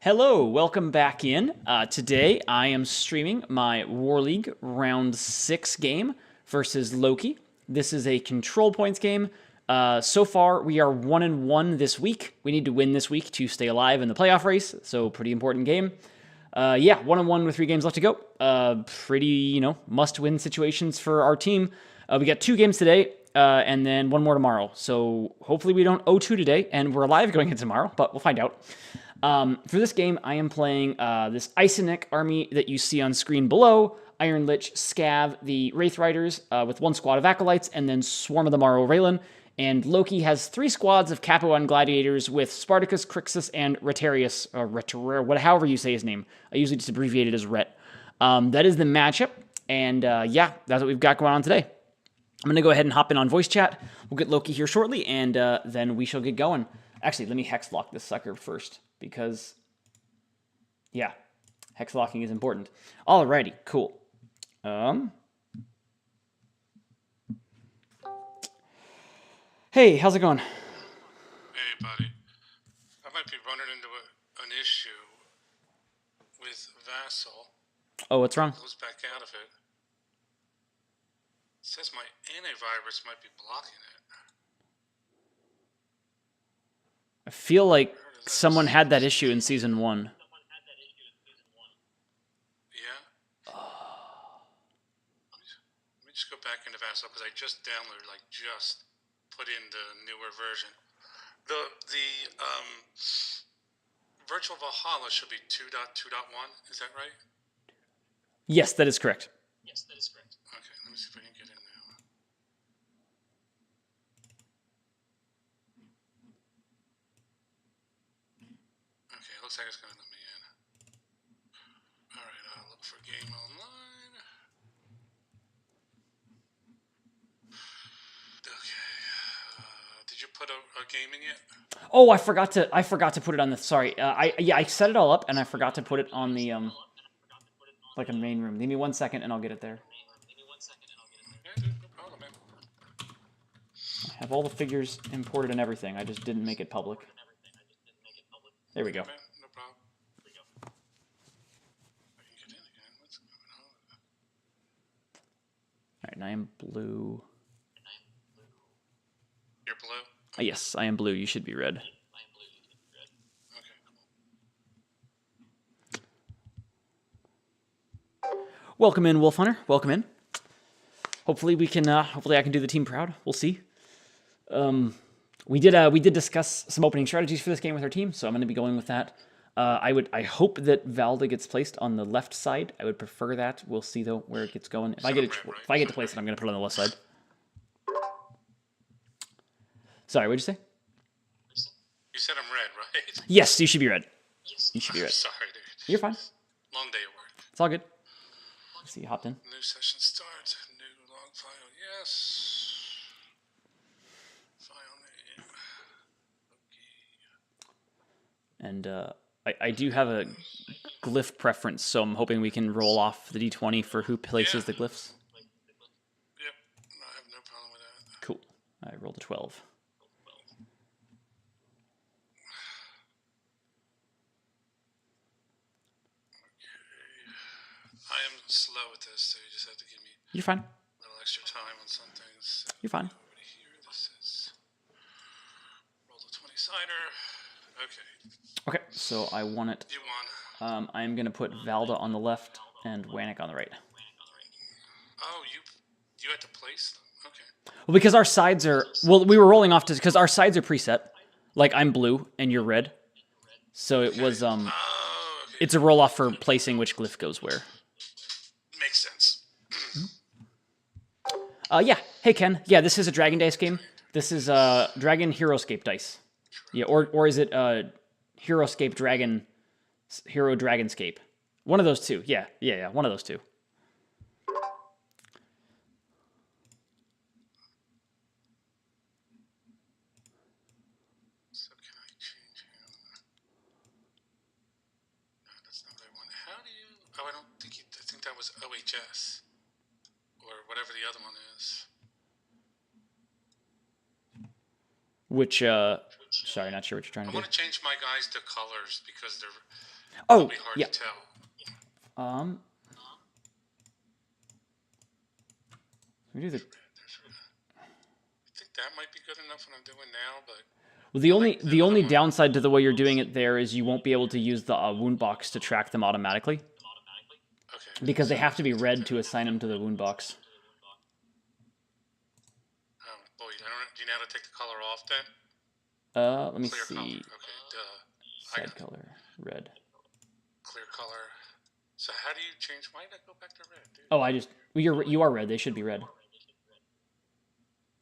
Hello, welcome back in. Today I am streaming my War League Round 6 game versus Loki. This is a control points game. So far, we are 1-1 this week. We need to win this week to stay alive in the playoff race, so pretty important game. Yeah, 1-1 with 3 games left to go. Pretty, must-win situations for our team. We got 2 games today, and then 1 more tomorrow. So hopefully we don't 0-2 today, and we're alive going into tomorrow, but we'll find out. For this game, I am playing this Isonic army that you see on screen below. Iron Lich, Scav, the Wraith Riders with 1 squad of Acolytes, and then Swarm of the Morrow Raylan. And Loki has 3 squads of Capoan Gladiators with Spartacus, Crixus, and Retarius, or however you say his name. I usually just abbreviate it as Ret. That is the matchup, and yeah, that's what we've got going on today. I'm going to go ahead and hop in on voice chat. We'll get Loki here shortly, and then we shall get going. Actually, let me hex lock this sucker first, because, yeah, hex locking is important. Alrighty, cool. Hey, how's it going? Hey, buddy. I might be running into an issue with Vassal. Oh, what's wrong? Goes back out of it. It says my antivirus might be blocking it. I feel like someone had that issue in Season 1. Yeah? Let me just go back into Vassal, because I just downloaded, just put in the newer version. The Virtual Valhalla should be 2.2.1, is that right? Yes, that is correct. Okay, let me see if I can get in now. Okay, looks like it's going to let me in. Alright, I'll look for game online. Okay, did you put a game in yet? Oh, I forgot to put it on the, sorry. I set it all up, and I forgot to put it on the, like a main room. Give me 1 second, and I'll get it there. Yeah, dude, no problem, man. I have all the figures imported and everything. I just didn't make it public. There we go. Man, no problem. I can get in again. What's going on? Alright, and I am blue. You're blue? Yes, I am blue. You should be red. Okay, cool. Welcome in, Wolf Hunter. Welcome in. Hopefully we can. Hopefully I can do the team proud. We'll see. We did discuss some opening strategies for this game with our team, so I'm going to be going with that. I hope that Valda gets placed on the left side. I would prefer that. We'll see though where it gets going. If I get to place it, I'm going to put it on the left side. Sorry, what'd you say? You said I'm red, right? Yes, you should be red. You should be red. Sorry, dude. You're fine. Long day at work. It's all good. Let's see, you hopped in. New session starts. New log file. Yes. File name. Okay. And I do have a glyph preference, so I'm hoping we can roll off the d20 for who places the glyphs. Yep. I have no problem with that. Cool. I rolled a 12. I am slow at this, so you just have to give me You're fine. a little extra time on some things. You're fine. Over here, this is roll the 20-sider. Okay. Okay, so I want it. You won. I am going to put Valda on the left and Wannick on the right. Oh, you had to place them. Okay. Well, because our sides are... Well, we were rolling off to... Because our sides are preset. Like, I'm blue and you're red. So it was... Oh, okay. It's a roll-off for placing which glyph goes where. Makes sense. Yeah. Hey, Ken. Yeah, this is a Dragon Dice game. This is Dragon Heroscape Dice. Yeah, or is it Heroscape Dragon... Hero Dragonscape? One of those two. Yeah, one of those two. So can I change him? No, that's not what I want. How do you... Oh, I don't think I think that was OHS. Or whatever the other one is. Which, sorry, not sure what you're trying to I do. want to change my guys to colors because Oh, be hard yeah. to tell. We do the. I think that might be good enough what I'm doing now, but Well, like the other only one. downside to the way you're doing it there is you won't be able to use the wound box to track them automatically Okay. because they So have to be let's red take to that. assign them to the wound box. Oh boy, I don't. Do you know how to take the color off then? Let me Clear color. see. Okay. Duh. I Side got color, red. clear color. So how do you change? Why did I go back to red, dude? Oh, you are red. They should be red.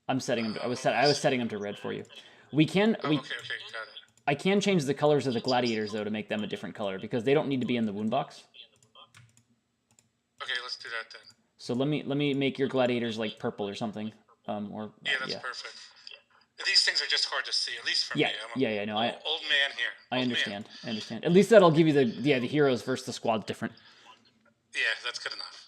I'm setting them. I was setting them to red for you. We can Oh, we okay, got it. I can change the colors of the gladiators though to make them a different color because they don't need to be in the wound box. Okay, let's do that then. So let me make your gladiators like purple or something. Yeah, that's perfect. These things are just hard to see, at least for Yeah, me. I'm yeah. No, old man here. I Old understand. Man. I understand. At least that'll give you the heroes versus the squad's different. Yeah, that's good enough.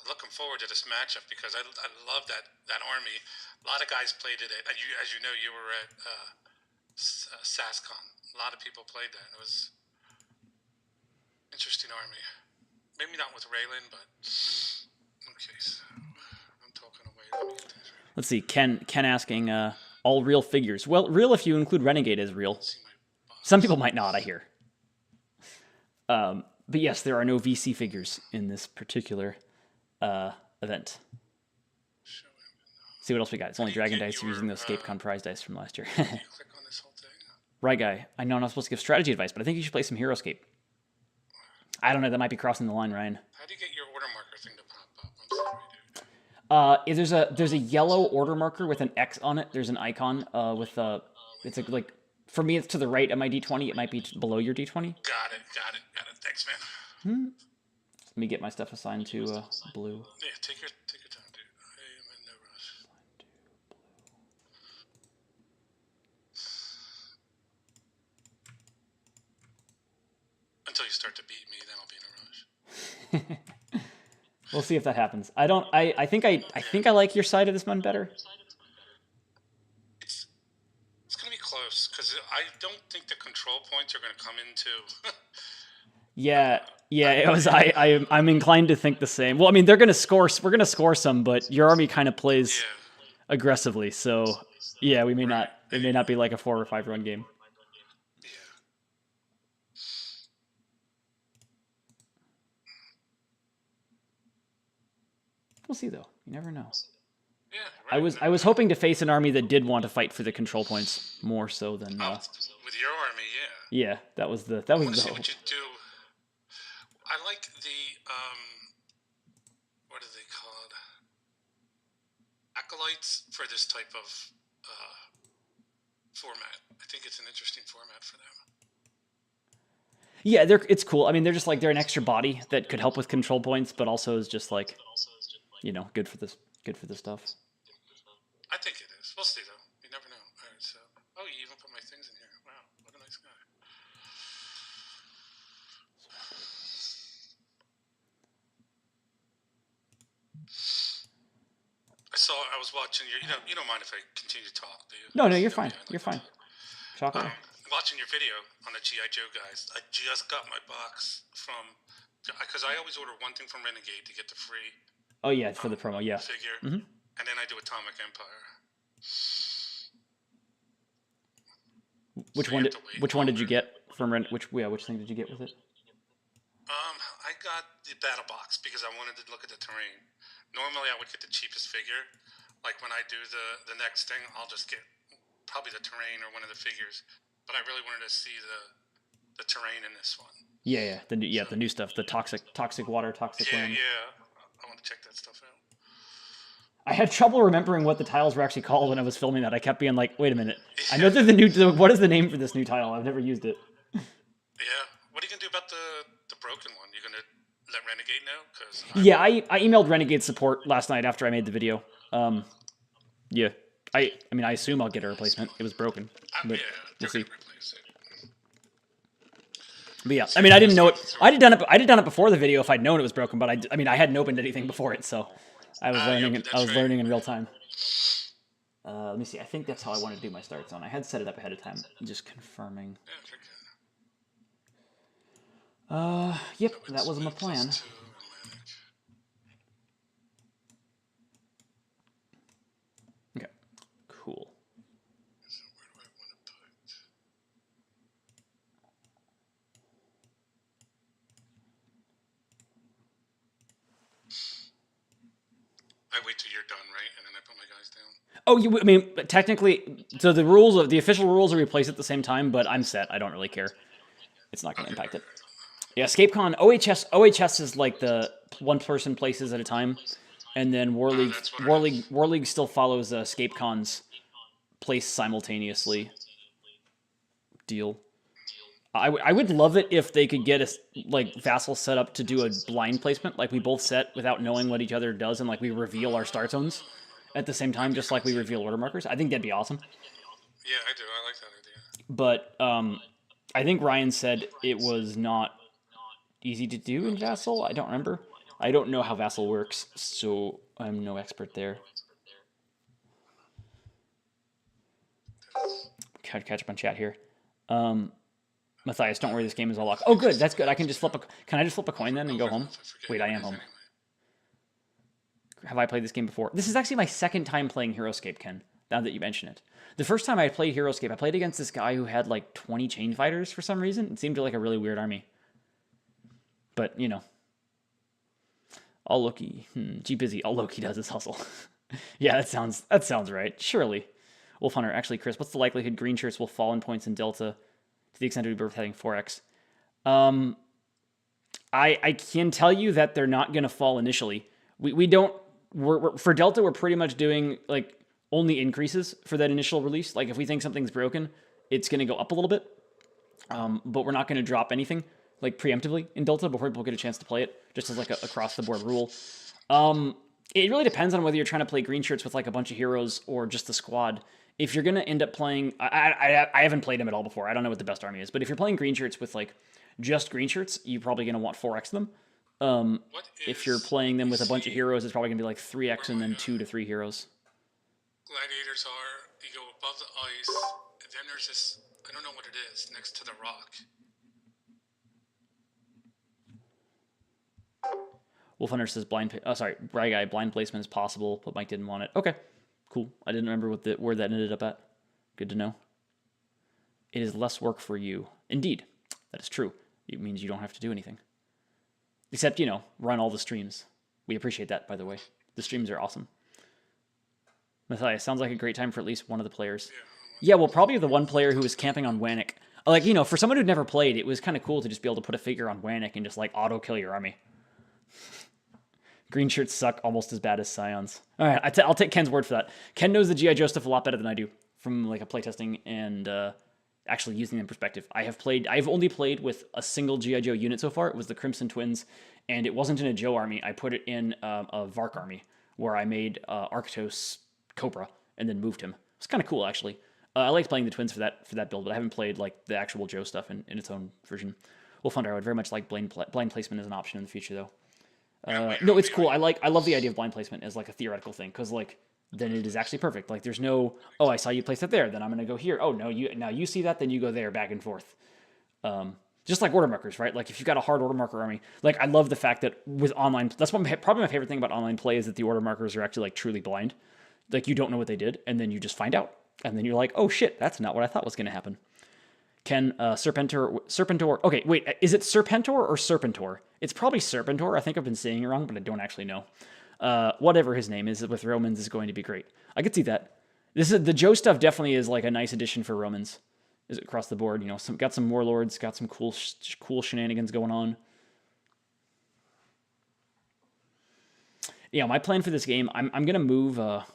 Looking forward to this matchup because I love that army. A lot of guys played it. As you know, you were at SASCON. A lot of people played that. It was interesting army. Maybe not with Raylan, but okay. So I'm talking away. Let me get things ready. Let's see. Ken asking all real figures. Well, real if you include Renegade as real. Let's see my box. Some people might not. I hear. But yes, there are no VC figures in this particular event. See what else we got. It's only Dragon Dice using the EscapeCon prize dice from last year. Click on this whole thing. Right, guy. I know I'm not supposed to give strategy advice, but I think you should play some Heroscape. I don't know. That might be crossing the line, Ryan. How do you get your order marker thing to pop up? I'm sorry, dude. There's a yellow order marker with an X on it. There's an icon with a. It's like for me, it's to the right of my D20. It might be below your D20. Got it. Thanks, man. Let me get my stuff assigned to blue. Yeah, take your time, dude. I am in no rush. Until you start to beat me, then I'll be in a rush. We'll see if that happens. I think I like your side of this one better. It's gonna be close because I don't think the control points are gonna come into. Yeah, it was. I'm inclined to think the same. Well, I mean, they're gonna score. We're gonna score some, but your army kind of plays aggressively. So yeah, we may not. It may not be like a 4 or 5 run game. Yeah. We'll see though. You never know. Yeah. Right. I was hoping to face an army that did want to fight for the control points more so than. With your army, yeah. Yeah, that was the I want to see hope. what you do. I like the what are they called? Acolytes for this type of format. I think it's an interesting format for them. Yeah, it's cool. I mean, they're just like they're an extra body that could help with control points, but also is just like, good for this stuff. I think it is. We'll see though. You never know. All right, so you even put my things in here. Wow, what a nice guy. I was watching your. You don't mind if I continue to talk, do you? No, you're fine. You're fine. Chocolate. Watching your video on the G.I. Joe guys, I just got my box from because I always order one thing from Renegade to get the free. Oh yeah, for the promo, yeah. Figure, and then I do Atomic Empire. Which one did you get from which thing did you get with it? I got the battle box because I wanted to look at the terrain. Normally, I would get the cheapest figure. Like when I do the next thing, I'll just get probably the terrain or one of the figures. But I really wanted to see the terrain in this one. Yeah. The new stuff, the toxic water, toxic land. Yeah. I want to check that stuff out. I had trouble remembering what the tiles were actually called when I was filming that. I kept being like, wait a minute. I know they're the new. What is the name for this new tile? I've never used it. Yeah. What are you gonna do about the broken one? You gonna let Renegade know? Yeah, I emailed Renegade support last night after I made the video. Yeah. I mean, I assume I'll get a replacement. It was broken. But we'll see. But yeah, I mean, I didn't know it. I'd have done it before the video if I'd known it was broken. But I mean, I hadn't opened anything before it, so I was learning. I was learning in real time. Let me see. I think that's how I want to do my start zone. I had set it up ahead of time. Just confirming. Yeah, if you can. Yep, So that it's was my wind plus plan. 2 Atlantic. Okay, cool. So where do I want to put? I wait till you're done, right? And then I put my guys down. Oh, I mean, technically, so the rules of the official rules are replaced at the same time, but I'm set. I don't really care. It's not going to Okay, impact right, it. right. Yeah, ScapeCon, OHS is like the one person places at a time, and then War League, That's what it is. War League still follows ScapeCon's place simultaneously deal. I would love it if they could get us like Vassal set up to do a blind placement, like we both set without knowing what each other does, and like we reveal our start zones at the same time, That'd be just cool like we too. reveal order markers. I think that'd be awesome. Yeah, I do. I like that idea. But I think Ryan said it was not easy to do in Vassal. I don't remember. I don't know how Vassal works, so I'm no expert there. Catch up on chat here. Matthias, don't worry, this game is all locked. Oh, good, that's good. I can just flip a. Can I just flip a coin then and go home? Wait, I am home. Have I played this game before? This is actually my second time playing Heroscape, Ken. Now that you mention it, the first time I played Heroscape, I played against this guy who had like 20 chain fighters for some reason. It seemed like a really weird army. But you know, all Loki. G busy. All Loki does is hustle. Yeah, that sounds right. Surely. Wolf Hunter, actually, Chris, what's the likelihood green shirts will fall in points in Delta to the extent of worth heading 4x? I can tell you that they're not going to fall initially. We don't. For Delta, we're pretty much doing like only increases for that initial release. Like if we think something's broken, it's going to go up a little bit, but we're not going to drop anything like preemptively in Delta before people get a chance to play it, just as like a across the board rule. It really depends on whether you're trying to play green shirts with like a bunch of heroes or just the squad. If you're gonna end up playing, I haven't played them at all before. I don't know what the best army is, but if you're playing green shirts with like just green shirts, you're probably gonna want 4x them. If you're playing them with a bunch of heroes, it's probably gonna be like 3x and then 2 to 3 heroes. Gladiators are, you go above the ice, and then there's this, I don't know what it is, next to the rock. Wolf Hunter says blind. Oh, sorry, Bry Guy. Blind placement is possible, but Mike didn't want it. Okay, cool. I didn't remember where that ended up at. Good to know. It is less work for you. Indeed, that is true. It means you don't have to do anything, except run all the streams. We appreciate that, by the way. The streams are awesome. Matthias, sounds like a great time for at least one of the players. Yeah, well, probably the one player who was camping on Wannick. Like, for someone who'd never played, it was kind of cool to just be able to put a figure on Wannick and just like auto kill your army. Green shirts suck almost as bad as Scions. All right, I'll take Ken's word for that. Ken knows the G.I. Joe stuff a lot better than I do from like a playtesting and actually using them in perspective. I've only played with a single G.I. Joe unit so far. It was the Crimson Twins, and it wasn't in a Joe army. I put it in a Vark army where I made Arctos Cobra and then moved him. It's kind of cool, actually. I liked playing the Twins for that build, but I haven't played like the actual Joe stuff in its own version. Wolf Hunter, I would very much like blind placement as an option in the future, though. No, it's cool. I love the idea of blind placement as like a theoretical thing because like then it is actually perfect. Like there's no, oh, I saw you place it there, then I'm gonna go here. Oh no, you see that, then you go there, back and forth. Just like order markers, right? Like if you've got a hard order marker army, like I love the fact that with online, that's probably my favorite thing about online play is that the order markers are actually like truly blind. Like you don't know what they did, and then you just find out, and then you're like, oh shit, that's not what I thought was gonna happen. Can Serpentor? Okay, wait, is it Serpentor or Serpentor? It's probably Serpentor. I think I've been saying it wrong, but I don't actually know. Whatever his name is with Romans is going to be great. I could see that. The Joe stuff definitely is like a nice addition for Romans. Is across the board, got some warlords, got some cool shenanigans going on. Yeah, my plan for this game, I'm gonna move Wolf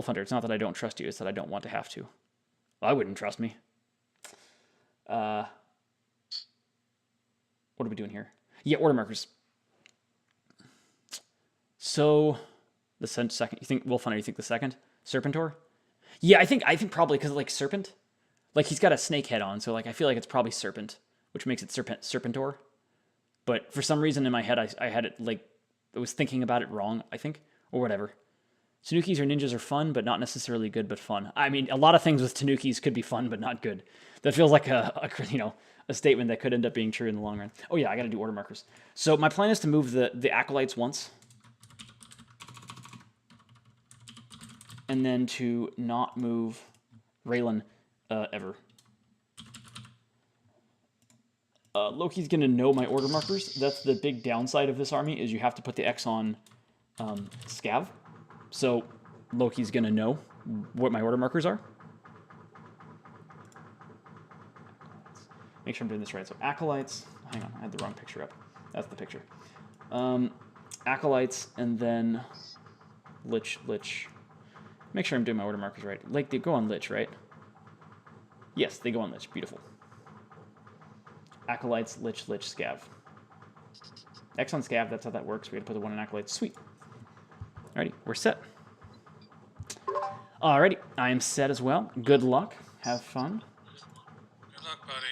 Hunter. It's not that I don't trust you; it's that I don't want to have to. Well, I wouldn't trust me. What are we doing here? Yeah, order markers. So, the second. You think Wolf Hunter? You think the second Serpentor? Yeah, I think probably because like Serpent, like he's got a snake head on, so like I feel like it's probably Serpent, which makes it Serpentor. But for some reason in my head, I had it like I was thinking about it wrong. I think or whatever. Tanukis or ninjas are fun, but not necessarily good, but fun. I mean, a lot of things with Tanukis could be fun, but not good. That feels like a statement that could end up being true in the long run. Oh yeah, I got to do order markers. So my plan is to move the acolytes once, and then to not move Raylan ever. Loki's going to know my order markers. That's the big downside of this army, is you have to put the X on Scav. So Loki's going to know what my order markers are. Make sure I'm doing this right. So acolytes. Hang on, I had the wrong picture up. That's the picture. Acolytes, and then Lich. Make sure I'm doing my order markers right. Like, they go on Lich, right? Yes, they go on Lich. Beautiful. Acolytes, Lich, Scav. X on Scav, that's how that works. We gotta put the one in Acolytes. Sweet. Alrighty, we're set. Alrighty, I am set as well. Good luck. Have fun. Good luck, buddy.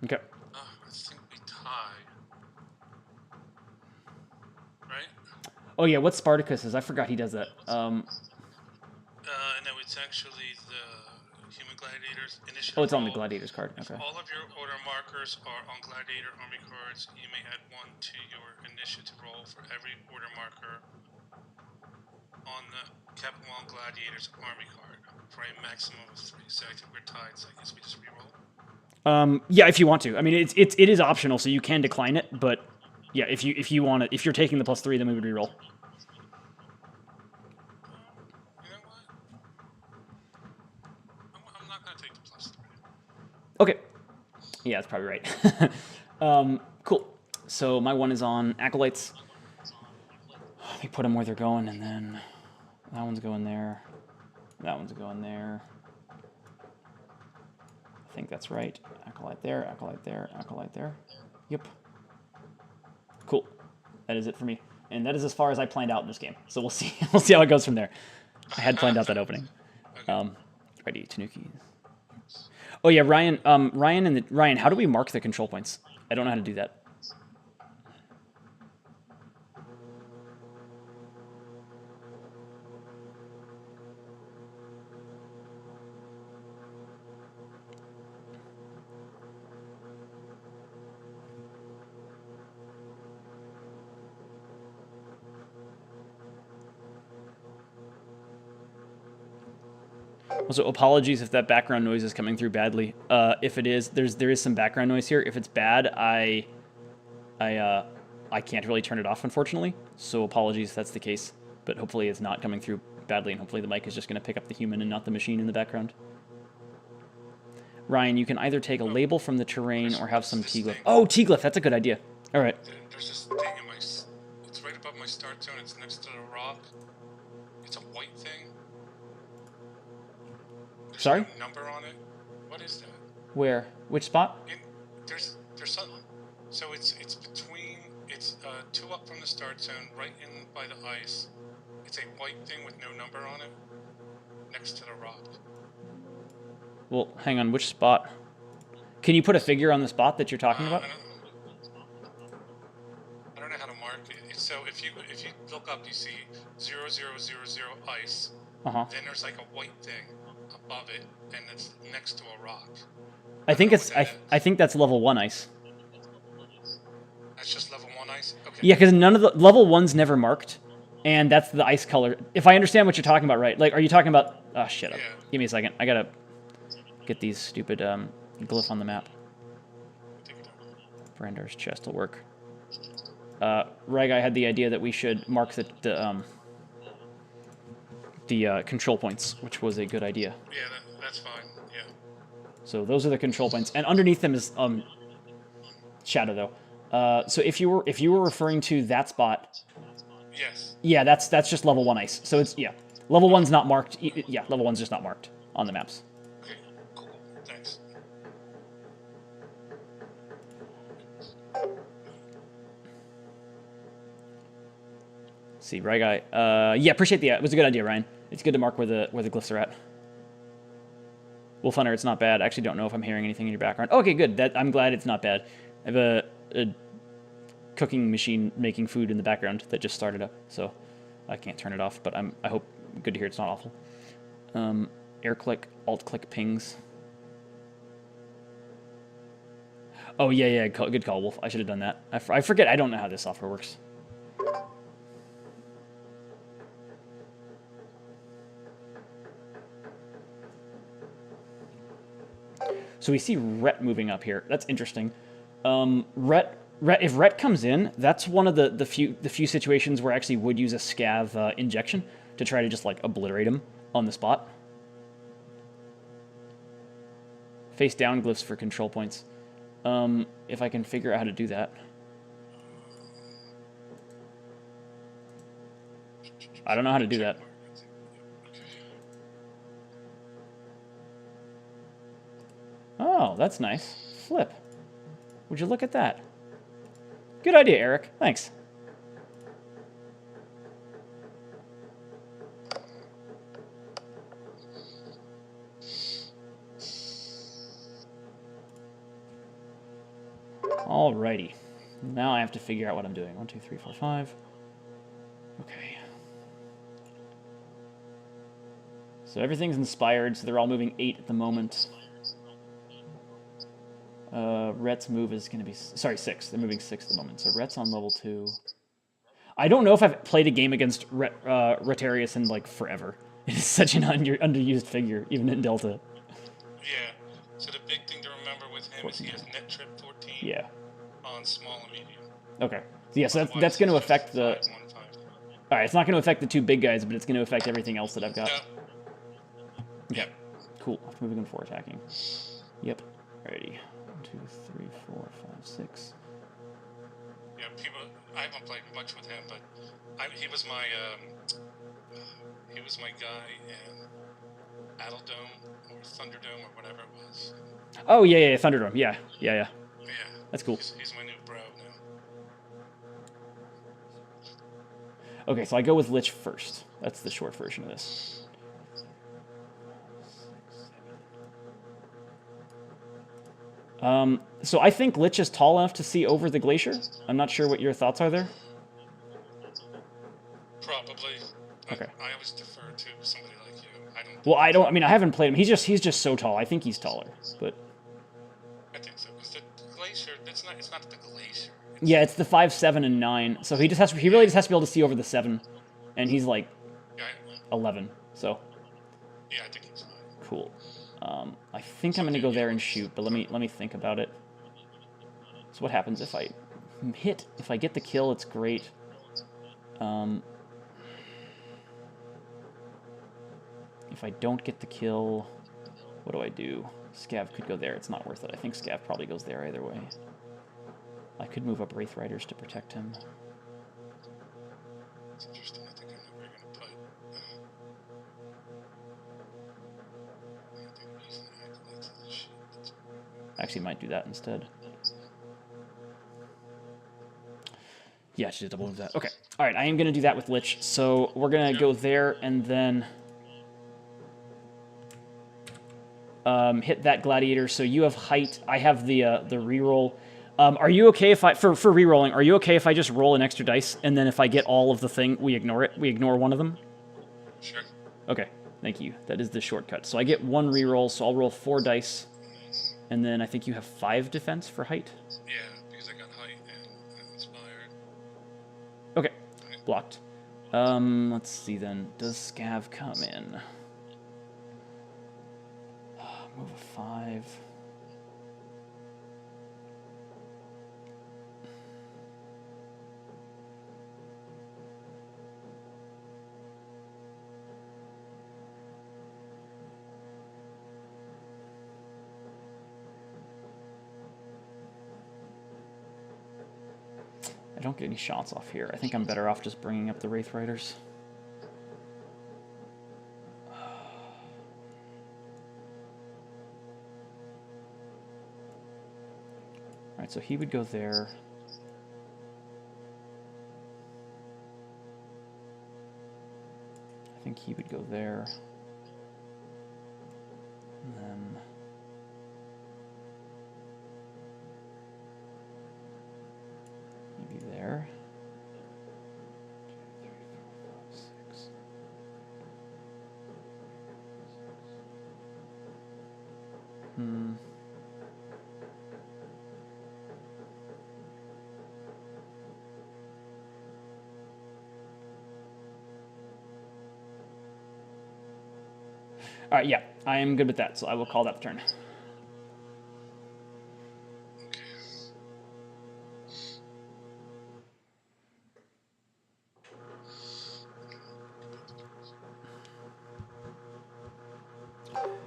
Okay. I think we tie. Right? Oh yeah, what's Spartacus is? I forgot he does that. No, it's actually the Human Gladiators initiative. Oh, it's on the roll. Gladiators card. Okay. If all of your order markers are on Gladiator army cards, you may add 1 to your initiative roll for every order marker on the Captain Wall Gladiators army card for a maximum of 3. So I think we're tied, so I guess we just reroll. Yeah, if you want to. I mean, it is optional, so you can decline it. But yeah, if you want it, if you're taking the +3, then we would reroll. You know what? I'm not gonna take the +3. Okay. Yeah, that's probably right. Cool. So my one is on Acolytes. Let me put them where they're going, and then that one's going there. That one's going there. I think that's right. Acolyte there, Acolyte there, Acolyte there. Yep. Cool. That is it for me. And that is as far as I planned out in this game. So we'll see. We'll see how it goes from there. I had planned out that opening. Ready, Tanuki. Oh yeah, Ryan. Ryan, how do we mark the control points? I don't know how to do that. Also, apologies if that background noise is coming through badly. If it is, there is some background noise here. If it's bad, I can't really turn it off, unfortunately. So apologies if that's the case. But hopefully it's not coming through badly, and hopefully the mic is just going to pick up the human and not the machine in the background. Ryan, you can either take a label from the terrain or have some T-glyph. Oh, T-glyph, that's a good idea. All right. There's this thing in my... It's right above my start zone. It's next to the rock. It's a white thing. There's Sorry? no number on it. What is that? Where? Which spot? There's something. So it's between... It's 2 up from the start zone, right in by the ice. It's a white thing with no number on it, next to the rock. Well, hang on. Which spot? Can you put a figure on the spot that you're talking about? I don't know how to mark it. So if you look up, you see 0000 ice. Uh-huh. Then there's like a white thing above it, and it's next to a rock. I think that's level 1 ice. That's just level 1 ice? Okay. Yeah, because none of the level 1's never marked, and that's the ice color. If I understand what you're talking about, right? Like, are you talking about? Oh, shit. Yeah. Give me a second. I gotta get these stupid glyph on the map. Brandar's chest will work. Ryguy had the idea that we should mark the control points, which was a good idea. Yeah, that's fine. Yeah. So those are the control points, and underneath them is shadow though. So if you were referring to that spot, yes. Yeah, that's just level 1 ice. So it's level 1's not marked. Yeah, level 1's just not marked on the maps. Okay, cool. Thanks. See, right guy. Yeah, appreciate it was a good idea, Ryan. It's good to mark where the glyphs are at. Wolf Hunter, it's not bad. I actually don't know if I'm hearing anything in your background. Okay, good. I'm glad it's not bad. I have a cooking machine making food in the background that just started up. So I can't turn it off, but I hope good to hear it's not awful. Air click, alt click pings. Oh yeah, good call, Wolf. I should have done that. I forget. I don't know how this software works. So we see Rhett moving up here. That's interesting. Rhett, if Rhett comes in, that's one of the few situations where I actually would use a scav injection to try to just like obliterate him on the spot. Face down glyphs for control points. If I can figure out how to do that. I don't know how to do that. Oh, that's nice. Flip. Would you look at that? Good idea, Eric. Thanks. Alrighty. Now I have to figure out what I'm doing. 1, 2, 3, 4, 5. Okay. So everything's inspired, so they're all moving 8 at the moment. Rhett's move is going to be... Sorry, 6. They're moving 6 at the moment. So Rhett's on level 2. I don't know if I've played a game against Rhetarius in, like, forever. It is such an underused figure, even in Delta. Yeah. So the big thing to remember with him 14. Is he has net trip 14 on small and medium. Okay. So, yeah, so that's going to affect the... Alright, it's not going to affect the 2 big guys, but it's going to affect everything else that I've got. Okay. Yep. Cool. Moving in 4 attacking. Yep. Alrighty. 1, 2, 3, 4, 5, 6. Yeah, people. I haven't played much with him, but he was my guy in Addledome or Thunderdome or whatever it was. Oh yeah, Thunderdome. Yeah. Yeah. That's cool. He's my new bro now. Okay, so I go with Lich first. That's the short version of this. So I think Lich is tall enough to see over the glacier. I'm not sure what your thoughts are there. Probably. Okay. I always defer to somebody like you. I mean, I haven't played him. He's just so tall. I think he's taller, but. I think so. Because the glacier, it's not the glacier. Yeah, it's the 5, 7, and 9. So he really just has to be able to see over the 7, and he's like 11. So. Yeah, I think he's fine. Cool. I think I'm gonna go there and shoot, but let me think about it. So what happens if I hit? If I get the kill, it's great. If I don't get the kill, what do I do? Scav could go there. It's not worth it. I think Scav probably goes there either way. I could move up Wraith Riders to protect him. It's interesting. I think I know where you're going to put. Actually, might do that instead. Yeah, I should double move that. Okay. All right, I am going to do that with Lich. So we're going to go there and then hit that Gladiator. So you have height. I have the reroll. Are you okay if I, for rerolling, are you okay if I just roll an extra dice and then if I get all of the thing, we ignore it? We ignore one of them? Sure. Okay, thank you. That is the shortcut. So I get 1 reroll, so I'll roll 4 dice. And then I think you have 5 defense for height? Yeah, because I got height and inspired. Okay, blocked. Let's see then. Does Scav come in? Move a 5. I don't get any shots off here. I think I'm better off just bringing up the Wraith Riders. Alright, so he would go there. I think he would go there. And then... maybe there. 2, 3, 4, 5, All right, yeah, I am good with that, so I will call that the turn.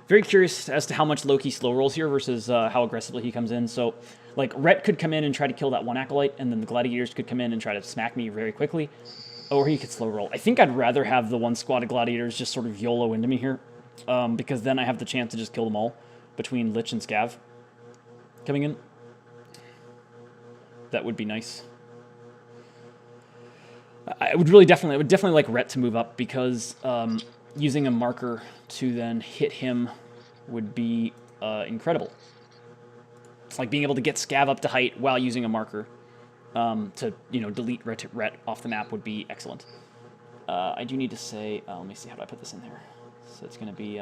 Very curious as to how much Loki slow rolls here versus how aggressively he comes in. So, like, Rhett could come in and try to kill that one Acolyte, and then the Gladiators could come in and try to smack me very quickly, or he could slow roll. I think I'd rather have the one squad of Gladiators just sort of YOLO into me here, because then I have the chance to just kill them all between Lich and Scav coming in. That would be nice. I would definitely like Rhett to move up because using a marker to then hit him would be incredible. It's like being able to get Scav up to height while using a marker to delete Rhett off the map would be excellent. I do need to say, let me see, how do I put this in there? So it's going to be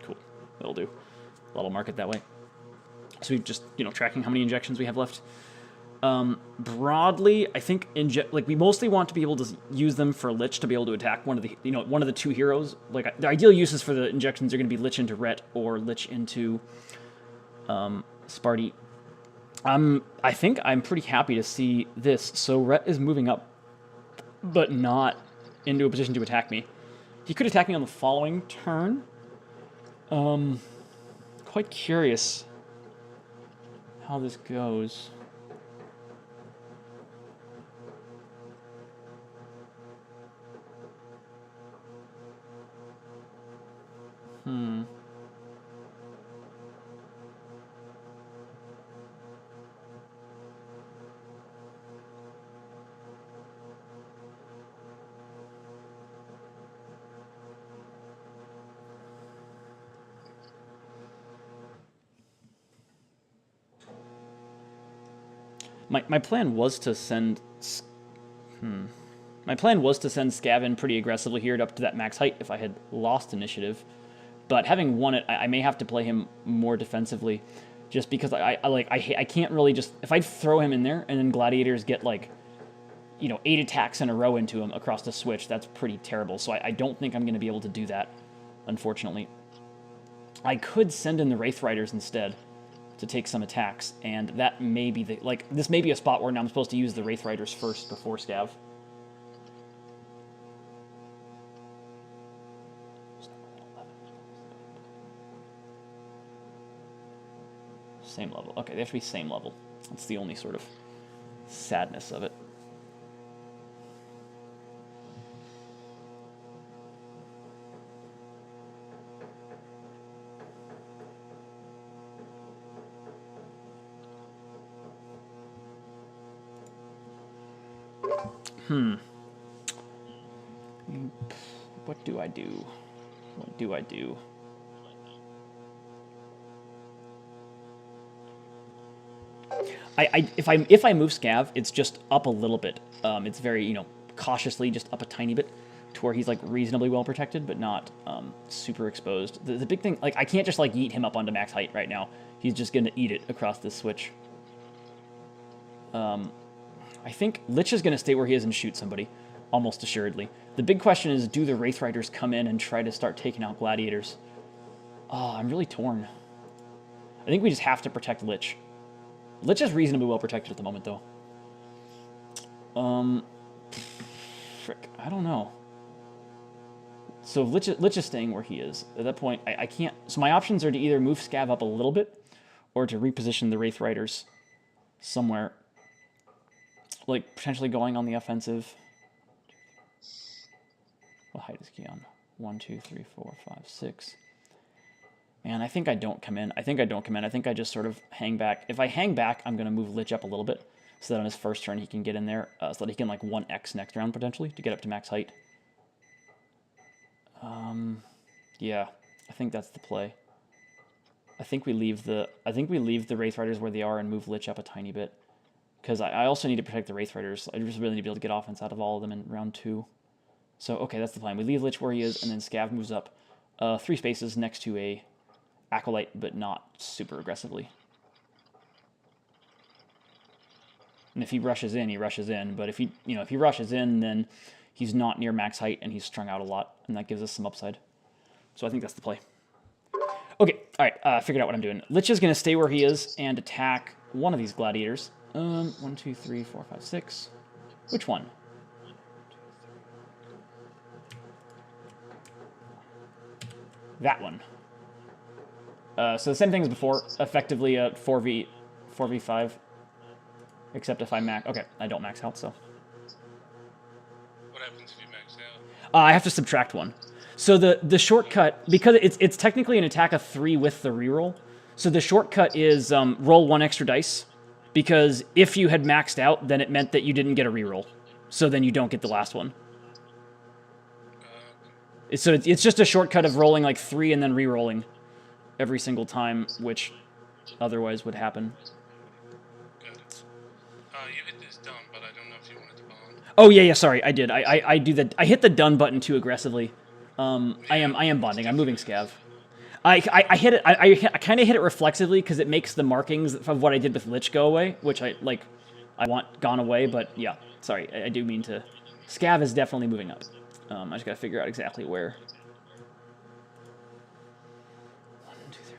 cool. That'll do. That'll mark it that way. So we've just tracking how many injections we have left. Broadly, I think we mostly want to be able to use them for Lich to be able to attack one of the two heroes. Like the ideal uses for the injections are going to be Lich into Rhett or Lich into Sparty. I think I'm pretty happy to see this. So Rhett is moving up, but not into a position to attack me. He could attack me on the following turn. Quite curious how this goes. My plan was to send Scav in pretty aggressively here up to that max height if I had lost initiative. But having won it, I may have to play him more defensively, just because I can't really just, if I throw him in there and then Gladiators get 8 attacks in a row into him across the switch, that's pretty terrible. So I don't think I'm going to be able to do that, unfortunately. I could send in the Wraith Riders instead to take some attacks, and that may be this may be a spot where now I'm supposed to use the Wraith Riders first before Scav. Same level. Okay, they have to be same level. That's the only sort of sadness of it. What do I do? What do I do? If I move Scav, it's just up a little bit. It's very cautiously just up a tiny bit to where he's reasonably well protected, but not super exposed. The big thing, I can't just yeet him up onto max height right now. He's just gonna eat it across this switch. I think Lich is gonna stay where he is and shoot somebody, almost assuredly. The big question is, do the Wraith Riders come in and try to start taking out Gladiators? Oh, I'm really torn. I think we just have to protect Lich. Lich is reasonably well protected at the moment, though. Frick, I don't know. So Lich is staying where he is. At that point, I can't... So my options are to either move Scav up a little bit, or to reposition the Wraith Riders somewhere. Potentially going on the offensive. What height is he on? 1, 2, 3, 4, 5, 6... Man, I think I don't come in. I think I just sort of hang back. If I hang back, I'm going to move Lich up a little bit so that on his first turn he can get in there, so that he can 1x next round potentially to get up to max height. Yeah, I think that's the play. I think we leave the Wraith Riders where they are and move Lich up a tiny bit, because I also need to protect the Wraith Riders. I just really need to be able to get offense out of all of them in round 2. So, okay, that's the plan. We leave Lich where he is, and then Scav moves up 3 spaces next to a Acolyte, but not super aggressively. And if he rushes in, he rushes in. But if he rushes in, then he's not near max height, and he's strung out a lot, and that gives us some upside. So I think that's the play. Okay, all right, I figured out what I'm doing. Lich is going to stay where he is and attack one of these gladiators. 1, 2, 3, 4, 5, 6. Which one? That one. So the same thing as before, effectively a 4v5. Except if I max... Okay, I don't max out, so... What happens if you max out? I have to subtract 1. So the shortcut, because it's technically an attack of 3 with the reroll, so the shortcut is roll 1 extra dice, because if you had maxed out, then it meant that you didn't get a reroll. So then you don't get the last one. So it's just a shortcut of rolling like 3 and then re-rolling every single time, which otherwise would happen. Got it. You hit this done, but I don't know if you wanted to bond. Oh yeah, sorry, I did. I do that. I hit the done button too aggressively. I am bonding. I'm moving Scav. I hit it. I kind of hit it reflexively because it makes the markings of what I did with Lich go away, which I want gone away. But yeah, sorry, I do mean to. Scav is definitely moving up. I just gotta figure out exactly where. 1, 2, 3,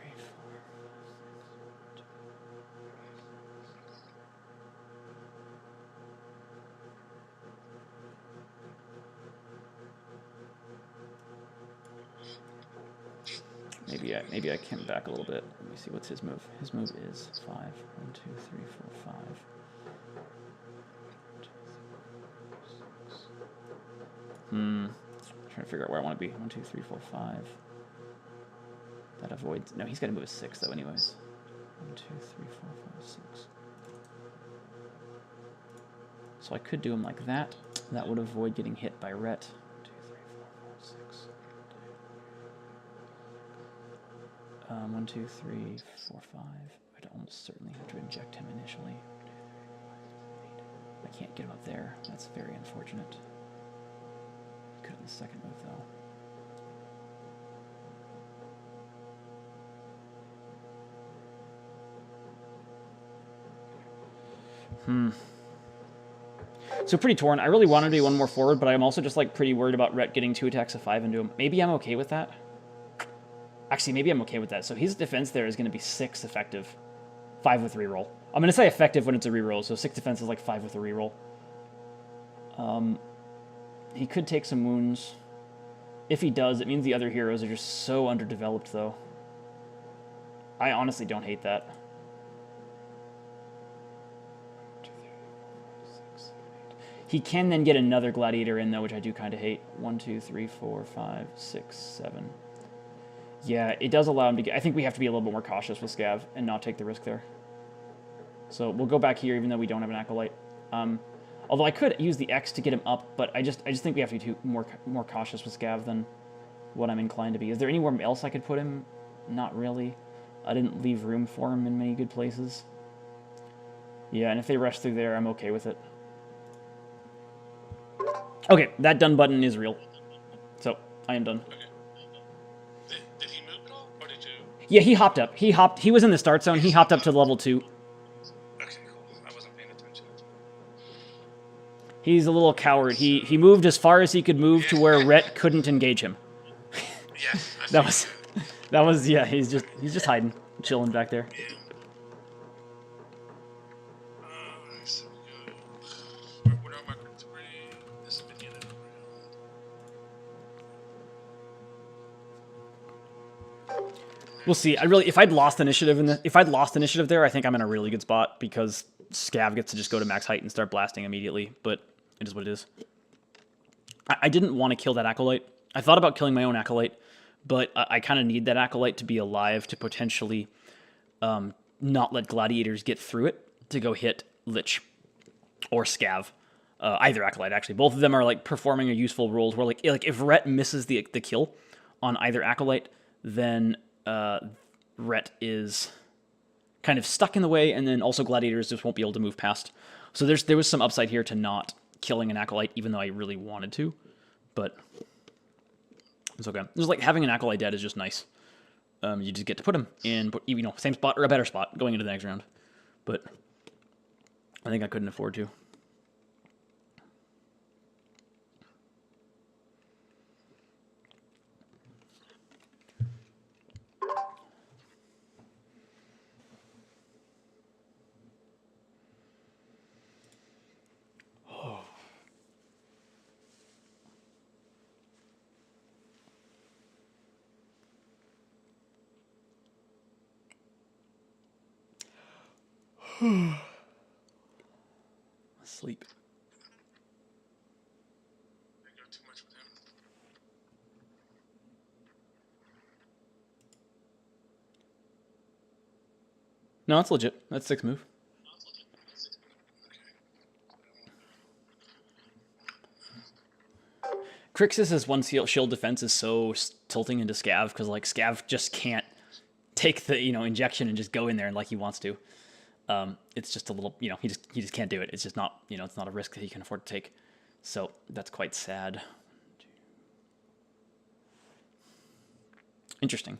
4. Maybe I came back a little bit. Let me see, what's his move? His move is 5. 1, 2, 3, 4, 5. I'm trying to figure out where I want to be. 1, 2, 3, 4, 5. That avoids... No, he's got to move a 6, though, anyways. 1, 2, 3, 4, 5, 6. So I could do him like that. That would avoid getting hit by Rhett. 2, 3, 4, 5, 6. 1, 2, 3, 4, 5. I'd almost certainly have to inject him initially. I can't get him up there. That's very unfortunate. Could have the second move, though. So pretty torn. I really wanted to be 1 more forward, but I'm also just like pretty worried about Rhett getting 2 attacks of 5 into him. Maybe I'm okay with that. Actually, maybe I'm okay with that. So his defense there is going to be 6 effective, 5 with reroll. I'm going to say effective when it's a reroll, so 6 defense is like 5 with a reroll. He could take some wounds. If he does, it means the other heroes are just so underdeveloped, though. I honestly don't hate that. 2, 3, 4, 5, 6, 7, 8. He can then get another gladiator in, though, which I do kind of hate. 1, 2, 3, 4, 5, 6, 7. Yeah, it does allow him to get... I think we have to be a little bit more cautious with Scav and not take the risk there. So we'll go back here, even though we don't have an Acolyte. Although I could use the X to get him up, but I just think we have to be more cautious with Scav than what I'm inclined to be. Is there anywhere else I could put him? Not really. I didn't leave room for him in many good places. Yeah, and if they rush through there, I'm okay with it. Okay, that done button is real. So, I am done. Okay. Did he move at all, or did you? Yeah, he hopped up. He was in the start zone. He hopped up to level 2. Okay, cool. I wasn't paying attention. He's a little coward. He moved as far as he could move to where Rhett couldn't engage him. Yeah, that was yeah. He's just hiding, chilling back there. Yeah. So we go. What are marker 3? This is beginning of round. We'll see. If I'd lost initiative there, I think I'm in a really good spot because Scav gets to just go to max height and start blasting immediately. But it is what it is. I didn't want to kill that Acolyte. I thought about killing my own Acolyte, but I kind of need that Acolyte to be alive to potentially not let gladiators get through it to go hit Lich or Scav. Either Acolyte, actually. Both of them are like performing a useful roles where like if Rhett misses the kill on either Acolyte, then Rhett is kind of stuck in the way, and then also gladiators just won't be able to move past. So there was some upside here to not killing an Acolyte, even though I really wanted to. but it's okay. Just like having an Acolyte dead is just nice. You just get to put him in, same spot or a better spot going into the next round. But I think I couldn't afford to. Sleep. I go too much with him. No, that's legit. That's 6 move. Crixus's one shield defense is so tilting into Scav because like Scav just can't take the injection and just go in there and like he wants to. It's just a little he just can't do it. It's just not it's not a risk that he can afford to take. So that's quite sad. Interesting.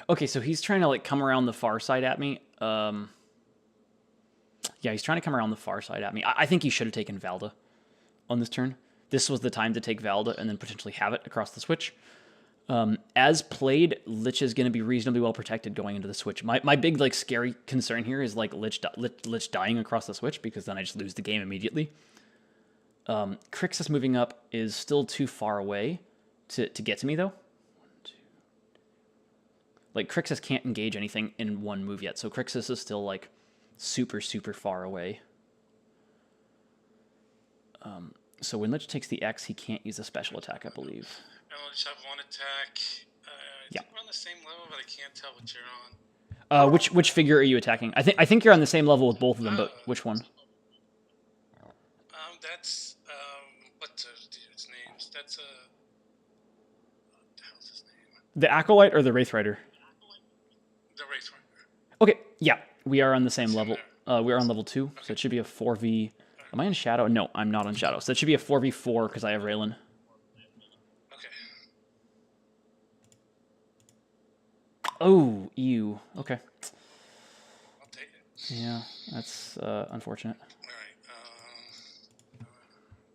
Okay, so he's trying to like come around the far side at me. Yeah, he's trying to come around the far side at me. I think he should have taken Valda on this turn. This was the time to take Valda and then potentially have it across the switch. As played, Lich is going to be reasonably well protected going into the switch. My big like scary concern here is like Lich dying across the switch because then I just lose the game immediately. Crixus moving up is still too far away to get to me though. Like Crixus can't engage anything in one move yet, so Crixus is still like super far away. So when Lich takes the X, he can't use a special attack, I believe. And we'll just have one attack. I think we're on the same level, but I can't tell what you're on. Which figure are you attacking? I think you're on the same level with both of them, but which one? That's what's its names? That's what the hell's his name? The Acolyte or the Wraith Rider? The Wraith Rider. Okay, yeah, we are on the same level. We are on level 2, so it should be a 4v. Am I in Shadow? No, I'm not on Shadow. So it should be a 4v4 because I have Raylan. Okay. Oh, ew. Okay. I'll take it. Yeah, that's unfortunate.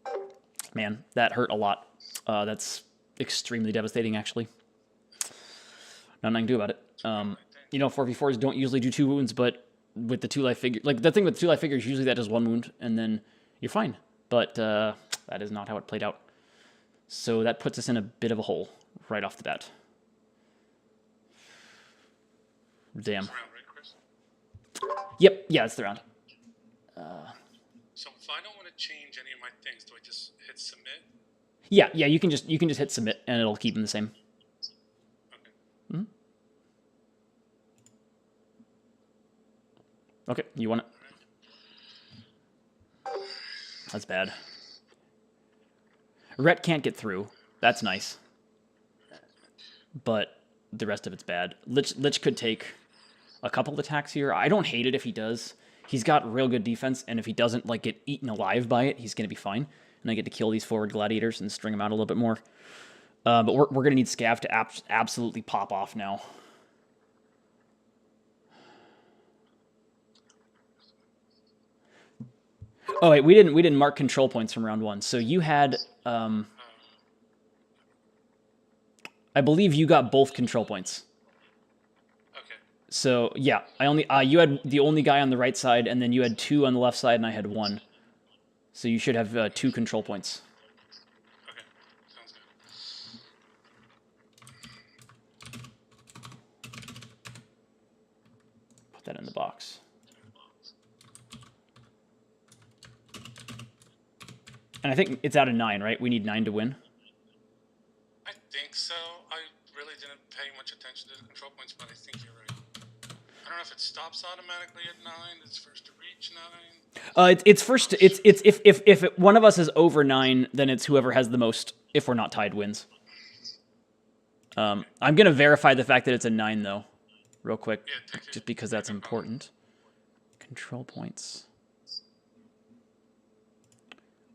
All right. Man, that hurt a lot. That's extremely devastating, actually. Nothing I can do about it. 4v4s don't usually do 2 wounds, but with the 2-life figure, like the thing with 2-life figures, usually that does 1 wound, and then you're fine. But that is not how it played out. So that puts us in a bit of a hole right off the bat. Damn. Round, right, Chris? Yep. Yeah, it's the round. So if I don't want to change any of my things, do I just hit submit? Yeah. You can just hit submit, and it'll keep them the same. Okay. Mm-hmm. Okay, you want it? That's bad. Rhett can't get through. That's nice. But the rest of it's bad. Lich could take a couple of attacks here. I don't hate it if he does. He's got real good defense, and if he doesn't like get eaten alive by it, he's going to be fine. And I get to kill these forward gladiators and string them out a little bit more. But we're going to need Scav to absolutely pop off now. Oh wait, we didn't mark control points from round 1. So you had, I believe you got both control points. Okay. So yeah, you had the only guy on the right side, and then you had 2 on the left side, and I had 1. So you should have 2 control points. Okay. Sounds good. Put that in the box. And I think it's out of 9, right? We need 9 to win. I think so. I really didn't pay much attention to the control points, but I think you're right. I don't know if it stops automatically at 9. It's first to reach 9. It's first. It's if one of us is over 9, then it's whoever has the most. If we're not tied, wins. I'm gonna verify the fact that it's a 9 though, real quick, just because that's important. Control points.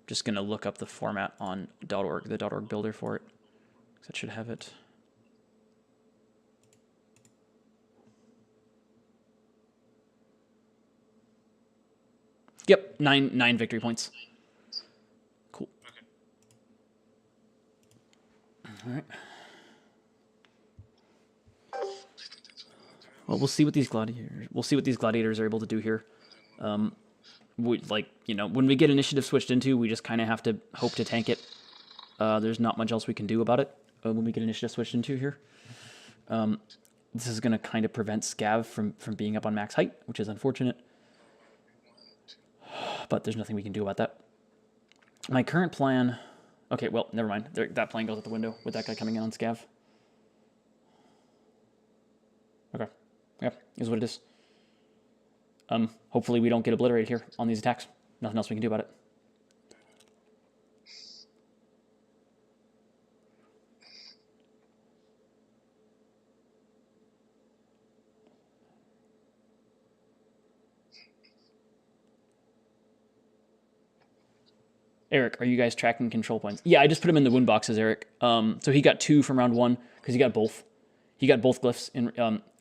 just going to look up the format on .org, the .org builder for it. That should have it. Yep, nine victory points. Cool. Okay. All right. Well, we'll see what these gladiators are able to do here. When we get initiative switched into, we just kind of have to hope to tank it. There's not much else we can do about it when we get initiative switched into here. This is going to kind of prevent Scav from being up on max height, which is unfortunate. But there's nothing we can do about that. My current plan... Okay, well, never mind. That plan goes out the window with that guy coming in on Scav. Okay. Yeah, is what it is. Hopefully we don't get obliterated here on these attacks. Nothing else we can do about it. Eric, are you guys tracking control points? Yeah, I just put him in the wound boxes, Eric. So he got 2 from round 1 because he got both. He got both glyphs.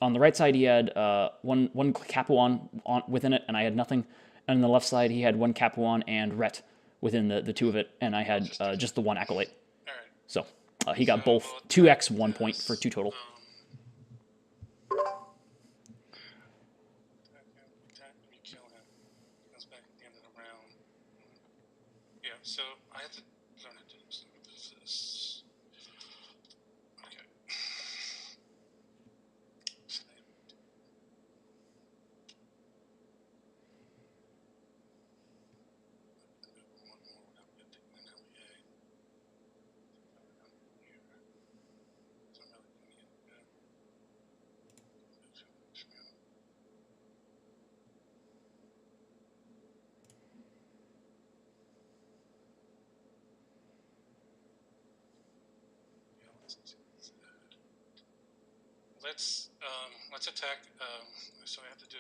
On the right side, he had one Capuan within it, and I had nothing. And on the left side, he had 1 Capuan and Ret within the 2 of it, and I had just the 1 Acolyte. All right. So he got both 2x 1 point for 2 total. We kill him. He goes back at the end of the round. Yeah, so I have to learn to do this. Okay. Let's attack. So I have to do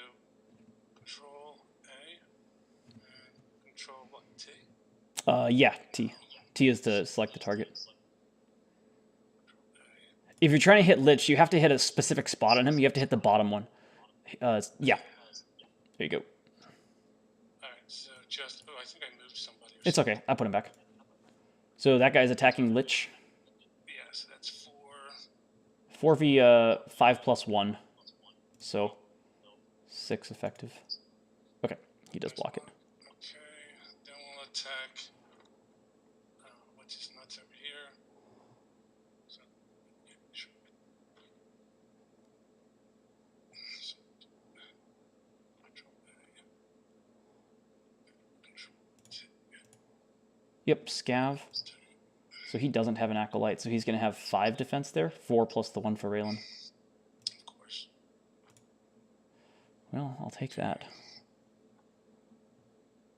Control A and Control what, T? Yeah, T. T is to select the target. If you're trying to hit Lich, you have to hit a specific spot on him. You have to hit the bottom one. Yeah. There you go. All right, so just... Oh, I think I moved somebody. It's okay. I put him back. So that guy's attacking Lich. Yeah, so that's 4. 4v 5 plus 1. So 6 effective. Okay, he does block it. Okay, then we'll attack... what's his nuts over here? So, yeah, sure. So, Control A. Control T. Yep, Scav. So he doesn't have an Acolyte, so he's going to have 5 defense there. 4 plus the 1 for Raylan. Of course. Well, I'll take that.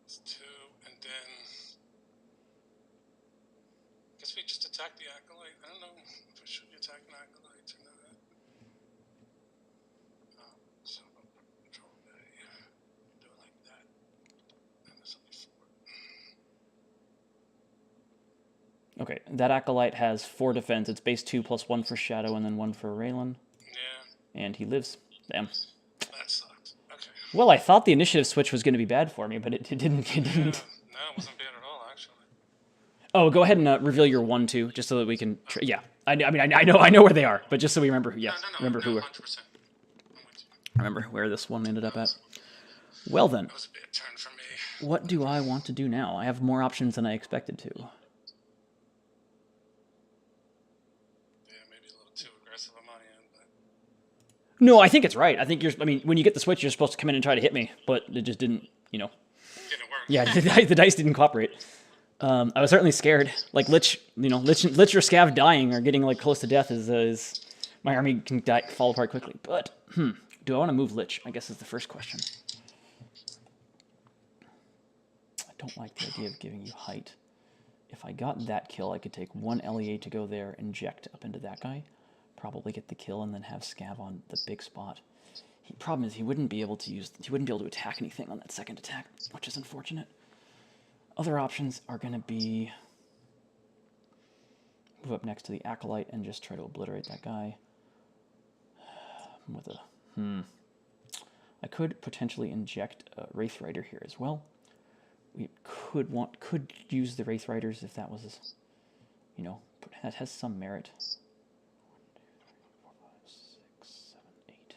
It's 2, and then... I guess we just attack the Acolyte. I don't know if we should be attacking Acolytes or not. So, Control A. Do it like that. And this will be 4. Okay, that Acolyte has 4 defense. It's base 2 plus 1 for Shadow and then 1 for Raylan. Yeah. And he lives. Damn. That sucks. Okay. Well, I thought the initiative switch was going to be bad for me, but it didn't. It didn't. No, it wasn't bad at all, actually. Oh, go ahead and reveal your 1, 2, just so that we can... yeah, I know where they are, but just so we remember... Yeah, remember who... 100%. Remember where this one ended up at. Well then, That was a bad turn for me. what do I want to do now? I have more options than I expected to. Yeah, maybe a little too aggressive on my end, but... No, I think it's right. I think when you get the switch, you're supposed to come in and try to hit me, but it just didn't, Didn't work. Yeah, the dice didn't cooperate. I was certainly scared. Like Lich or Scav dying or getting like close to death is my army can fall apart quickly. But do I want to move Lich? I guess is the first question. I don't like the idea of giving you height. If I got that kill, I could take 1 LEA to go there, inject up into that guy, probably get the kill, and then have Scav on the big spot. The problem is he wouldn't be able to attack anything on that second attack, which is unfortunate. Other options are going to be move up next to the Acolyte and just try to obliterate that guy with a... I could potentially inject a Wraith Rider here as well. We could use the Wraith Riders if that was, you know, that has some merit. 1, 2, 3, 4, 5, 6, 7, 8.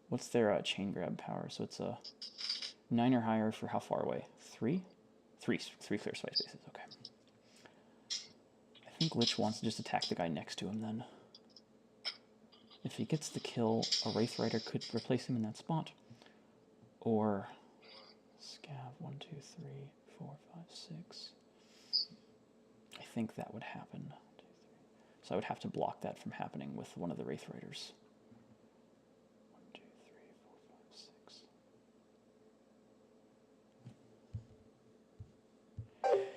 What's their chain grab power? So it's a 9 or higher for how far away? 3? 3 clear space spaces. Okay. I think Lich wants to just attack the guy next to him then. If he gets the kill, a Wraith Rider could replace him in that spot. Or Scav 1, 2, 3, 4, 5, 6. I think that would happen. 1, 2, 3. So I would have to block that from happening with one of the Wraith Riders. 1, 2, 3, 4, 5, 6.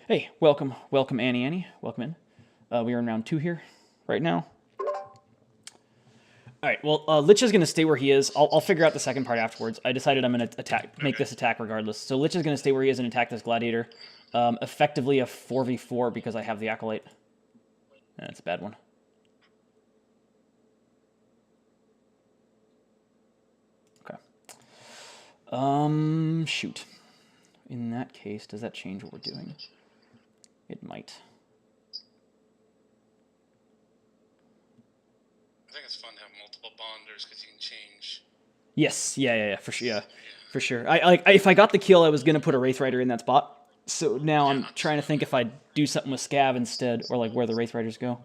Hey, welcome Annie, welcome in. We are in round 2 here right now. All right, well, Lich is going to stay where he is. I'll figure out the second part afterwards. I decided I'm going to make this attack regardless. So Lich is going to stay where he is and attack this Gladiator. Effectively a 4v4 because I have the Acolyte. That's a bad one. Okay. Shoot. In that case, does that change what we're doing? It might. I think it's fun to have multiple bonders because you can change. Yes, yeah, for sure. Yeah, for sure. If I got the kill, I was gonna put a Wraith Rider in that spot. So now I'm trying to think if I do something with Scav instead, or like where the Wraith Riders go.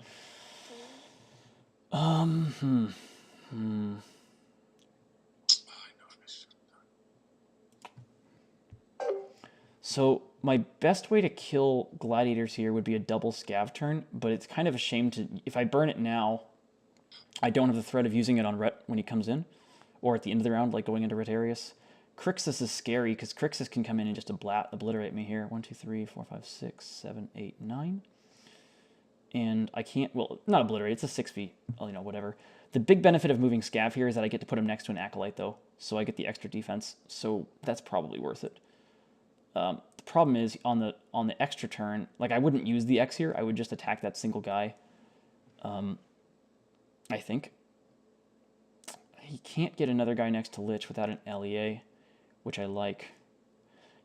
So my best way to kill Gladiators here would be a double Scav turn, but it's kind of a shame to... If I burn it now, I don't have the threat of using it on Rhett when he comes in, or at the end of the round, like going into Rhetarius. Crixus is scary, because Crixus can come in and just obliterate me here. 1, 2, 3, 4, 5, 6, 7, 8, 9. And I can't... Well, not obliterate, it's a 6 feet, you know, whatever. The big benefit of moving Scav here is that I get to put him next to an Acolyte, though, so I get the extra defense, so that's probably worth it. The problem is on the extra turn, like I wouldn't use the X here. I would just attack that single guy. I think he can't get another guy next to Lich without an LEA, which I like.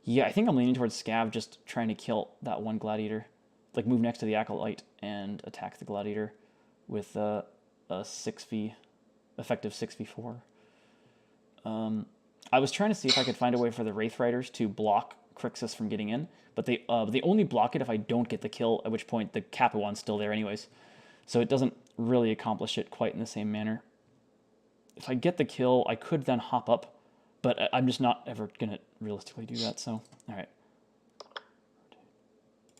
Yeah, I think I'm leaning towards Scav, just trying to kill that one Gladiator, like move next to the Acolyte and attack the Gladiator with a 6v, effective 6v4. I was trying to see if I could find a way for the Wraith Riders to block Crixus from getting in, but they only block it if I don't get the kill, at which point the Capuan's still there anyways. So it doesn't really accomplish it quite in the same manner. If I get the kill, I could then hop up, but I'm just not ever going to realistically do that, so, alright.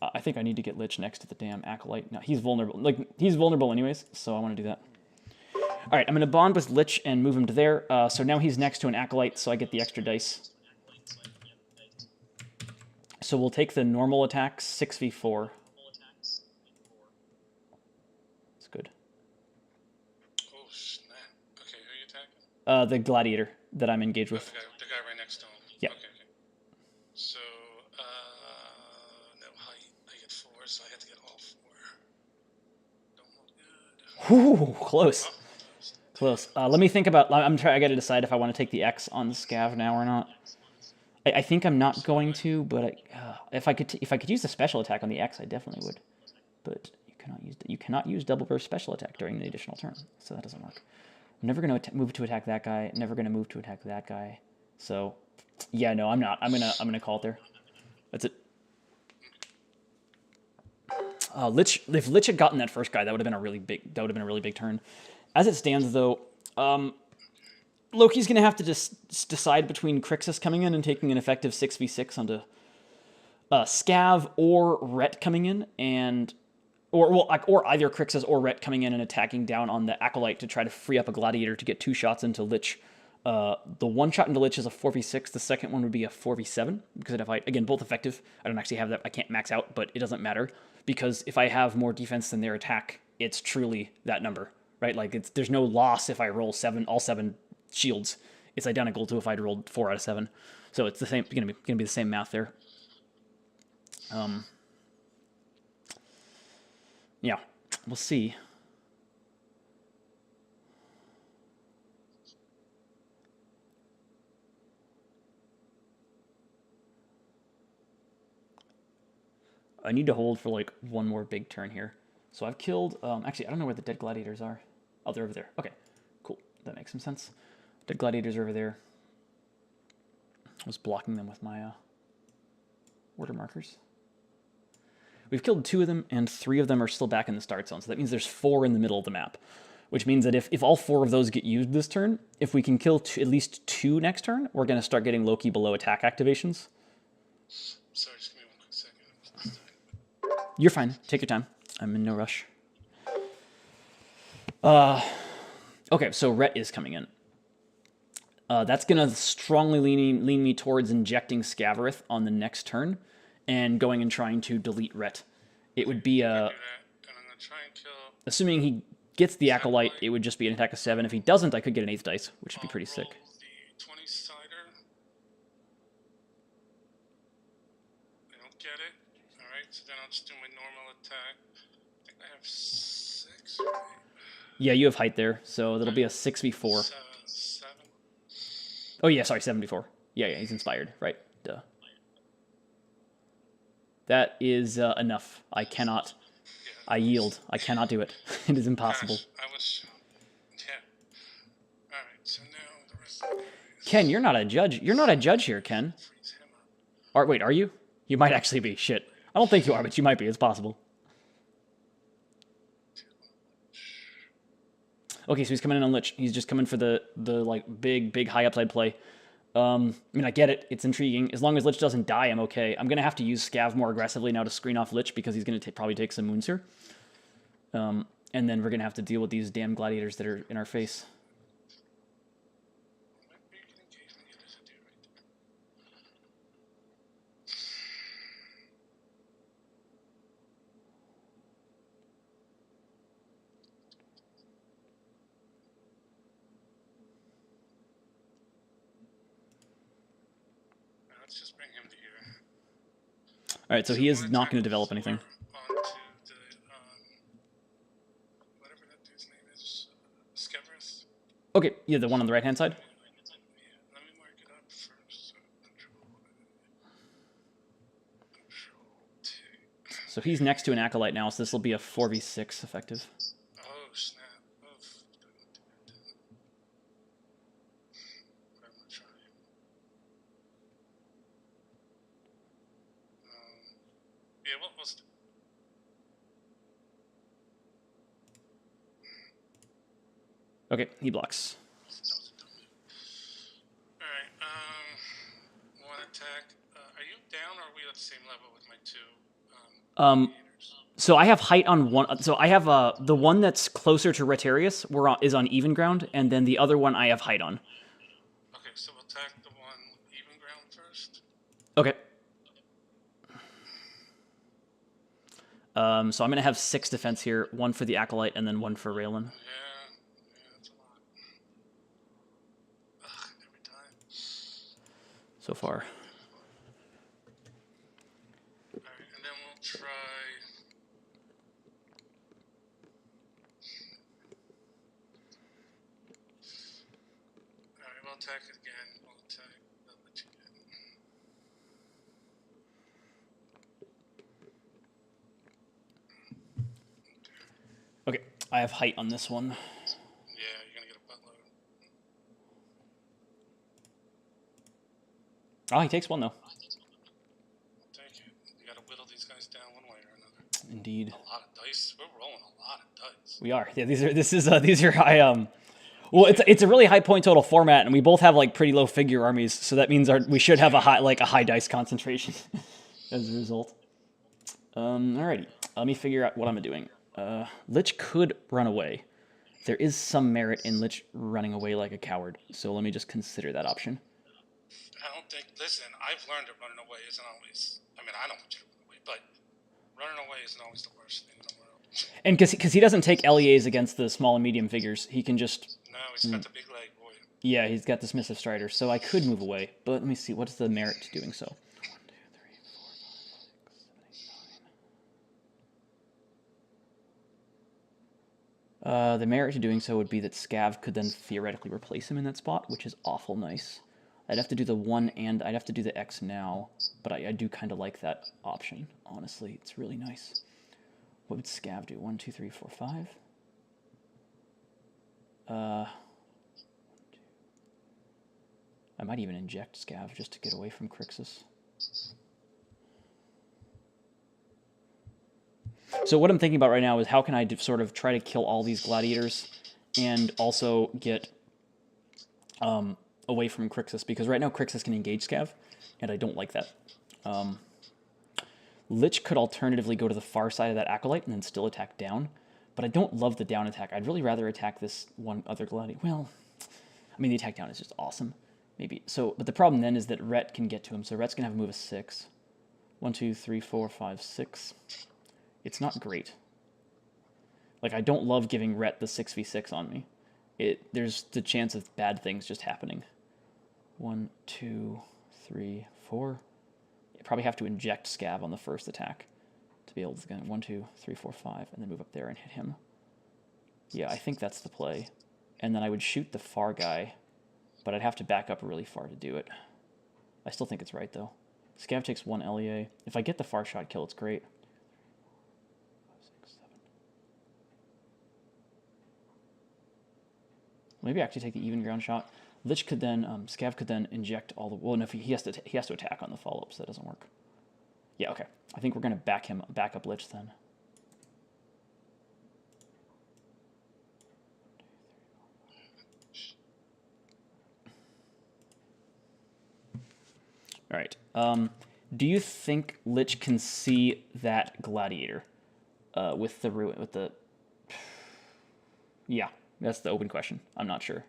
I think I need to get Lich next to the damn Acolyte. No, he's vulnerable. Like, he's vulnerable anyways, so I want to do that. Alright, I'm going to bond with Lich and move him to there. So now he's next to an Acolyte, so I get the extra dice. So we'll take the normal attack, 6v4. That's good. Oh, snap. Okay, who are you attacking? The Gladiator that I'm engaged with. The guy right next to him. Yeah. Okay. So, no height. I get 4, so I have to get all 4. Don't look good. Whew, close. Oh, Close. Let me think about... I got to decide if I want to take the X on the Scav now or not. I think I'm not going to, but if I could use the special attack on the X, I definitely would. But you cannot use double burst special attack during the additional turn, so that doesn't work. I'm never going to move to attack that guy. Never going to move to attack that guy. So, yeah, no, I'm not. I'm gonna call it there. That's it. If Lich had gotten that first guy, that would have been a really big turn. As it stands, though, Loki's going to have to just decide between Crixus coming in and taking an effective 6v6 onto Scav or Rhett coming in or either Crixus or Rhett coming in and attacking down on the Acolyte to try to free up a Gladiator to get 2 shots into Lich. The one shot into Lich is a 4v6. The second one would be a 4v7 because if again, both effective. I don't actually have that. I can't max out, but it doesn't matter because if I have more defense than their attack, it's truly that number, right? Like there's no loss if I roll all 7 shields. It's identical to if I'd rolled 4 out of 7. So it's the same. Gonna be the same math there. Yeah, we'll see. I need to hold for like one more big turn here. So I've killed. Actually, I don't know where the dead gladiators are. Oh, they're over there. Okay, cool. That makes some sense. Dead gladiators are over there. I was blocking them with my order markers. We've killed 2 of them, and 3 of them are still back in the start zone. So that means there's 4 in the middle of the map, which means that if all 4 of those get used this turn, if we can kill at least 2 next turn, we're going to start getting Loki below attack activations. Sorry, just give me 1 quick second. You're fine. Take your time. I'm in no rush. Okay, so Rhett is coming in. That's going to strongly lean me towards injecting Scavarith on the next turn and going and trying to delete Rhett. It would be And I'm gonna try and kill. assuming he gets the Acolyte, it would just be an attack of 7. If he doesn't, I could get an 8th dice, which would be pretty sick. The 20-sider. I don't get it. All right, so then I'll just do my normal attack. I think I have 6. Right? Yeah, you have height there, so that'll be a 6v4. 7. Oh yeah, sorry, 7v4. Yeah, he's inspired, right? Duh. That is enough. I cannot. I yield. I cannot do it. It is impossible. Gosh, I was. Yeah. All right. So now the rest of the guys. Ken, you're not a judge. You're not a judge here, Ken. Freeze him up. Wait, are you? You might actually be. Shit. I don't think you are, but you might be. It's possible. Okay, so he's coming in on Lich. He's just coming for the like big high upside play. I mean, I get it. It's intriguing. As long as Lich doesn't die, I'm okay. I'm going to have to use Scav more aggressively now to screen off Lich because he's going to probably take some wounds here. And then we're going to have to deal with these damn gladiators that are in our face. Let's just bring him to here. All right, so he is not going to develop anything. Onto the, whatever that dude's name is, Scavarith. Okay, yeah, the one on the right-hand side? Yeah, let me mark it up first. Control T. So he's next to an Acolyte now, so this will be a 4v6 effective. Oh, snap. Oof. I'm gonna try. Yeah, we'll st- Okay, he blocks. that was a dumb move. Alright, one attack. Are you down, or are we at the same level with my 2 creators? So I have height on one. So I have the one that's closer to Retarius is on even ground, and then the other one I have height on. Okay, so we'll attack the one even ground first. Okay. So I'm going to have 6 defense here, 1 for the Acolyte and then 1 for Raylan. Yeah, that's a lot. Ugh, every time. So far. Alright, and then we'll try. Alright, we'll attack it again. We'll attack the Lich again. Okay, I have height on this one. Yeah, you're gonna get a buttload. Oh, he takes 1 though. I'll take it. You gotta whittle these guys down one way or another. Indeed. A lot of dice. We're rolling a lot of dice. We are. Yeah, these are high well, it's a really high point total format, and we both have like pretty low figure armies, so that means we should have a high dice concentration as a result. Alrighty. Let me figure out what I'm doing. Lich could run away. There is some merit in Lich running away like a coward, so let me just consider that option. I don't think. Listen, I've learned that running away isn't always. I mean, I don't want you to run away, but running away isn't always the worst thing in the world. And because he doesn't take LEAs against the small and medium figures, he can just... No, he's got the big leg, boy. Yeah, he's got dismissive strider, so I could move away. But let me see, what's the merit to doing so? 1, 2, 3, 4, 5, 6, 7, 8, 9. The merit to doing so would be that Scav could then theoretically replace him in that spot, which is awful nice. I'd have to do the 1 and I'd have to do the X now, but I do kind of like that option, honestly. It's really nice. What would Scav do? 1, 2, 3, 4, 5. I might even inject Scav just to get away from Crixus. So what I'm thinking about right now is how can I sort of try to kill all these gladiators and also get away from Crixus, because right now Crixus can engage Scav, and I don't like that. Lich could alternatively go to the far side of that Acolyte and then still attack down, but I don't love the down attack. I'd really rather attack this one other gladiator. Well, I mean, the attack down is just awesome. Maybe. So, but the problem then is that Rhett can get to him, so Rhett's going to have a move of 6. 1, 2, 3, 4, 5, 6. It's not great. Like, I don't love giving Rhett the 6v6 on me. There's the chance of bad things just happening. 1, 2, 3, 4. You probably have to inject Scav on the first attack to be able to get 1, 2, 3, 4, 5, and then move up there and hit him. Yeah, I think that's the play. And then I would shoot the far guy, but I'd have to back up really far to do it. I still think it's right, though. Scav takes 1 LEA. If I get the far shot kill, it's great. 5, 6, 7. Maybe I actually take the even ground shot. Lich could then, Scav could then inject all the... Well, no, he has to attack on the follow-up, so that doesn't work. Yeah, okay. I think we're going to back up Lich then. All right. Do you think Lich can see that gladiator with the? Yeah, that's the open question. I'm not sure.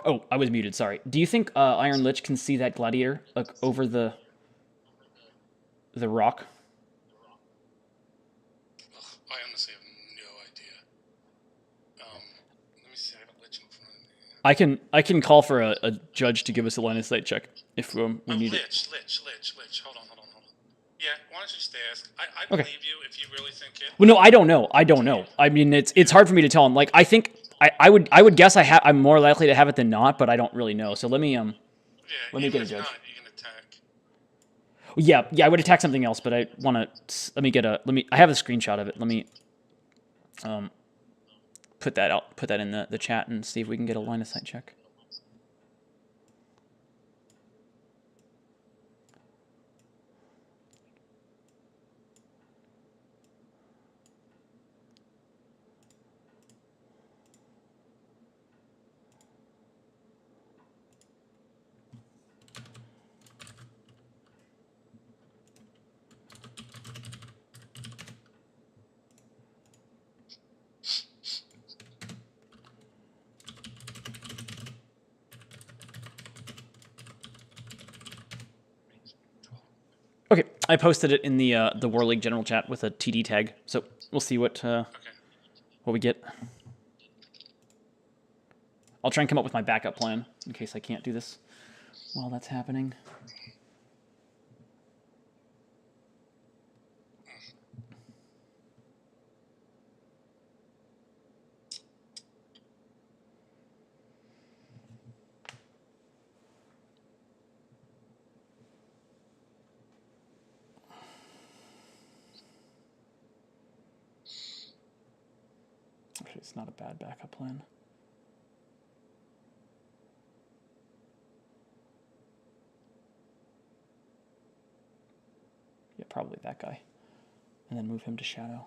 Oh, I was muted. Sorry. Do you think Iron Lich can see that gladiator like over the rock? I honestly have no idea. Let me see. I have a Lich in front of me. I can call for a judge to give us a line of sight check if we need it. Lich. Hold on. Yeah, why don't you just ask? I believe you if you really think it. Well, no, I don't know. I mean, it's hard for me to tell him. Like, I think I would guess I'm more likely to have it than not, but I don't really know. So let me Yeah, let me get a judge. Not, you can attack. Yeah, I would attack something else, but I want to I have a screenshot of it. Let me put that in the chat and see if we can get a line of sight check. Okay, I posted it in the War League general chat with a TD tag, so we'll see what we get. I'll try and come up with my backup plan in case I can't do this while that's happening. Actually, it's not a bad backup plan. Yeah, probably that guy. And then move him to Shadow.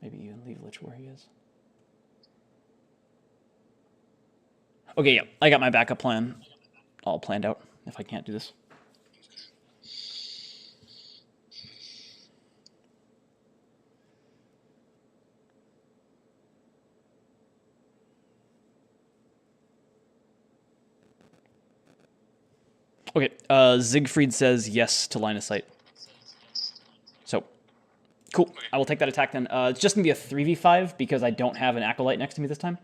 Maybe even leave Lich where he is. Okay, yeah, I got my backup plan all planned out if I can't do this. Okay, Siegfried says yes to line of sight. So, cool. I will take that attack then. It's just going to be a 3v5 because I don't have an Acolyte next to me this time.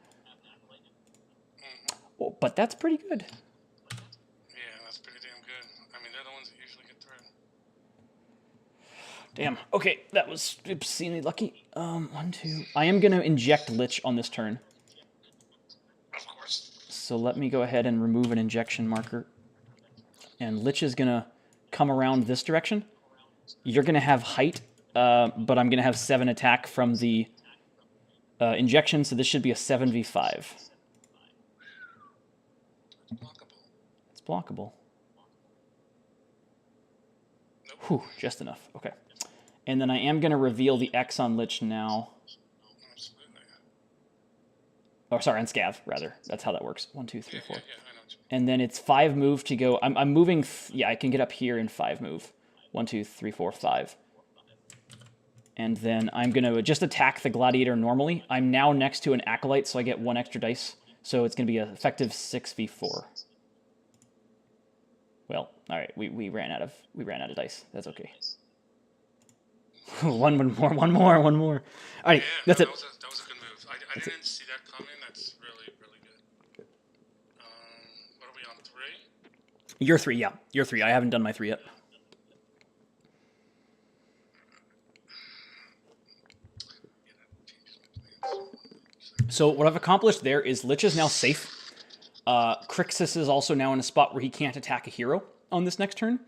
Oh, but that's pretty good. Yeah, that's pretty damn good. I mean, they're the ones that usually get through. Damn. Okay, that was obscenely lucky. 1, 2. I am going to inject Lich on this turn. Of course. So let me go ahead and remove an injection marker. And Lich is going to come around this direction. You're going to have height, but I'm going to have 7 attack from the injection, so this should be a 7v5. Blockable. It's blockable. Nope. Whew, just enough. Okay. And then I am going to reveal the X on Lich now. Absolutely. Oh, sorry, on Scav, rather. That's how that works. 1, 2, 3, 4. Yeah, I know what you mean. And then it's 5 move to go. I'm moving. Yeah, I can get up here in 5 move. 1, 2, 3, 4, 5. And then I'm going to just attack the Gladiator normally. I'm now next to an Acolyte, so I get 1 extra dice. So it's going to be an effective 6v4. Well, all right, we ran out of dice. That's okay. one more. All right, Yeah, that's it. That was a good move. I didn't see that coming. That's really, really good. What are we on, 3? You're 3, yeah. You're 3. I haven't done my 3 yet. So what I've accomplished there is Lich is now safe. Crixus is also now in a spot where he can't attack a hero on this next turn.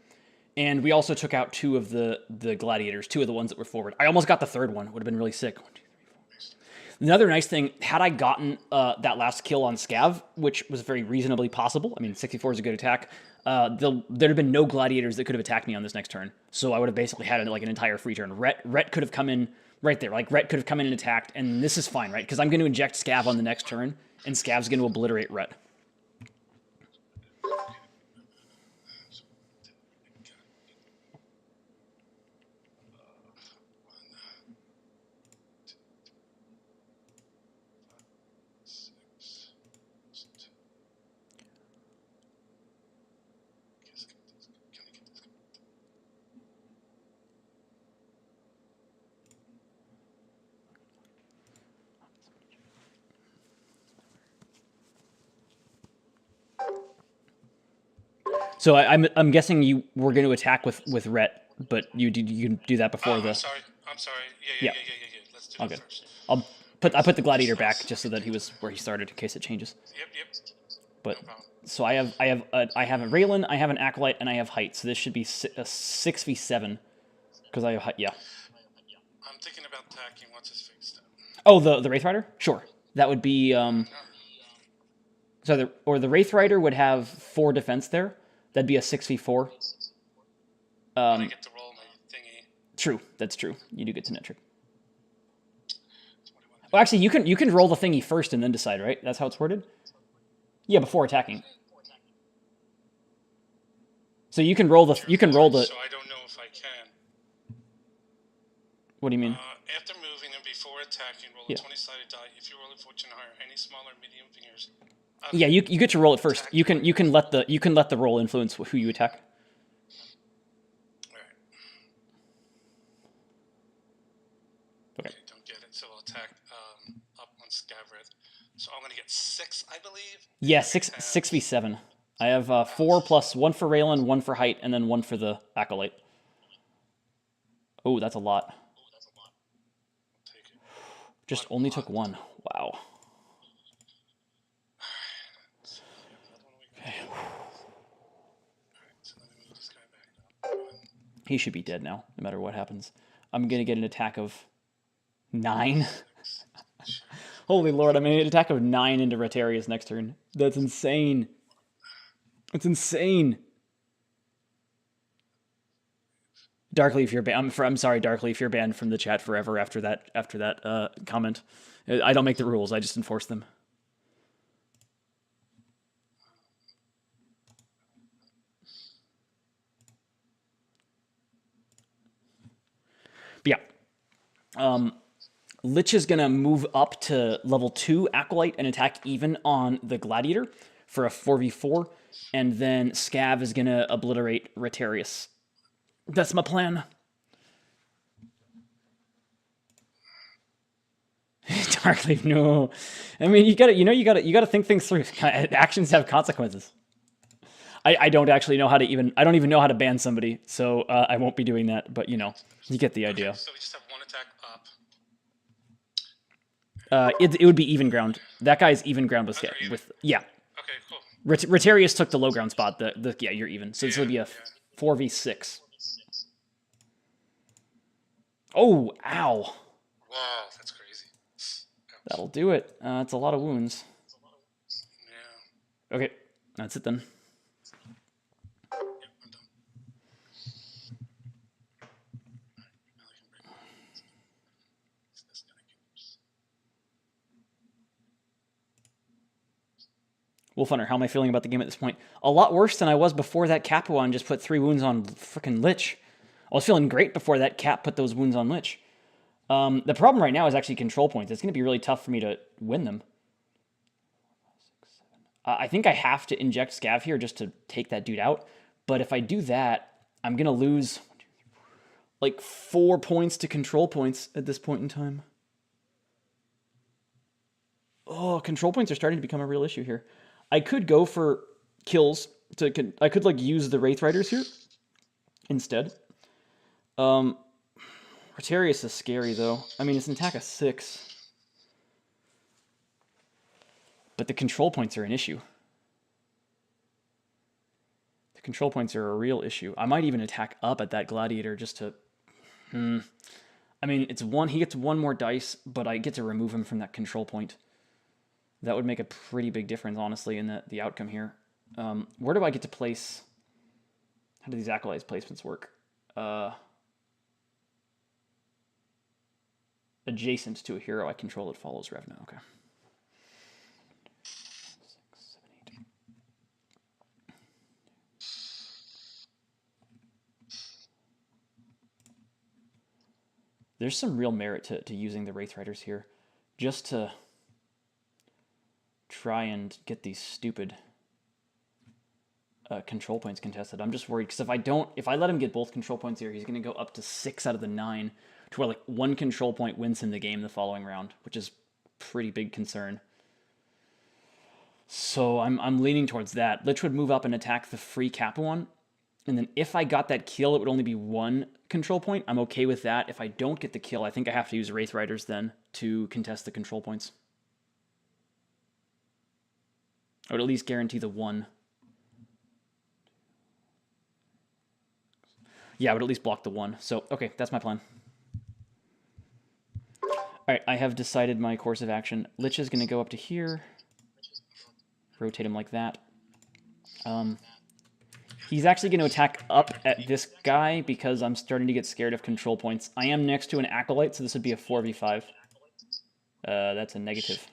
And we also took out 2 of the gladiators, 2 of the ones that were forward. I almost got the 3rd one. It would have been really sick. 1, 2, 3, 4. Another nice thing, had I gotten that last kill on Scav, which was very reasonably possible, I mean, 64 is a good attack, there'd have been no gladiators that could have attacked me on this next turn. So I would have basically had like an entire free turn. Rhett could have come in right there. Like, Rhett could have come in and attacked, and this is fine, right? Because I'm going to inject Scav on the next turn, and Scav's going to obliterate Rhett. So I'm guessing you were going to attack with Rhett, but you can do that before the. I'm sorry. Yeah. Let's do it first. I put the gladiator back just so that he was where he started in case it changes. Yep. But No problem. so I have a Raylan, I have an Acolyte, and I have height. So this should be a 6v7 because I have height. Yeah. I'm thinking about attacking what's his face then. Oh, the Wraith Rider? Sure. That would be so the Wraith Rider would have 4 defense there. That'd be a 6v4. I get to roll my thingy. True, that's true. You do get to net trick. Well, actually, you can roll the thingy first and then decide, right? That's how it's worded. Yeah, before attacking. So you can roll the. So I don't know if I can. What do you mean? After moving and before attacking, roll a 20-sided die. If you roll a fortune higher, any smaller medium fingers. Yeah, you get to roll it first. You can let the roll influence who you attack. All right. Okay. Don't get it. So I'll attack up on Scavrid. So I'm gonna get 6, I believe. Yeah, 6v7. I have 4 plus 1 for Raylan, 1 for height, and then 1 for the Acolyte. Oh, that's a lot. Take it. Just only took 1. Wow. Okay. So let me move this guy back now. He should be dead now, no matter what happens. I'm going to get an attack of 9. Holy Lord, I'm going to get an attack of 9 into Retarius next turn. That's insane. That's insane. Darkly, if you're banned, I'm sorry, Darkly, if you're banned from the chat forever after that comment. I don't make the rules, I just enforce them. But yeah. Lich is going to move up to level 2 Acolyte and attack even on the Gladiator for a 4v4. and then Scav is going to obliterate Rotarius. That's my plan. Darkleaf, no. I mean, you gotta think things through. Actions have consequences. I don't actually know how to even. I don't even know how to ban somebody, so I won't be doing that. But you get the idea. Okay, so we just have one attack up. It would be even ground. That guy's even ground with yeah. Okay, cool. Rotarius took the low ground spot. Yeah, you're even. So this would be a 4v6. Oh, ow. Wow, that's crazy. That'll do it. It's a lot of wounds. Yeah. Okay, that's it then. Yep, I'm done. Wolf Hunter, how am I feeling about the game at this point? A lot worse than I was before that Capuan just put 3 wounds on frickin' Lich. I was feeling great before that Cap put those wounds on Lich. The problem right now is actually control points. It's going to be really tough for me to win them. I think I have to inject Scav here just to take that dude out. But if I do that, I'm going to lose like 4 points to control points at this point in time. Oh, control points are starting to become a real issue here. I could go for kills. I could like use the Wraith Riders here instead. Rotarius is scary though. I mean, it's an attack of 6. But the control points are an issue. The control points are a real issue. I might even attack up at that Gladiator just to... I mean, it's one. He gets 1 more dice, but I get to remove him from that control point. That would make a pretty big difference, honestly, in the outcome here. Where do I get to place... How do these Acolytes placements work? Adjacent to a hero I control that follows Revna. Okay. 6, 7, 8. There's some real merit to using the Wraith Riders here, just to try and get these stupid control points contested. I'm just worried because if I let him get both control points here, he's going to go up to 6 out of the 9, to where like 1 control point wins him the game the following round, which is pretty big concern. So I'm leaning towards that. Lich would move up and attack the free Capuan, and then if I got that kill, it would only be 1 control point. I'm okay with that. If I don't get the kill, I think I have to use Wraith Riders then to contest the control points. I would at least guarantee the 1. Yeah, I would at least block the 1. So, okay, that's my plan. Alright, I have decided my course of action. Lich is going to go up to here. Rotate him like that. He's actually going to attack up at this guy because I'm starting to get scared of control points. I am next to an Acolyte, so this would be a 4v5. That's a negative.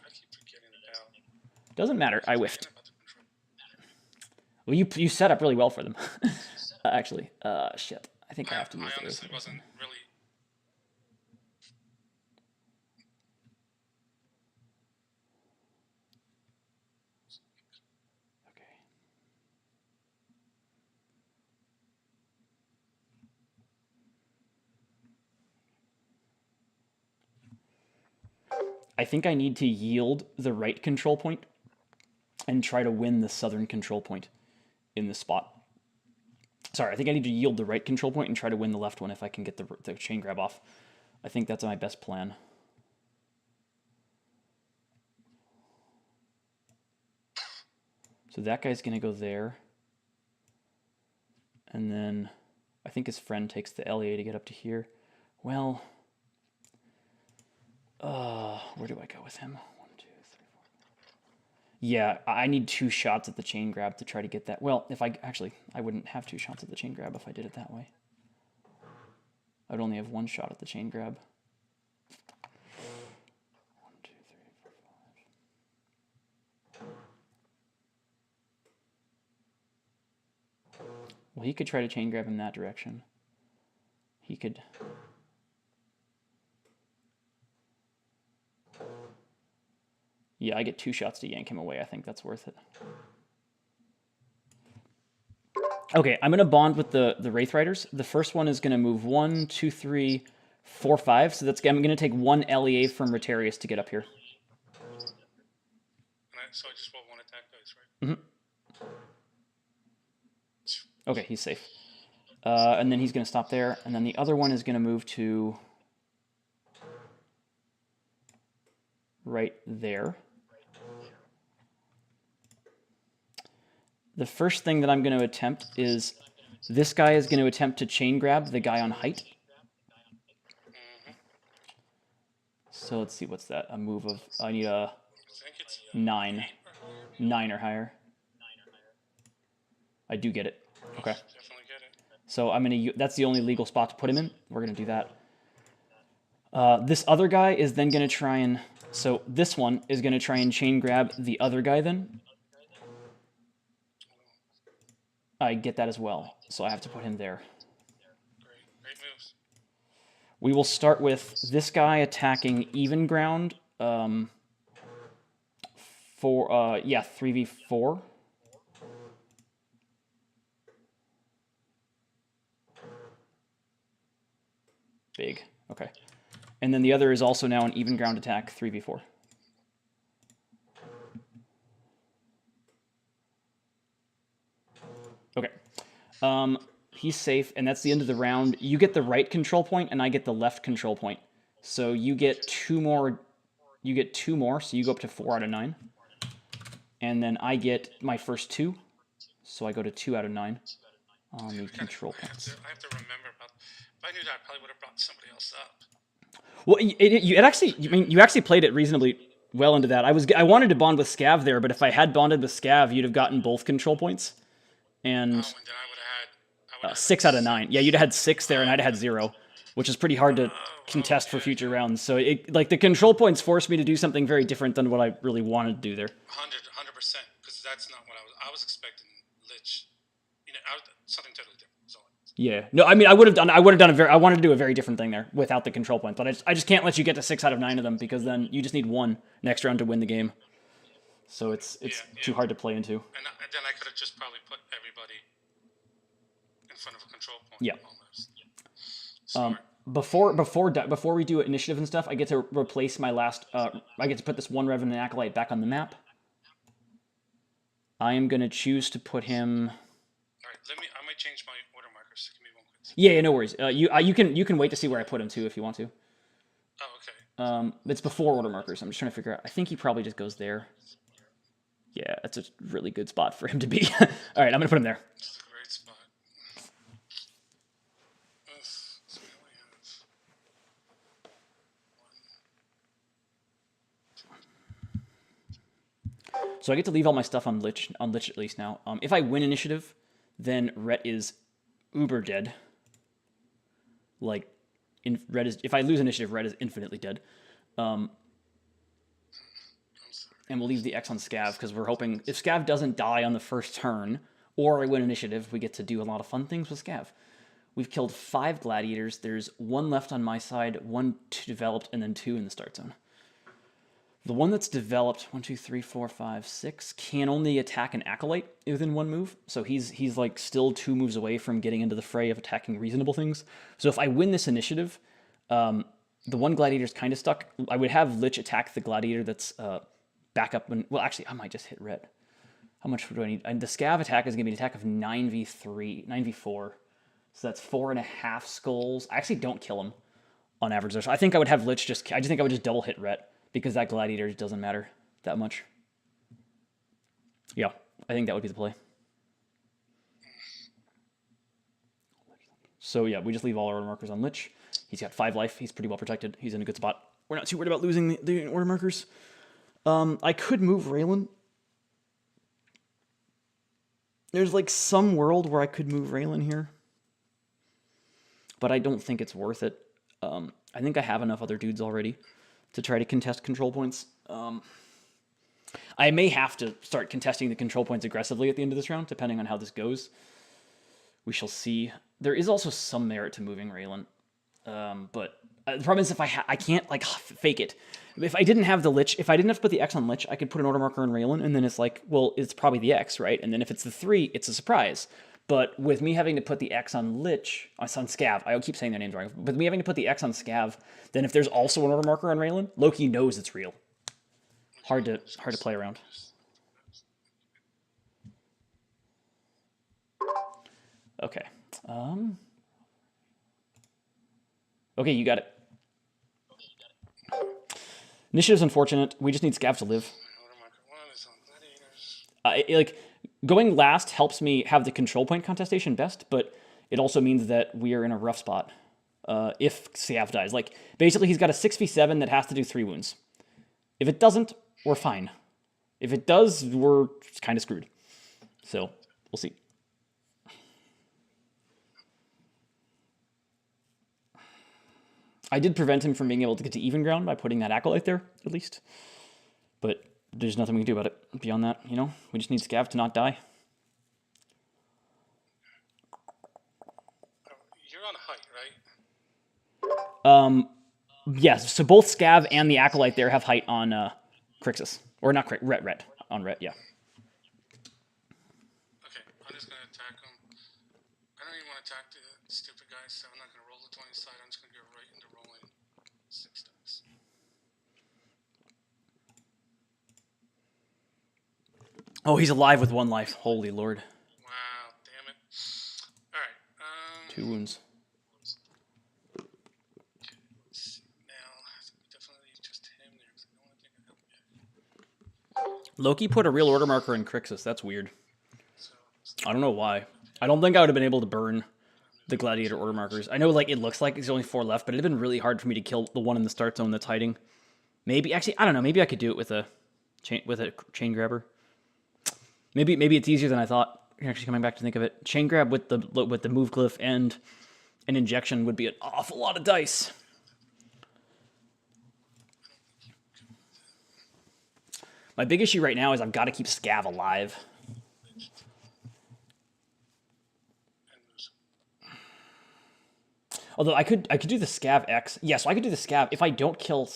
Doesn't matter, I whiffed. Well, you set up really well for them. Actually, shit. I think I have to use I honestly wasn't really... Okay. I think I need to yield the right control point and try to win the southern control point in this spot. Sorry, I think I need to yield the right control point and try to win the left one if I can get the chain grab off. I think that's my best plan. So that guy's going to go there. And then I think his friend takes the LEA to get up to here. Well, where do I go with him? 1, 2, 3, 4. Yeah, I need 2 shots at the chain grab to try to get that. Well, I wouldn't have 2 shots at the chain grab if I did it that way. I'd only have 1 shot at the chain grab. 1, 2, 3, 4, 5. Well, he could try to chain grab in that direction. He could... Yeah, I get 2 shots to yank him away. I think that's worth it. Okay, I'm gonna bond with the Wraith Riders. The first one is gonna move 1, 2, 3, 4, 5. So I'm gonna take 1 LEA from Rotarius to get up here. So I just roll 1 attack dice, right? Mm-hmm. Okay, he's safe. And then he's gonna stop there, and then the other one is gonna move to right there. The first thing that I'm going to attempt is this guy is going to attempt to chain grab the guy on height. So let's see, what's that? A move of, I need a 9. 9 or higher. I do get it. Okay. So I'm going to, that's the only legal spot to put him in. We're going to do that. This other guy is then going to try and, so this one is going to try and chain grab the other guy then. I get that as well, so I have to put him there. Great moves. We will start with this guy attacking even ground for 3v4. Big. Okay. And then the other is also now an even ground attack, 3v4. Okay. He's safe, and that's the end of the round. You get the right control point, and I get the left control point. So you get 2 more. You get 2 more, so you go up to 4 out of 9. And then I get my first 2, so I go to 2 out of 9 on the control points. I have to remember about. If I knew that, I probably would have brought somebody else up. Well, you actually played it reasonably well into that. I wanted to bond with Scav there, but if I had bonded with Scav, you'd have gotten both control points. And then I would have had 6 out of 9. Yeah, you'd have had 6 there, and I'd have had 0, which is pretty hard to contest for future rounds. So, the control points forced me to do something very different than what I really wanted to do there. 100%, because that's not what I was expecting. Lich, something totally different. Yeah, no, I mean, I would have done I wanted to do a very different thing there without the control point, but I just can't let you get to 6 out of 9 of them, because then you just need 1 next round to win the game. So it's too hard to play into. And then I could have just probably put everybody in front of a control point. Yeah. Almost. Before we do initiative and stuff, I get to replace my last. I get to put this one Revenant Acolyte back on the map. I am gonna choose to put him. All right, I might change my order markers. Give me 1 quick second. Yeah, no worries. You can wait to see where I put him too if you want to. Oh, okay. It's before order markers. I'm just trying to figure out. I think he probably just goes there. Yeah, that's a really good spot for him to be. All right, I'm gonna put him there. It's a great spot. So we only have 1. So I get to leave all my stuff on Lich at least now. If I win initiative, then Rhett is uber dead. Like, if I lose initiative, Rhett is infinitely dead. And we'll leave the X on Scav, because we're hoping if Scav doesn't die on the first turn, or I win initiative, we get to do a lot of fun things with Scav. We've killed 5 gladiators. There's 1 left on my side, 1 developed, and then 2 in the start zone. The one that's developed, 1, 2, 3, 4, 5, 6, can only attack an acolyte within 1 move. So he's like still 2 moves away from getting into the fray of attacking reasonable things. So if I win this initiative, the 1 gladiator's kind of stuck. I would have Lich attack the gladiator that's back up. Well, actually, I might just hit Red. How much do I need? And the Scav attack is going to be an attack of 9v4. So that's 4.5 skulls. I actually don't kill him on average. So I think I would have Lich I just think I would just double hit Rhett, because that gladiator doesn't matter that much. Yeah, I think that would be the play. So yeah, we just leave all our order markers on Lich. He's got 5 life. He's pretty well protected. He's in a good spot. We're not too worried about losing the order markers. I could move Raylan. There's like some world where I could move Raylan here, but I don't think it's worth it. I think I have enough other dudes already to try to contest control points. I may have to start contesting the control points aggressively at the end of this round, depending on how this goes. We shall see. There is also some merit to moving Raylan, but the problem is if I can't like fake it. If I didn't have the Lich, if I didn't have to put the X on Lich, I could put an order marker on Raylan, and then it's like, well, it's probably the X, right? And then if it's the 3, it's a surprise. But with me having to put the X on Lich, on Scav, I keep saying their names wrong. With me having to put the X on Scav, then if there's also an order marker on Raylan, Loki knows it's real. Hard to play around. Okay. Okay, you got it. Initiative's unfortunate. We just need Scav to live. Like going last helps me have the control point contestation best, but it also means that we are in a rough spot if Scav dies. Like basically, he's got a 6v7 that has to do 3 wounds. If it doesn't, we're fine. If it does, we're kind of screwed. So we'll see. I did prevent him from being able to get to even ground by putting that acolyte there, at least. But there's nothing we can do about it beyond that, you know? We just need Scav to not die. You're on height, right? Yes, so both Scav and the acolyte there have height on Crixus. Or not Ret. On Ret, yeah. Okay, I'm just going to attack him. I don't even want to attack the stupid guy, so I'm not going to roll the 20 side. I'm just going to go right into rolling 6 dice. Oh, he's alive with 1 life. Holy Lord. Wow, damn it. Alright. 2 wounds. Loki put a real order marker in Crixus. That's weird. I don't know why. I don't think I would have been able to burn the Gladiator order markers. I know like it looks like there's only 4 left, but it'd have been really hard for me to kill the one in the start zone that's hiding. Maybe actually I don't know. Maybe I could do it with a chain grabber. Maybe it's easier than I thought. Actually, coming back to think of it, chain grab with the move glyph and an injection would be an awful lot of dice. My big issue right now is I've got to keep Scav alive. Although I could do the Scav X. Yeah, so I could do the Scav. If I don't kill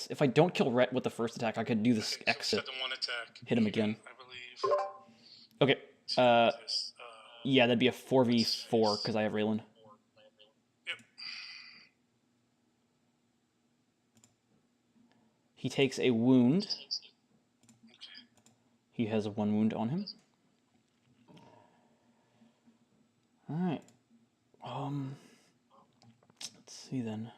Ret with the first attack, I could do the X to hit him again. Okay. Yeah, that'd be a 4v4 because I have Raylan. Yep. He takes a wound. He has a 1 wound on him. All right. Let's see then.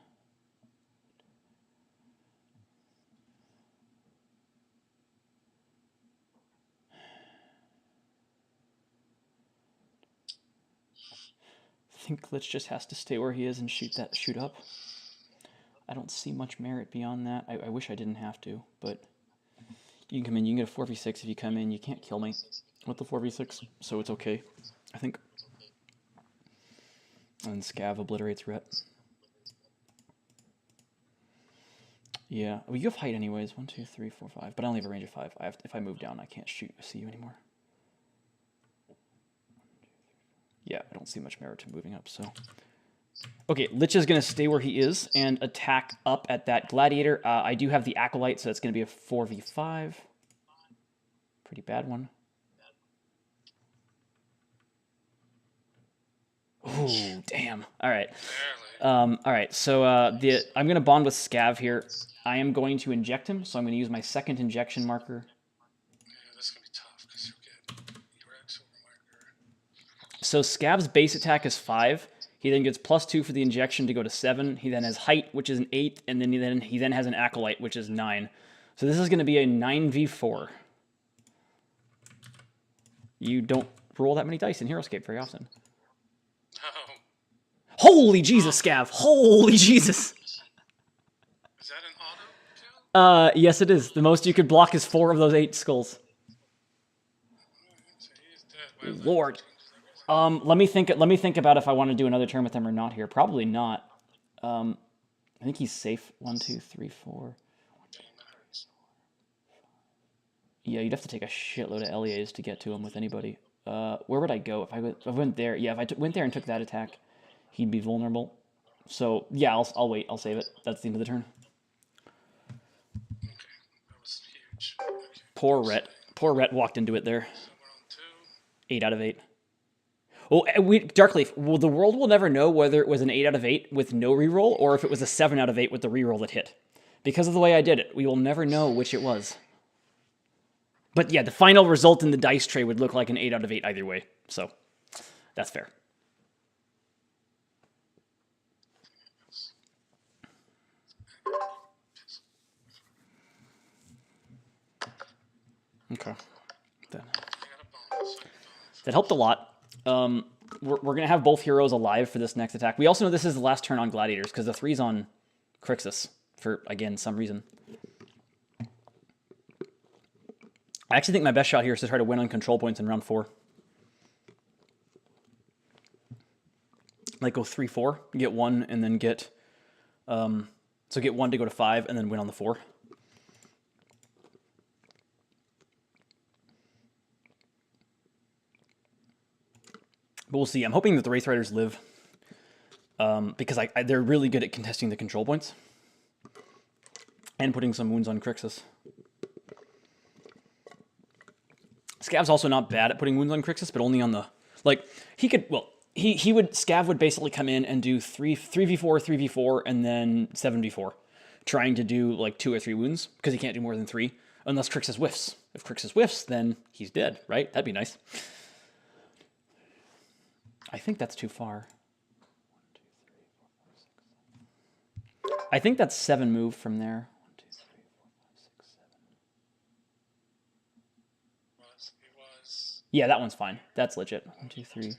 I think Lich just has to stay where he is and shoot up. I don't see much merit beyond that. I wish I didn't have to, but you can come in. You can get a 4v6 if you come in. You can't kill me with the 4v6, so it's okay, I think. And Scav obliterates Ret. Yeah, well, you have height anyways. 1, 2, 3, 4, 5. But I only have a range of 5. If I move down, I can't see you anymore. Yeah, I don't see much merit to moving up, so... Okay, Lich is going to stay where he is and attack up at that Gladiator. I do have the Acolyte, so it's going to be a 4v5. Pretty bad one. Ooh, damn. All right. All right, so I'm going to bond with Scav here. I am going to inject him, so I'm going to use my second injection marker. Yeah, this is going to be tough because you'll get your X over marker. So Scav's base attack is 5. He then gets +2 for the injection to go to 7. He then has height, which is an 8, and then he then has an acolyte, which is 9. So this is going to be a 9v4. You don't roll that many dice in Heroscape very often. No. Holy Jesus, Scav! Holy Jesus! Is that an auto kill? Yes, it is. The most you could block is 4 of those 8 skulls. So he's dead. Lord. Let me think about if I want to do another turn with him or not here. Probably not. I think he's safe. 1, 2, 3, 4. Yeah, you'd have to take a shitload of LEAs to get to him with anybody. Where would I go if I went there? Yeah, if I went there and took that attack, he'd be vulnerable. So yeah, I'll wait. I'll save it. That's the end of the turn. Okay, that was huge. Okay. Poor Ret. Poor Ret walked into it there. So we're on 2. 8 out of 8. Oh, Darkleaf. Well, the world will never know whether it was an 8 out of 8 with no reroll or if it was a 7 out of 8 with the reroll that hit. Because of the way I did it, we will never know which it was. But yeah, the final result in the dice tray would look like an 8 out of 8 either way. So that's fair. Okay. That helped a lot. We're going to have both heroes alive for this next attack. We also know this is the last turn on Gladiators because the 3's on Crixus for, again, some reason. I actually think my best shot here is to try to win on control points in round 4. Like go 3-4, get 1, and then get... so get 1 to go to 5, and then win on the 4. But we'll see. I'm hoping that the Wraith Riders live. Because they're really good at contesting the control points. And putting some wounds on Crixus. Scav's also not bad at putting wounds on Crixus, but only on the... Like, he could... Well, Scav would basically come in and do 3v4, 3v4, and then 7v4. Trying to do, like, 2 or 3 wounds, because he can't do more than 3. Unless Crixus whiffs. If Crixus whiffs, then he's dead, right? That'd be nice. I think that's too far. 1, 2, 3, 4, 5, 6, 7. I think that's 7 move from there. 1, 2, 3, 4, 5, 6, 7. Yeah, that one's fine. That's legit. 1, 2, 3.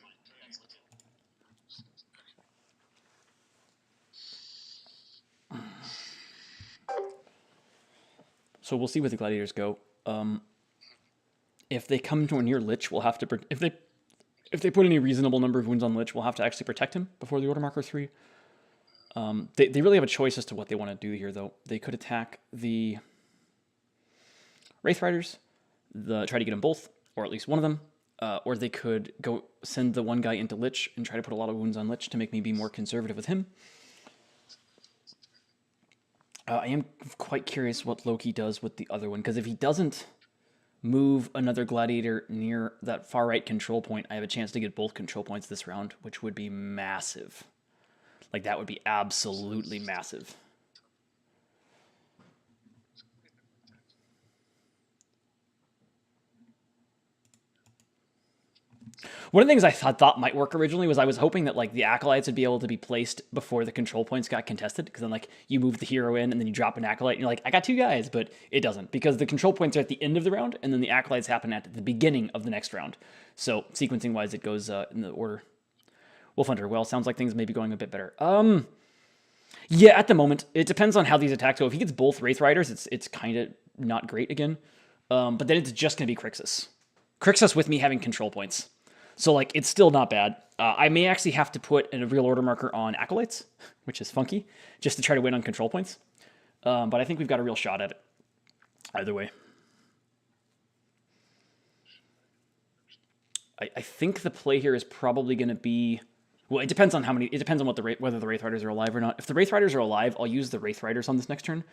So we'll see where the Gladiators go. If they come to near Lich, we'll have to... If they put any reasonable number of wounds on Lich, we'll have to actually protect him before the Order Marker 3. They really have a choice as to what they want to do here, though. They could attack the Wraith Riders, try to get them both, or at least one of them, or they could go send the one guy into Lich and try to put a lot of wounds on Lich to make me be more conservative with him. I am quite curious what Loki does with the other one, because if he doesn't move another Gladiator near that far right control point, I have a chance to get both control points this round, which would be massive. Like, that would be absolutely massive. One of the things I thought might work originally was I was hoping that, like, the Acolytes would be able to be placed before the control points got contested, because then, like, you move the hero in and then you drop an Acolyte and you're like, I got 2 guys, but it doesn't, because the control points are at the end of the round and then the Acolytes happen at the beginning of the next round. So sequencing wise, it goes in the order. Wolf Hunter, well, sounds like things may be going a bit better. Yeah, at the moment, it depends on how these attacks go. If he gets both Wraith Riders, it's kind of not great again. But then it's just going to be Crixus. Crixus with me having control points. So, like, it's still not bad. I may actually have to put a real order marker on Acolytes, which is funky, just to try to win on control points. But I think we've got a real shot at it. Either way. I think the play here is probably going to be... Well, it depends on how many... It depends on whether the Wraith Riders are alive or not. If the Wraith Riders are alive, I'll use the Wraith Riders on this next turn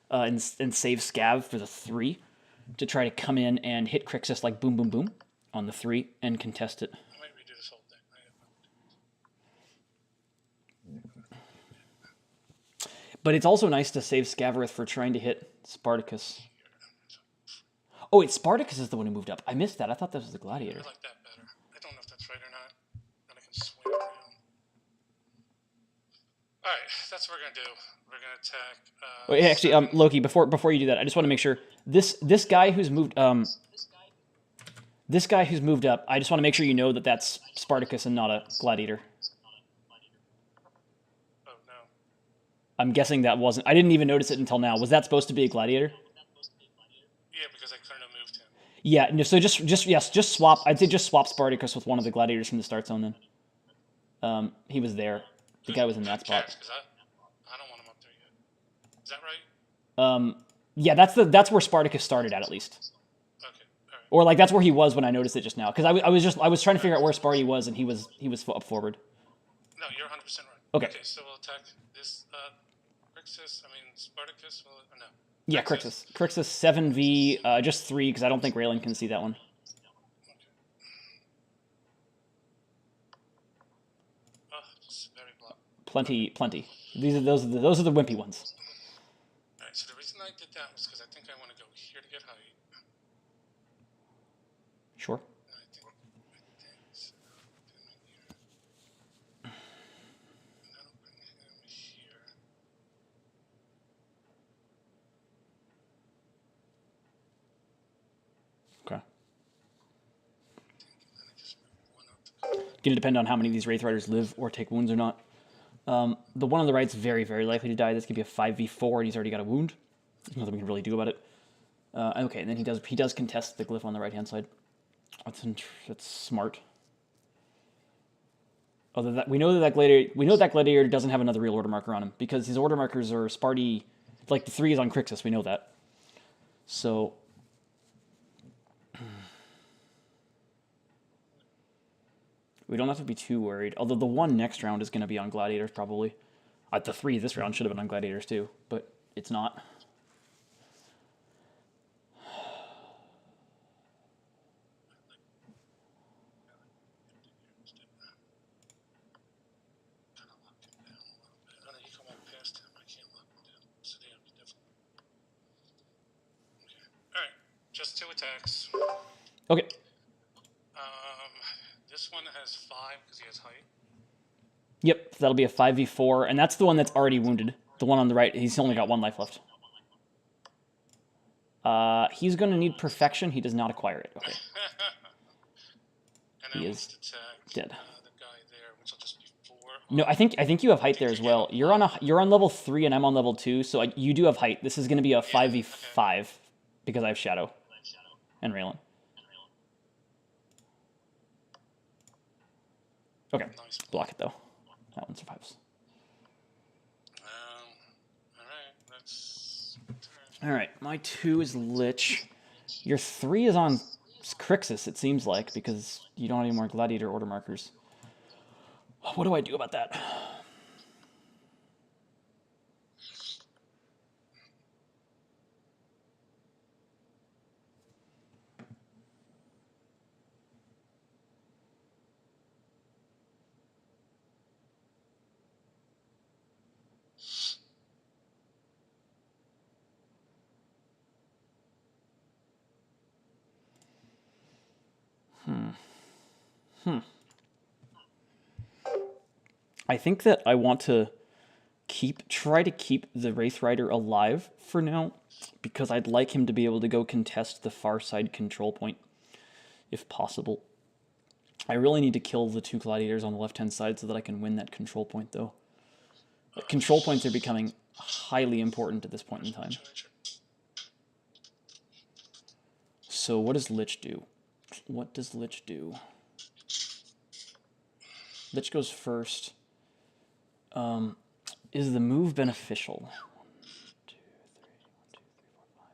and save Scav for the 3 to try to come in and hit Crixus like boom, boom, boom on the 3 and contest it. I might redo this whole thing. But it's also nice to save Scavarith for trying to hit Spartacus. Oh, wait, Spartacus is the one who moved up. I missed that. I thought that was the Gladiator. I like that better. I don't know if that's right or not. Then I can swing around. All right, that's what we're gonna do. We're gonna attack. Wait, actually, Loki, before you do that, I just want to make sure this guy who's moved this guy who's moved up. I just want to make sure you know that that's Spartacus and not a Gladiator. Oh no. I'm guessing that wasn't. I didn't even notice it until now. Was that supposed to be a Gladiator? Yeah, because I couldn't have moved him. Yeah. No, so just swap. I'd say just swap Spartacus with one of the Gladiators from the start zone. Then he was there. The guy was in that spot. I don't want him up there yet. Is that right? Yeah, that's where Spartacus started at least. Okay, all right. Or like that's where he was when I noticed it just now, because I was trying to figure out where Sparty was, and he was up forward. No, you're 100% right. Okay. Okay, so we'll attack this Spartacus. No. Yeah, Crixus 7v, just 3 because I don't think Raylan can see that one. Plenty. Those are the wimpy ones. All right, so the reason I did that was because I think I want to go here to get height. Sure. And I think so. Then here. And that'll bring him here. Okay. And then I just move one up. Gonna depend on how many of these Wraith Riders live or take wounds or not. The one on the right's very, very likely to die. This could be a 5v4, and he's already got a wound. There's nothing we can really do about it. Okay, and then he does contest the glyph on the right-hand side. That's smart. Although that we know that gladiator doesn't have another real order marker on him because his order markers are Sparty. Like the 3 is on Crixus, we know that. So we don't have to be too worried. Although the 1 next round is going to be on gladiators probably. The 3 this round should have been on gladiators too, but it's not. Just 2 attacks. Okay. This one has 5 because he has height. Yep, that'll be a 5v4, and that's the one that's already wounded. The one on the right, he's only got 1 life left. He's going to need perfection. He does not acquire it. Okay. And he is dead. The guy there, which will just be 4. No, I think you have height there as well. You're on level 3 and I'm on level 2, so you do have height. This is going to be a 5v5 because I have Shadow and Raylan. Okay, Nice. block it though. That one survives. All right, my 2 is Lich. Your 3 is on Crixus, it seems like, because you don't have any more Gladiator order markers. What do I do about that? I think that I want to try to keep the Wraith Rider alive for now, because I'd like him to be able to go contest the far side control point, if possible. I really need to kill the 2 gladiators on the left-hand side so that I can win that control point, though. Control points are becoming highly important at this point in time. So what does Lich do? What does Lich do? Lich goes first. Is the move beneficial? 1, 2, 3, 1, 2, 3, 4, 5.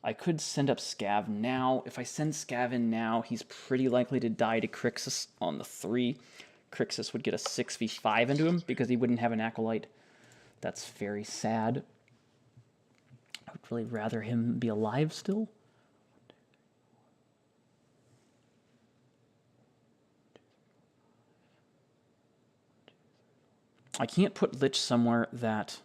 I could send up Scav now. If I send Scav in now, he's pretty likely to die to Crixus on the 3. Crixus would get a 6v5 into him because he wouldn't have an Acolyte. That's very sad. I would really rather him be alive still. I can't put Lich somewhere that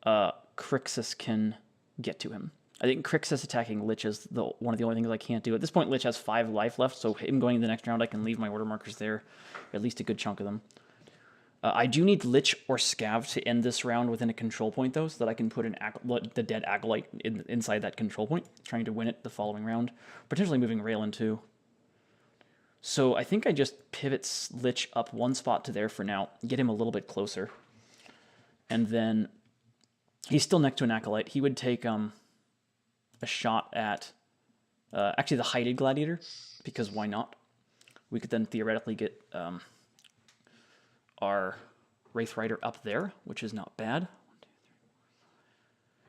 Crixus can get to him. I think Crixus attacking Lich is one of the only things I can't do. At this point, Lich has 5 life left, so him going in the next round, I can leave my order markers there, at least a good chunk of them. I do need Lich or Scav to end this round within a control point, though, so that I can put the dead Acolyte inside that control point, trying to win it the following round. Potentially moving Raylan, too. So I think I just pivot Lich up 1 spot to there for now, get him a little bit closer. And then he's still next to an Acolyte. He would take a shot at actually the Heighted Gladiator, because why not? We could then theoretically get our Wraith Rider up there, which is not bad. 1, 2,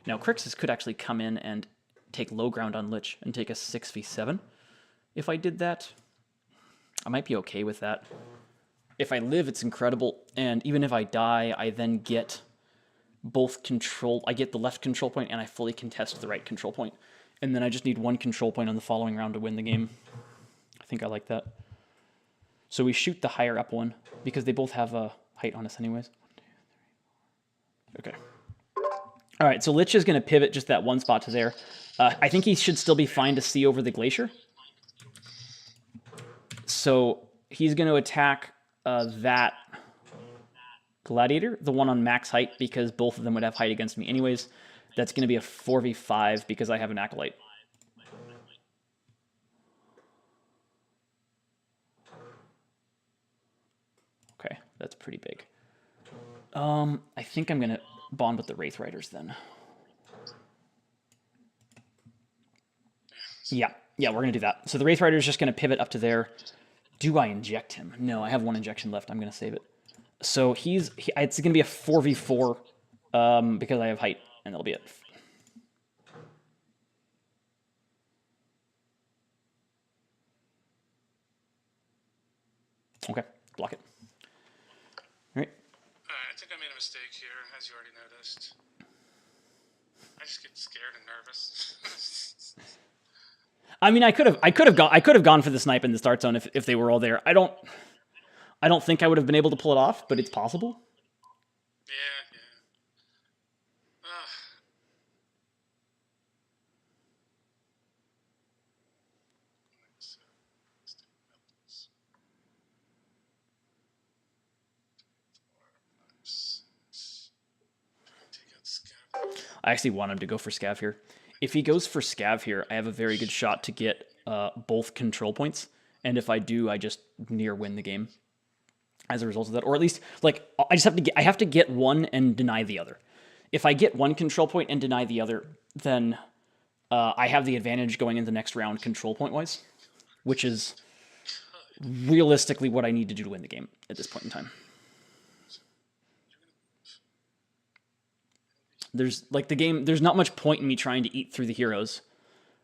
3. Now Crixus could actually come in and take low ground on Lich and take a 6v7. If I did that, I might be okay with that. If I live, it's incredible, and even if I die, I then get both control. I get the left control point, and I fully contest the right control point. And then I just need 1 control point on the following round to win the game. I think I like that. So we shoot the higher up one because they both have a height on us anyways. Okay. All right, so Lich is going to pivot just that one spot to there. I think he should still be fine to see over the glacier. So he's going to attack that gladiator, the one on max height, because both of them would have height against me anyways. That's going to be a 4v5 because I have an acolyte. Okay, that's pretty big. I think I'm going to bond with the Wraith Riders then. Yeah, we're going to do that. So the Wraith Rider is just going to pivot up to there. Do I inject him? No, I have one injection left. I'm going to save it. So it's going to be a 4v4 because I have height, and that'll be it. Okay, block it. All right. I think I made a mistake here, as you already noticed. I just get scared and nervous. I mean, I could have gone for the snipe in the start zone if they were all there. I don't think I would have been able to pull it off, but it's possible. Yeah. I actually want him to go for Scav here. If he goes for Scav here, I have a very good shot to get both control points. And if I do, I just near win the game as a result of that. Or at least, like, I have to get one and deny the other. If I get one control point and deny the other, then I have the advantage going into the next round control point-wise, which is realistically what I need to do to win the game at this point in time. There's not much point in me trying to eat through the heroes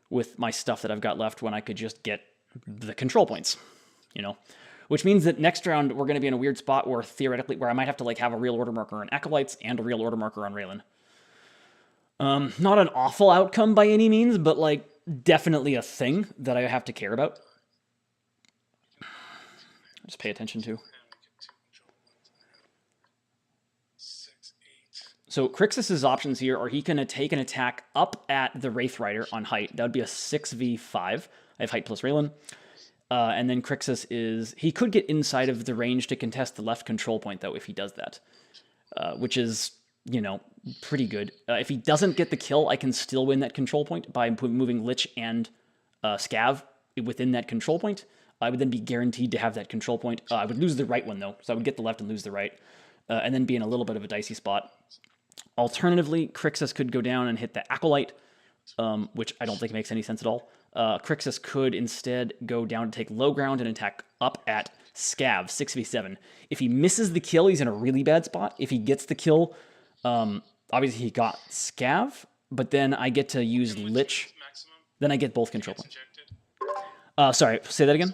with my stuff that I've got left when I could just get the control points, you know? Which means that next round we're going to be in a weird spot where theoretically, where I might have to like have a real order marker on Acolytes and a real order marker on Raylan. Not an awful outcome by any means, but like definitely a thing that I have to care about. Just pay attention to. So Crixus's options here are he can take an attack up at the Wraith Rider on height. That would be a 6v5. I have height plus Raylan. And then Crixus he could get inside of the range to contest the left control point, though, if he does that. Which is, you know, pretty good. If he doesn't get the kill, I can still win that control point by moving Lich and Scav within that control point. I would then be guaranteed to have that control point. I would lose the right one, though, so I would get the left and lose the right. And then be in a little bit of a dicey spot. Alternatively, Crixus could go down and hit the Acolyte, which I don't think makes any sense at all. Crixus could instead go down to take low ground and attack up at Scav, 6v7. If he misses the kill, he's in a really bad spot. If he gets the kill, obviously he got Scav, but then I get to use Lich. Then I get both control points. Sorry, say that again?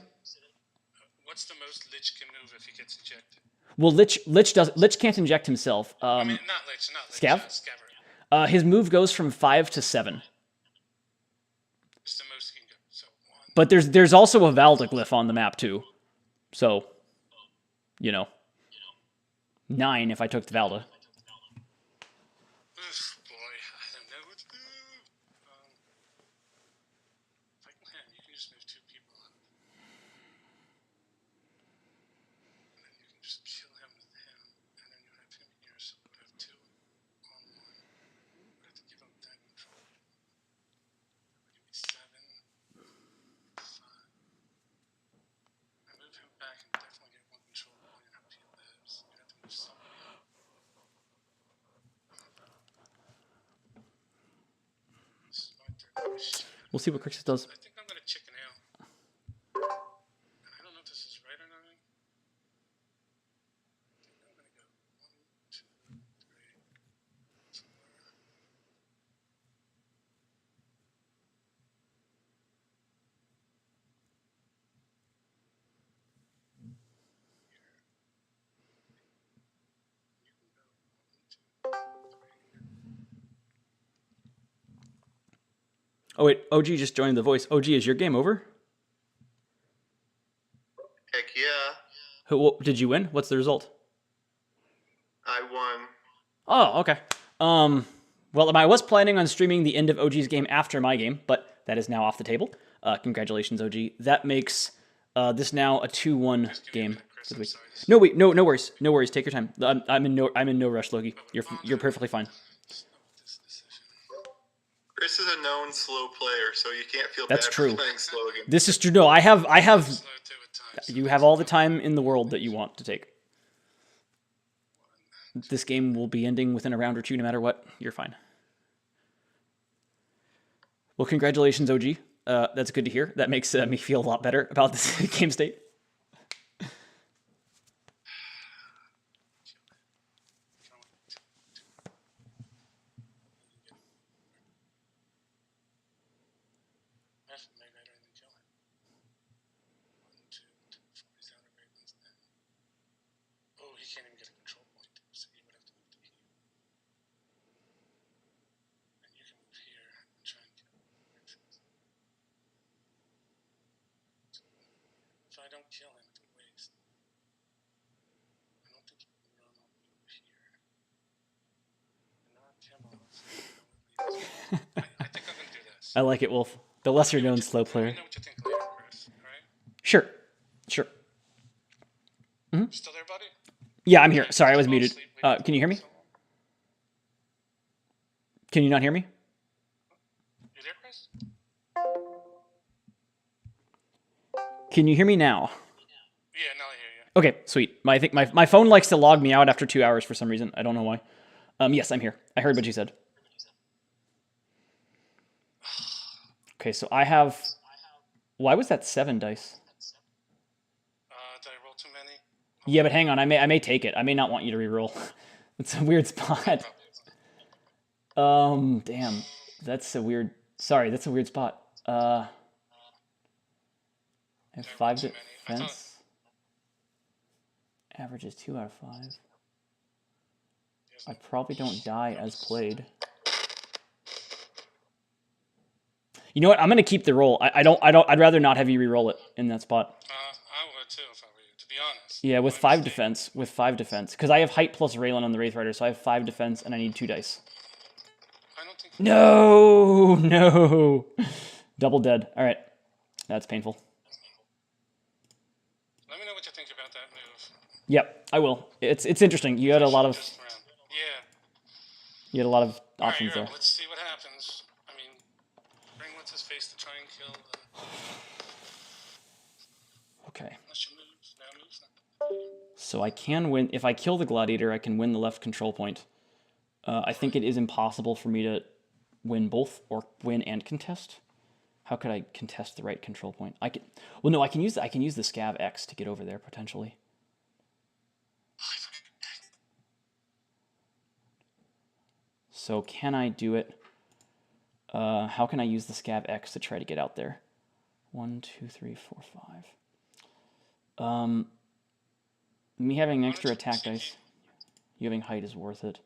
What's the most Lich can move if he gets ejected? Well, Lich can't inject himself. I mean, not Lich. Scav? Scav. His move goes from 5 to 7. It's the most he can go. So 1. But there's also a Valda glyph on the map too. So, you know, 9 if I took the Valda. Oof, boy, I don't know what to do. If I can hit, you can just move 2 people up. And then you can just kill him with him. And then you have him here, so you have 2 on 1. You have to give up that control. Give me 7, 5. I move him back and definitely get 1 control point and hope he lives. You have to move somebody up. This is my turn. We'll see what Crixus does. I think I'm gonna chicken out. And I don't know if this is right or not. I think I'm gonna go 1, 2, 3, 4. Oh wait, OG just joined the voice. OG, is your game over? Heck yeah. Did you win? What's the result? I won. Oh, okay. Well, I was planning on streaming the end of OG's game after my game, but that is now off the table. Congratulations, OG. That makes this now a 2-1 game for the week. No, wait, no worries, no worries. Take your time. I'm in no rush, Loki. You're perfectly fine. Chris is a known slow player, so you can't feel That's bad true. for playing slow again. This is true. No, I have. Slow too at times. You have all the time in the world that you want to take. This game will be ending within a round or two, no matter what. You're fine. Well, congratulations, OG. That's good to hear. That makes me feel a lot better about this game state. Oh, he can't even get a control point, so he would have to move to here. And you can move here and try and kill Perkins. If I don't kill him, it's a waste. I don't think he can run all the way over here. And not him on this. I think I'm gonna do this. I like it, Wolf. The lesser known slow Let player. me know what you think later, Chris. Alright? Sure. Still there, buddy? Yeah, I'm here. Sorry, I was muted. Can you hear me? Can you not hear me? You there, Chris? Can you hear me now? Yeah, now I hear you. Okay, sweet. I think my phone likes to log me out after 2 hours for some reason. I don't know why. Yes, I'm here. I heard what you said. Okay, so I have... Why was that 7 dice? Did I roll too many? Yeah, but hang on. I may take it. I may not want you to reroll. It's a weird spot. Damn. That's a weird... Sorry, that's a weird spot. I have 5 defense. Average is 2 out of 5. I probably don't die as played. You know what? I'm gonna keep the roll. I'd rather not have you re-roll it in that spot. I would too if I were you, to be honest. Yeah, with 5 defense. With 5 defense. Because I have height plus Raylan on the Wraith Rider, so I have 5 defense and I need 2 dice. I don't think... No! Double dead. Alright. That's painful. Let me know what you think about that move. Yep, I will. It's interesting. You had a lot of Yeah. options Alright, there. let's see what happens. I mean, bring what's his face to try and kill the... Okay. Unless you move. Now moves. So I can win. If I kill the Gladiator, I can win the left control point. I think it is impossible for me to win both or win and contest. How could I contest the right control point? I can. Well, no, I can use the Scav X to get over there potentially. So can I do it? How can I use the Scav X to try to get out there? 1, 2, 3, 4, 5. Me having an extra attack dice, you having height is worth it.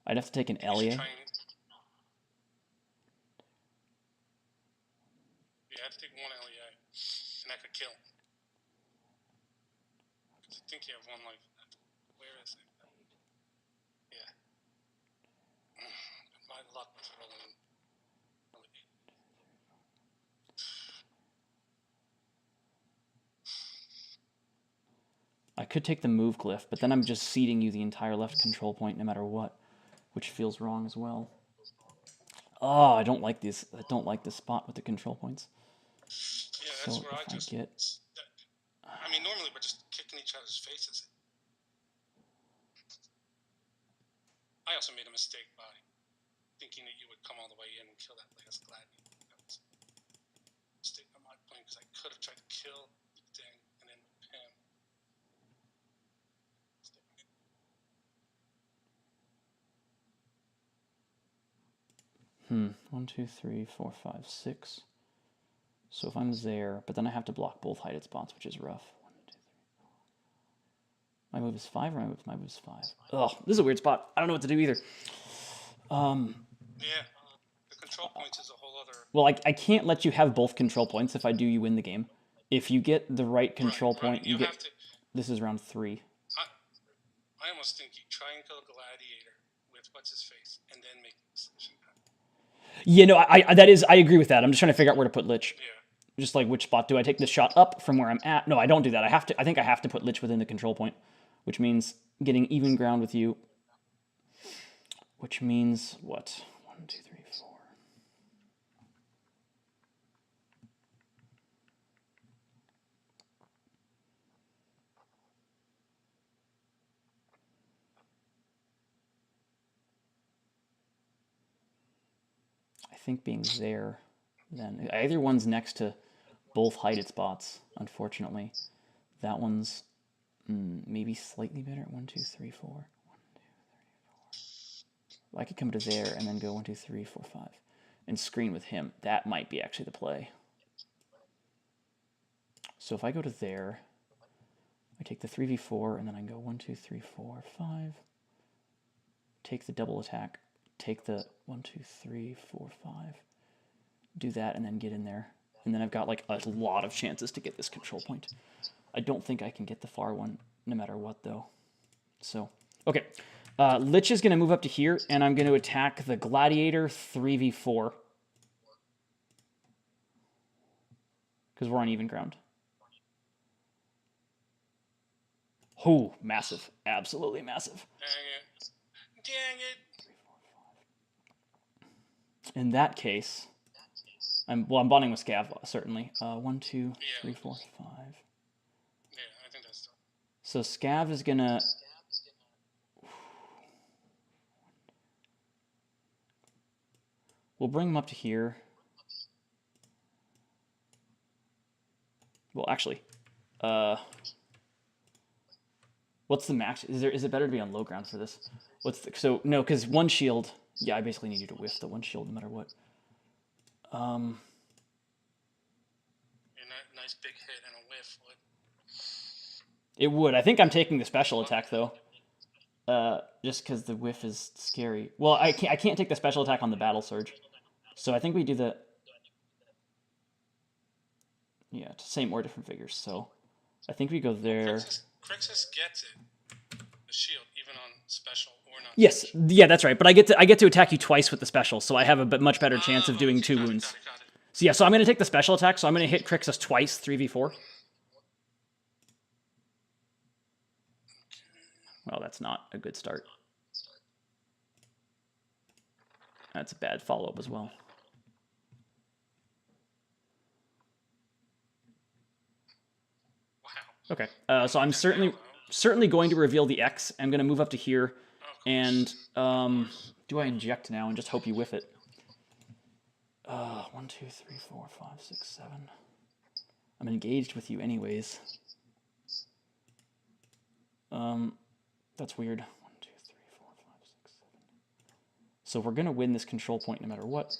I'd have to take an LA. Yeah, I have to take one LEA, and I could kill. I think you have one life left. Where is it? Yeah. My luck was rolling. I could take the move glyph, but then I'm just ceding you the entire left control point no matter what, which feels wrong as well. Oh, I don't like this. I don't like this spot with the control points. Yeah, that's So where I just... I mean, normally we're just kicking each other's faces. I also made a mistake by thinking that you would come all the way in and kill that last Gladiator. That was a mistake on my point, because I could have tried to kill the thing and then move him. 1, 2, 3, 4, 5, 6. So if I'm there, but then I have to block both heighted spots, which is rough. 1, 2, 3, 4. My move is 5, or my move is 5? Ugh, this is a weird spot. I don't know what to do either. Yeah, the control points is a whole other... Well, I can't let you have both control points. If I do, you win the game. If you get the right control point, you get... This is round 3. I almost think you try and kill Gladiator with what's his face, and then make the decision. Yeah, no, I agree with that. I'm just trying to figure out where to put Lich. Yeah. Just like which spot do I take this shot up from where I'm at? No, I don't do that. I think I have to put Lich within the control point, which means getting even ground with you. Which means what? 1, 2, 3, 4. I think being there, then either one's next to both heighted spots. Unfortunately, that one's maybe slightly better. 1, 2, 3, 4. 1, 2, 3, 4. I could come to there and then go 1, 2, 3, 4, 5, and screen with him. That might be actually the play. So if I go to there, I take the 3v4 and then I go 1, 2, 3, 4, 5. Take the double attack. Take the 1, 2, 3, 4, 5. Do that and then get in there. And then I've got like a lot of chances to get this control point. I don't think I can get the far one no matter what though. So, okay. Lich is going to move up to here and I'm going to attack the Gladiator 3v4. Because we're on even ground. Oh, massive. Absolutely massive. Dang it. In that case, I'm bonding with Scav, certainly. 1, 2, 3, 4, 5. Yeah, I think that's tough. So Scav is gonna. We'll bring him up to here. Well, actually, what's the max? Is it better to be on low ground for this? No, because one shield. Yeah, I basically need you to whiff the one shield no matter what. Nice big hit and a whiff. It would. I think I'm taking the special attack though. Just because the whiff is scary. Well, I can't take the special attack on the battle surge. So I think we do the. Yeah, same or different figures. So I think we go there. Crixus gets it. The shield, even on special or not. Yes, yeah, that's right. But I get to attack you twice with the special, so I have a much better chance of doing 2 wounds. Got it. So yeah, so I'm going to take the special attack. So I'm going to hit Crixus twice, 3v4. Well, that's not a good start. That's a bad follow-up as well. Wow. Okay, so I'm certainly going to reveal the X. I'm going to move up to here, and do I inject now and just hope you whiff it? 1, 2, 3, 4, 5, 6, 7. I'm engaged with you anyways. That's weird. 1, 2, 3, 4, 5, 6, 7. So we're gonna win this control point no matter what.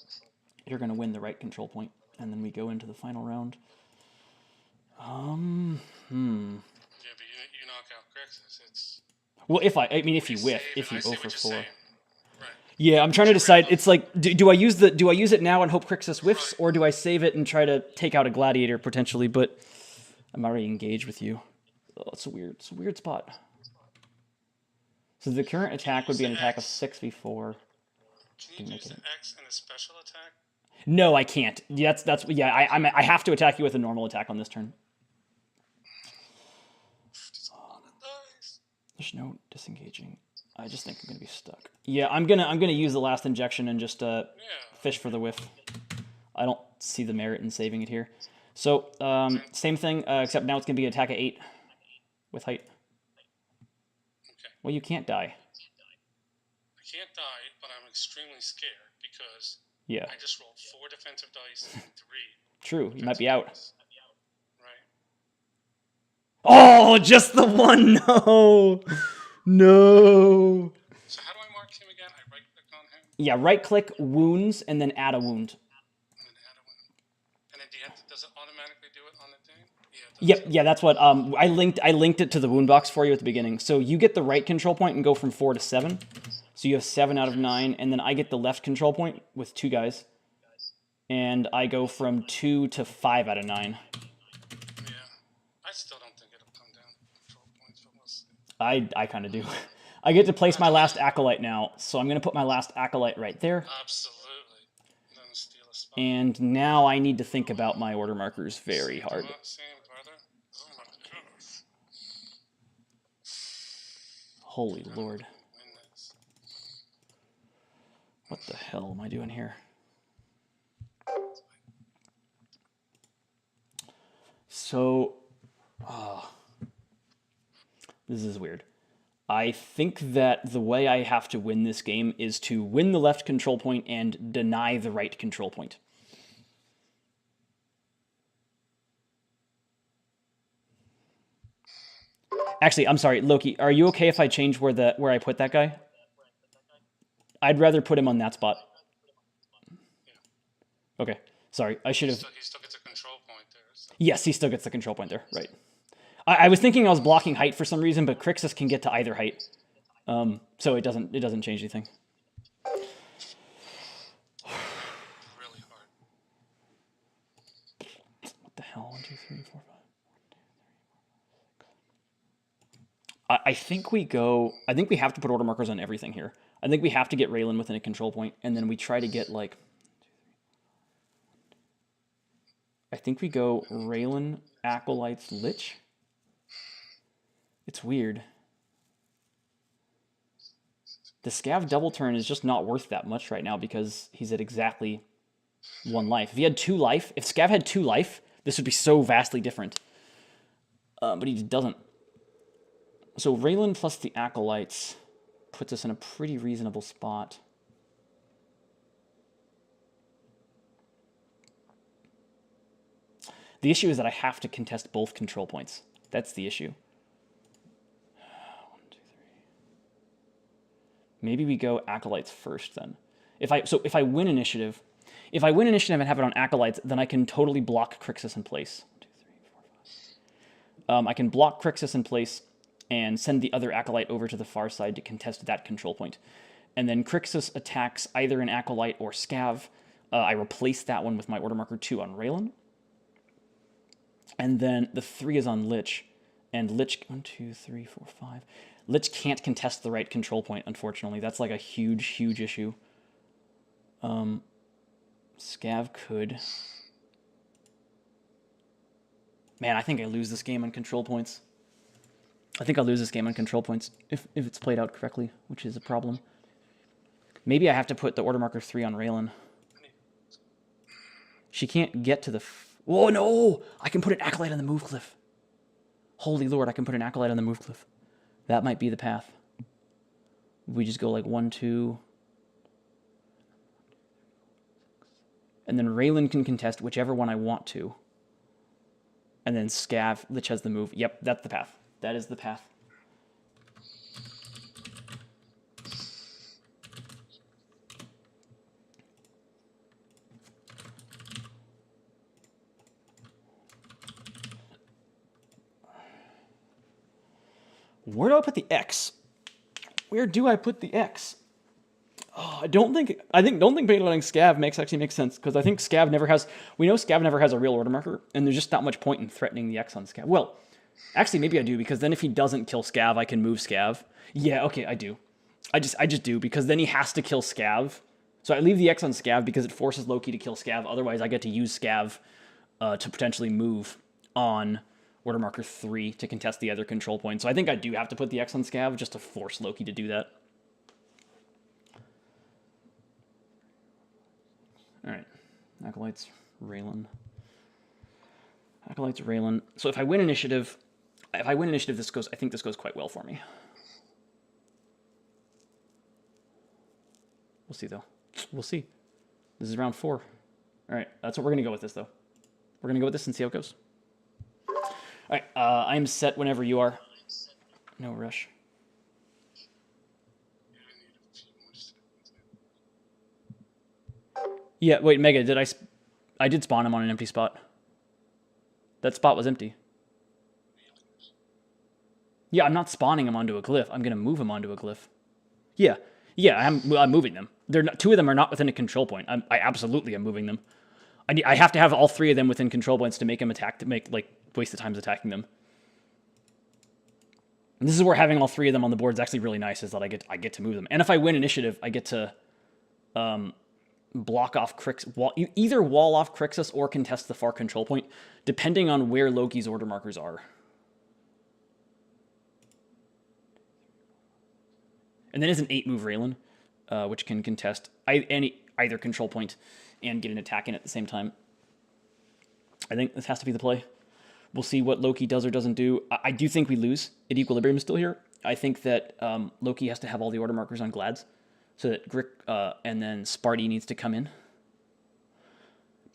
You're gonna win the right control point, and then we go into the final round. Yeah, but you knock out Crixus. It's. Well, if you whiff, if you go for 4. Right. Yeah, I'm trying to decide. It's like, do I use it now and hope Crixus whiffs, or do I save it and try to take out a Gladiator potentially? But I'm already engaged with you. Oh, it's a weird spot. So the current attack would be an attack of 6v4. Can you use the X and a special attack? No, I can't. Yeah, I have to attack you with a normal attack on this turn. There's no disengaging. I just think I'm gonna be stuck. Yeah, I'm gonna use the last injection and just fish for the whiff. I don't see the merit in saving it here. So same thing, except now it's gonna be an attack of 8 with height. Okay. Well, you can't die. I can't die, but I'm extremely scared because I just rolled 4 defensive dice and 3. True, you might be out. Right. Oh, just the one. No. No. So how do I mark him again? I right click on him. Yeah, right click wounds and then add a wound. And then does it automatically do it on the thing? Yeah, that's what I linked it to the wound box for you at the beginning. So you get the right control point and go from 4 to 7. So you have 7 out of 9, and then I get the left control point with 2 guys. And I go from 2 to 5 out of 9. Yeah. I still don't think it'll come down to control I kind of do. I get to place my last Acolyte now, so I'm going to put my last Acolyte right there. Absolutely. Then steal a spot. And now I need to think about my order markers very hard. Same, brother. Oh my goodness. Holy Lord. Win this. What the hell am I doing here? So, this is weird. I think that the way I have to win this game is to win the left control point and deny the right control point. Actually, I'm sorry, Loki, are you okay if I change where I put that guy? I'd rather put him on that spot. Okay, sorry, I should have... He still gets a control point there. So. Yes, he still gets the control point there, right. I was thinking I was blocking height for some reason, but Crixus can get to either height. So it doesn't change anything. Really hard. What the hell? 1, 2, 3, 4, 5. I think we have to put order markers on everything here. I think we have to get Raylan within a control point, and then we try to get like... I think we go Raylan, Acolytes, Lich. It's weird. The Scav double turn is just not worth that much right now because he's at exactly 1 life. If he had 2 life, if Scav had 2 life, this would be so vastly different. But he doesn't. So Raylan plus the Acolytes puts us in a pretty reasonable spot. The issue is that I have to contest both control points. That's the issue. 1, 2, 3. Maybe we go Acolytes first then. If I win initiative, and have it on Acolytes, then I can totally block Crixus in place. 1, 2, 3, 4, 5. I can block Crixus in place and send the other Acolyte over to the far side to contest that control point. And then Crixus attacks either an Acolyte or Scav. I replace that one with my order marker 2 on Raylan. And then the 3 is on Lich. And Lich, 1, 2, 3, 4, 5. Lich can't contest the right control point, unfortunately. That's like a huge, huge issue. Scav could. Man, I think I lose this game on control points. I think I'll lose this game on control points if it's played out correctly, which is a problem. Maybe I have to put the order marker 3 on Raylan. She can't get to the... Oh, no! I can put an Acolyte on the move cliff. Holy Lord, I can put an Acolyte on the move cliff. That might be the path. We just go like 1, 2... And then Raylan can contest whichever one I want to. And then Scav, Lich has the move. Yep, that's the path. That is the path. Where do I put the X? Where do I put the X? Oh, don't think letting Scav actually makes sense, because I think Scav never has... We know Scav never has a real order marker, and there's just not much point in threatening the X on Scav. Well, actually, maybe I do, because then if he doesn't kill Scav, I can move Scav. Yeah, okay, I do. I just do, because then he has to kill Scav. So I leave the X on Scav because it forces Loki to kill Scav. Otherwise, I get to use Scav to potentially move on order marker 3 to contest the other control point. So I think I do have to put the X on Scav just to force Loki to do that. All right, Acolytes, Raylan. Acolytes, Raylan. So if I win initiative, I think this goes quite well for me. We'll see, though. We'll see. This is round 4. All right, that's what we're going to go with this, though. We're going to go with this and see how it goes. All right, I'm set whenever you are. No rush. Yeah, wait, Mega, I did spawn him on an empty spot. That spot was empty. Yeah, I'm not spawning him onto a glyph. I'm going to move him onto a glyph. Yeah, I'm moving them. They're not, 2 of them are not within a control point. I absolutely am moving them. I have to have all 3 of them within control points to make them attack, waste the times attacking them. And this is where having all three of them on the board is actually really nice, is that I get to move them. And if I win initiative, I get to block off either wall off Crixus or contest the far control point, depending on where Loki's order markers are. And then is an 8-move Raylan, which can contest either control point and get an attack in at the same time. I think this has to be the play. We'll see what Loki does or doesn't do. I do think we lose if Equilibrium is still here. I think that Loki has to have all the order markers on Glads, so that Grick and then Sparty needs to come in.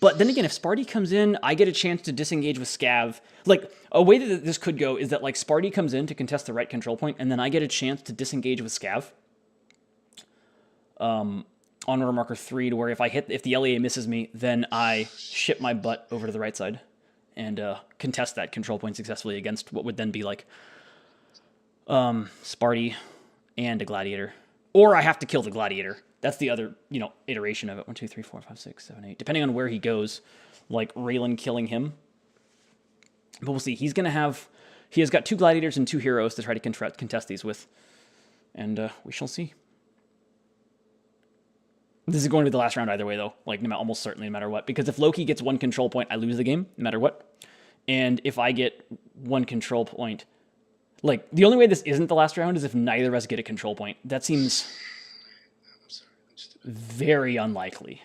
But then again, if Sparty comes in, I get a chance to disengage with Scav. Like, a way that this could go is that, like, Sparty comes in to contest the right control point, and then I get a chance to disengage with Scav on order marker 3, to where if the LEA misses me, then I ship my butt over to the right side and contest that control point successfully against what would then be like Sparty and a Gladiator. Or I have to kill the Gladiator. That's the other, iteration of it. 1, 2, 3, 4, 5, 6, 7, 8. Depending on where he goes, like Raylan killing him. But we'll see. He has got 2 Gladiators and 2 Heroes to try to contest these with. And we shall see. This is going to be the last round either way, though. Like, almost certainly, no matter what. Because if Loki gets 1 control point, I lose the game, no matter what. And if I get 1 control point... Like, the only way this isn't the last round is if neither of us get a control point. That seems very unlikely.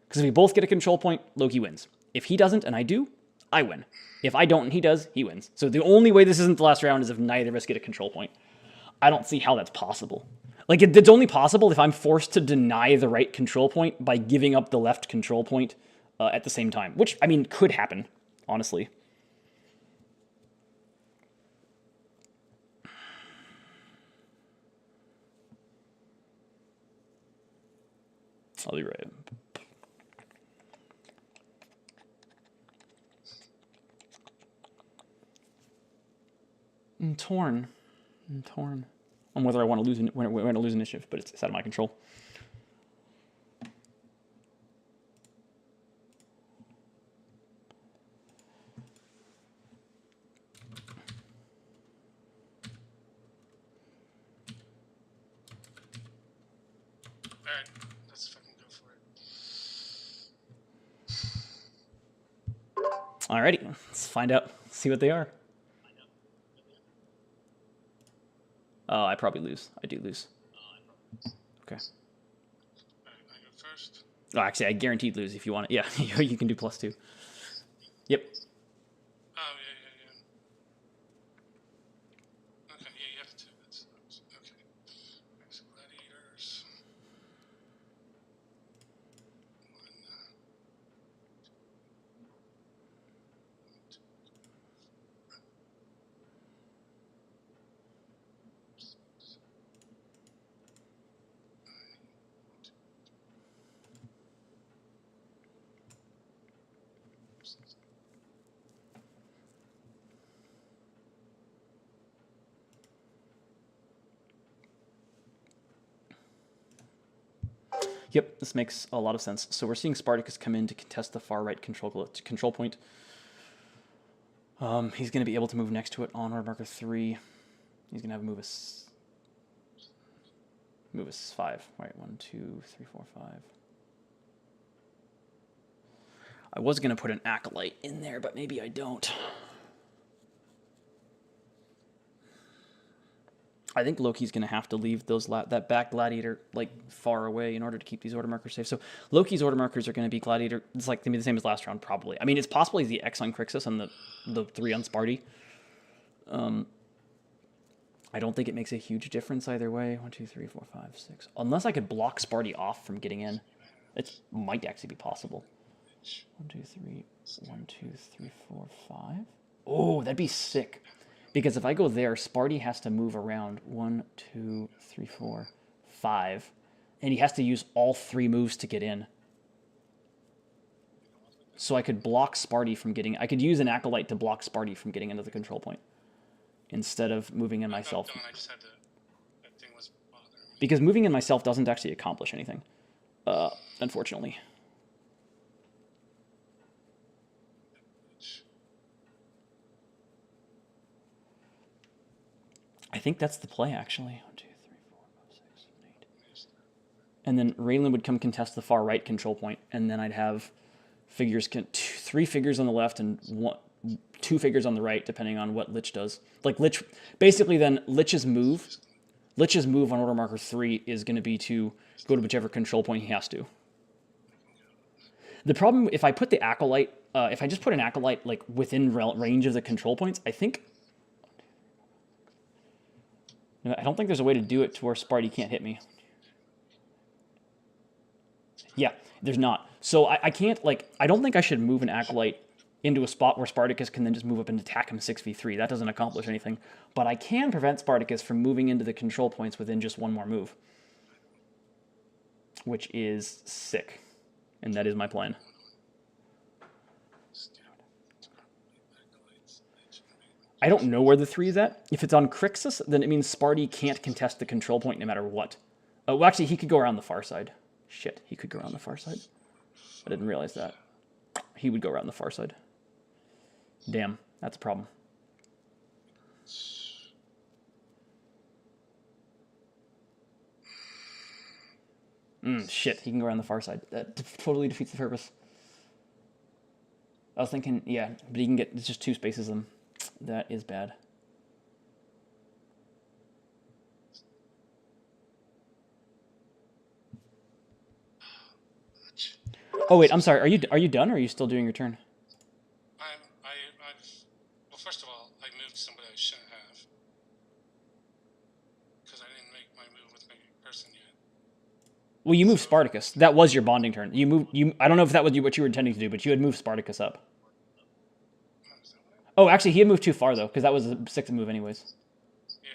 Because if we both get a control point, Loki wins. If he doesn't and I do, I win. If I don't and he does, he wins. So the only way this isn't the last round is if neither of us get a control point. I don't see how that's possible. Like, it's only possible if I'm forced to deny the right control point by giving up the left control point at the same time. Which, could happen, honestly. I'll be right. I'm torn on whether I want to lose initiative, but it's out of my control. Alright, let's fucking go for it. Alrighty, let's find out. See what they are. Oh, I probably lose. I do lose. Okay. Alright, I go first. Oh, actually, I guaranteed lose if you want it. Yeah, you can do +2. Yep. Oh, yeah. Okay, yeah, you have to. That's okay. There's Gladiators. Yep, this makes a lot of sense. So we're seeing Spartacus come in to contest the far right control point. He's going to be able to move next to it on order marker 3. He's going to have move us 5. Right, 1, 2, 3, 4, 5. I was going to put an Acolyte in there, but maybe I don't. I think Loki's going to have to leave that back Gladiator far away in order to keep these order markers safe. So Loki's order markers are going to be Gladiator. It's going to be the same as last round, probably. It's possible he's the X on Crixus and the 3 on Sparty. I don't think it makes a huge difference either way. 1, 2, 3, 4, 5, 6. Unless I could block Sparty off from getting in. It might actually be possible. 1, 2, 3, 1, 2, 3, 4, 5. Oh, that'd be sick. Because if I go there, Sparty has to move around 1, 2, 3, 4, 5. And he has to use all 3 moves to get in. So I could block Sparty from getting... I could use an Acolyte to block Sparty from getting into the control point. Instead of moving in myself. I just had to... That thing was bothering me. Because moving in myself doesn't actually accomplish anything. Unfortunately. think that's the play, actually. 1, 2, 3, 4, 5, 6, 7, 8. And then Raylan would come contest the far right control point, and then I'd have figures, 3 figures on the left and 2 figures on the right, depending on what Lich does. Like Lich, basically then Lich's move on order marker 3 is going to be to go to whichever control point he has to. The problem, if I put the Acolyte, if I just put an Acolyte like within range of the control points, I don't think there's a way to do it to where Sparty can't hit me. Yeah, there's not. So I can't, like, I don't think I should move an Acolyte into a spot where Spartacus can then just move up and attack him 6v3. That doesn't accomplish anything. But I can prevent Spartacus from moving into the control points within just one more move. Which is sick. And that is my plan. I don't know where the 3 is at. If it's on Crixus, then it means Sparty can't contest the control point no matter what. Oh, well, actually, he could go around the far side. Shit, he could go around the far side. I didn't realize that. He would go around the far side. Damn, that's a problem. Shit, he can go around the far side. That totally defeats the purpose. I was thinking, yeah, but he can get, it's just 2 spaces of them. That is bad. Oh wait, I'm sorry. Are you done, or are you still doing your turn? Well, first of all, I moved somebody I shouldn't have because I didn't make my move with my person yet. Well, you moved Spartacus. That was your bonding turn. I don't know if that was what you were intending to do, but you had moved Spartacus up. Oh, actually, he had moved too far though, because that was a 6th move anyways. Yeah.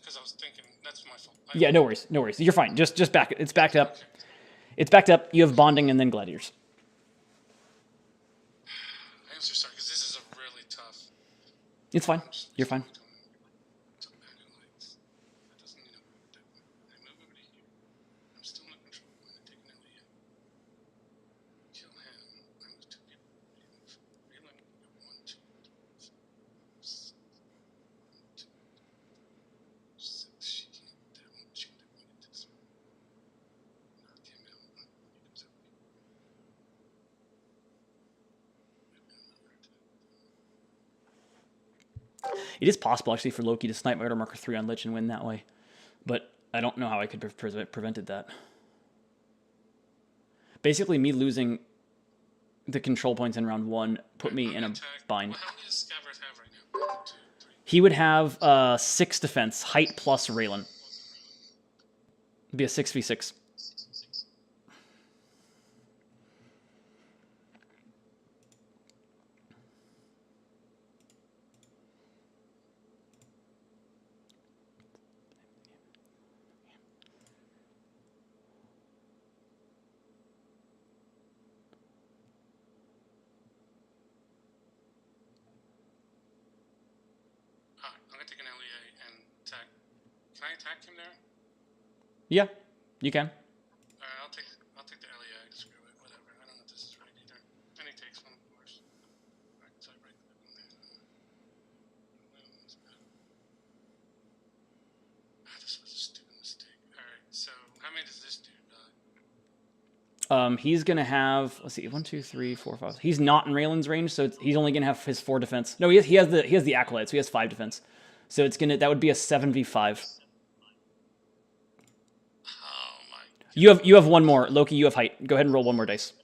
Because I was thinking that's my fault. Yeah, no worries. You're fine. Just back it. It's backed up. Okay. It's backed up. You have bonding and then gladiators. I'm so sorry because this is a really tough. It's fine. You're fine. It is possible, actually, for Loki to snipe my order marker 3 on Lich and win that way. But I don't know how I could have prevented that. Basically, me losing the control points in round 1 put me in a bind. Well, how many does Scabbard have right now? 1, 2, 3. He would have 6 defense, height plus Raylan. It'd be a 6v6. I'm going to take an LEA and attack. Can I attack him there? Yeah, you can. Alright, I'll take the LEA. Screw it, whatever. I don't know if this is right either. And he takes one, of course. Alright, so I break the one there. This was a stupid mistake. Alright, so how many does this do? He's gonna have, let's see, 1, 2, 3, 4, 5. He's not in Raylan's range, so he's only gonna have his 4 defense. No, he has the acolyte, so he has 5 defense. So that would be a 7v5. Oh my God. You have one more. Loki, you have height. Go ahead and roll one more dice.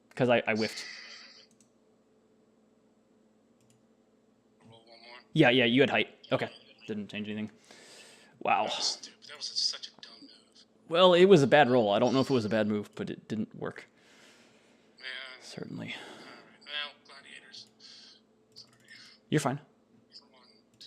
Because I whiffed. Roll one more? Yeah, you had height. Okay. Didn't change anything. Wow. That was stupid. That was such a dumb move. Well, it was a bad roll. I don't know if it was a bad move, but it didn't work. Yeah. Certainly. Alright. Well, gladiators. Sorry. You're fine. 1, 2,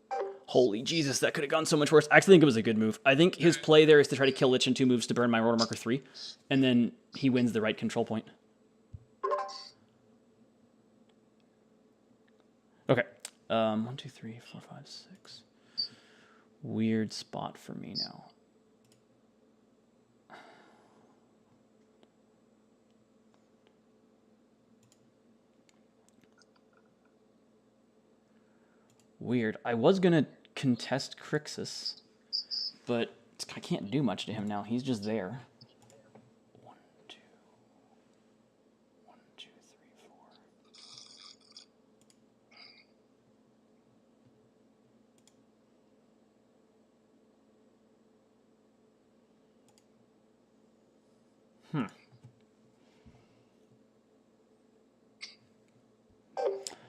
3. Holy Jesus, that could have gone so much worse. I actually think it was a good move. I think his play there is to try to kill Lich in 2 moves to burn my order marker 3, and then he wins the right control point. Okay. 1, 2, 3, 4, 5, 6. Weird spot for me now. Weird. I was gonna contest Crixus, but I can't do much to him now. He's just there. 1, 2, 1, 2, 3, 4.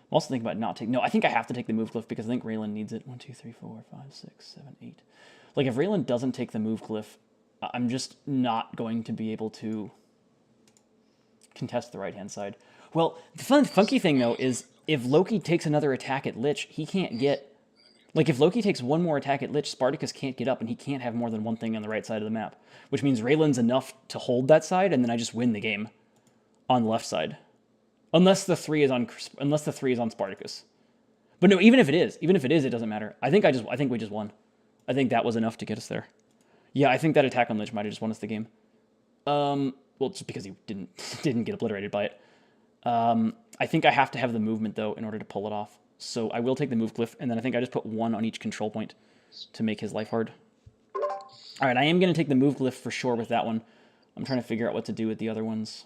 I'm also thinking about not taking... No, I think I have to take the move glyph because I think Raylan needs it. 1, 2, 3, 4, 5, 6, 7, 8. Like, if Raylan doesn't take the move glyph, I'm just not going to be able to contest the right-hand side. Well, the funky thing, though, is if Loki takes another attack at Lich, he can't get... Like, if Loki takes one more attack at Lich, Spartacus can't get up, and he can't have more than one thing on the right side of the map. Which means Raylan's enough to hold that side, and then I just win the game on the left side. Unless the 3 is on Spartacus. But no, even if it is, it doesn't matter. I think we just won. I think that was enough to get us there. Yeah, I think that attack on Lich might have just won us the game. Well, just because he didn't get obliterated by it. I think I have to have the movement though in order to pull it off. So I will take the move glyph, and then I think I just put 1 on each control point to make his life hard. All right, I am going to take the move glyph for sure with that one. I'm trying to figure out what to do with the other ones.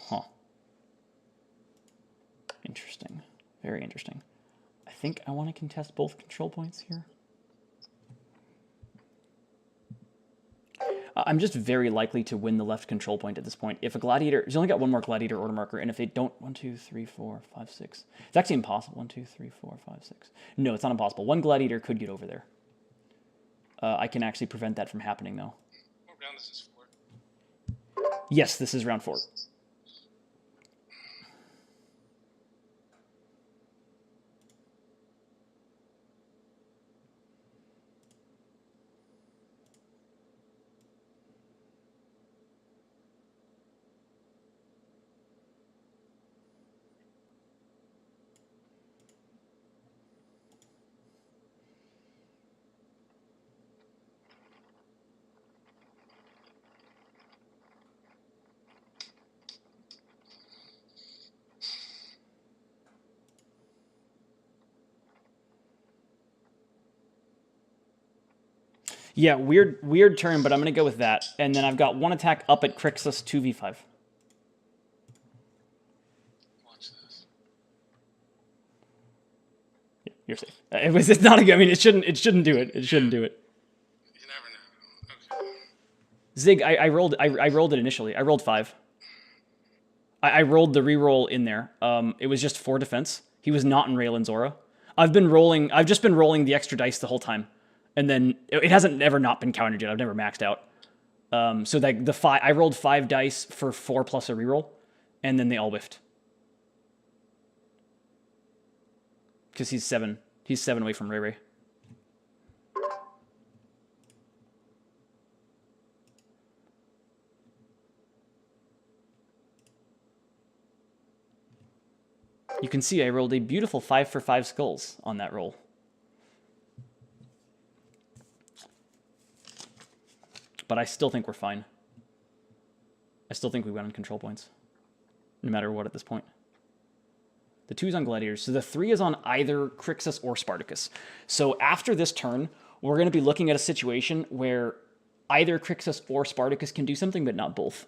Huh. Interesting. Very interesting. I think I want to contest both control points here. I'm just very likely to win the left control point at this point. If a Gladiator... He's only got one more Gladiator order marker, and if they don't... 1, 2, 3, 4, 5, 6... It's actually impossible. 1, 2, 3, 4, 5, 6... No, it's not impossible. One Gladiator could get over there. I can actually prevent that from happening, though. What round is this for? Yes, this is round 4. Yeah, weird turn, but I'm going to go with that. And then I've got 1 attack up at Crixus 2v5. Watch this. Yeah, you're safe. It's not a good... I mean, it shouldn't do it. It shouldn't do it. You never know. Okay. Zig, I rolled it initially. I rolled 5. I rolled the reroll in there. It was just 4 defense. He was not in Raylan's aura. I've just been rolling the extra dice the whole time. And then it hasn't ever not been countered yet. I've never maxed out. So like I rolled 5 dice for 4 plus a reroll, and then they all whiffed. Because he's 7. He's 7 away from Ray Ray. You can see I rolled a beautiful 5 for 5 skulls on that roll. But I still think we're fine. I still think we went on control points. No matter what at this point. The 2's on Gladiators. So the 3 is on either Crixus or Spartacus. So after this turn, we're going to be looking at a situation where either Crixus or Spartacus can do something, but not both.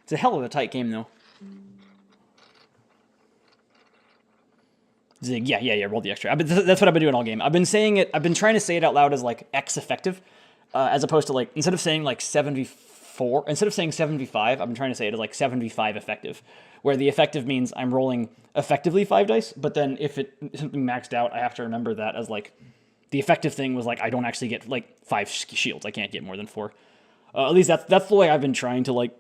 It's a hell of a tight game, though. Zig, yeah, roll the extra. That's what I've been doing all game. I've been saying it, I've been trying to say it out loud as like X effective, as opposed to like, instead of saying like 74, instead of saying 75, I've been trying to say it as like 75 effective, where the effective means I'm rolling effectively 5 dice, but then if it something maxed out, I have to remember that as like, the effective thing was like, I don't actually get like 5 shields. I can't get more than 4. At least that's the way I've been trying to like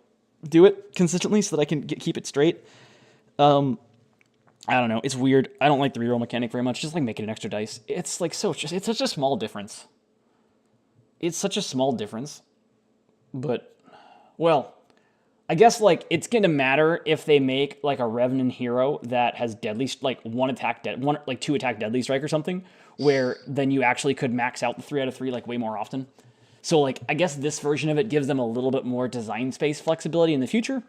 do it consistently so that I can keep it straight. I don't know. It's weird. I don't like the reroll mechanic very much. Just like making an extra dice. It's like it's such a small difference. It's such a small difference. But, well, I guess like it's gonna matter if they make like a Revenant hero that has deadly, like like 2 attack deadly strike or something, where then you actually could max out the 3 out of 3 like way more often. So like I guess this version of it gives them a little bit more design space flexibility in the future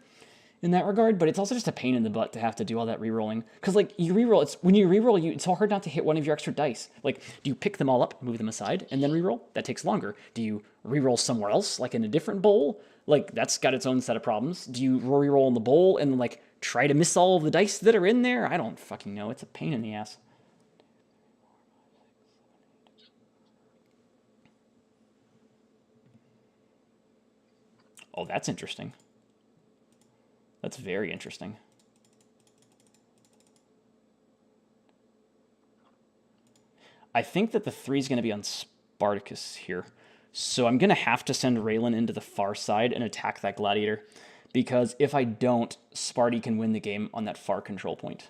in that regard, but it's also just a pain in the butt to have to do all that rerolling. Because like you reroll, when you reroll, it's so hard not to hit one of your extra dice. Like, do you pick them all up, move them aside, and then reroll? That takes longer. Do you reroll somewhere else, like in a different bowl? Like that's got its own set of problems. Do you reroll in the bowl and like try to miss all of the dice that are in there? I don't fucking know. It's a pain in the ass. Oh, that's interesting. That's very interesting. I think that the 3 is going to be on Spartacus here. So I'm going to have to send Raylan into the far side and attack that Gladiator. Because if I don't, Sparty can win the game on that far control point.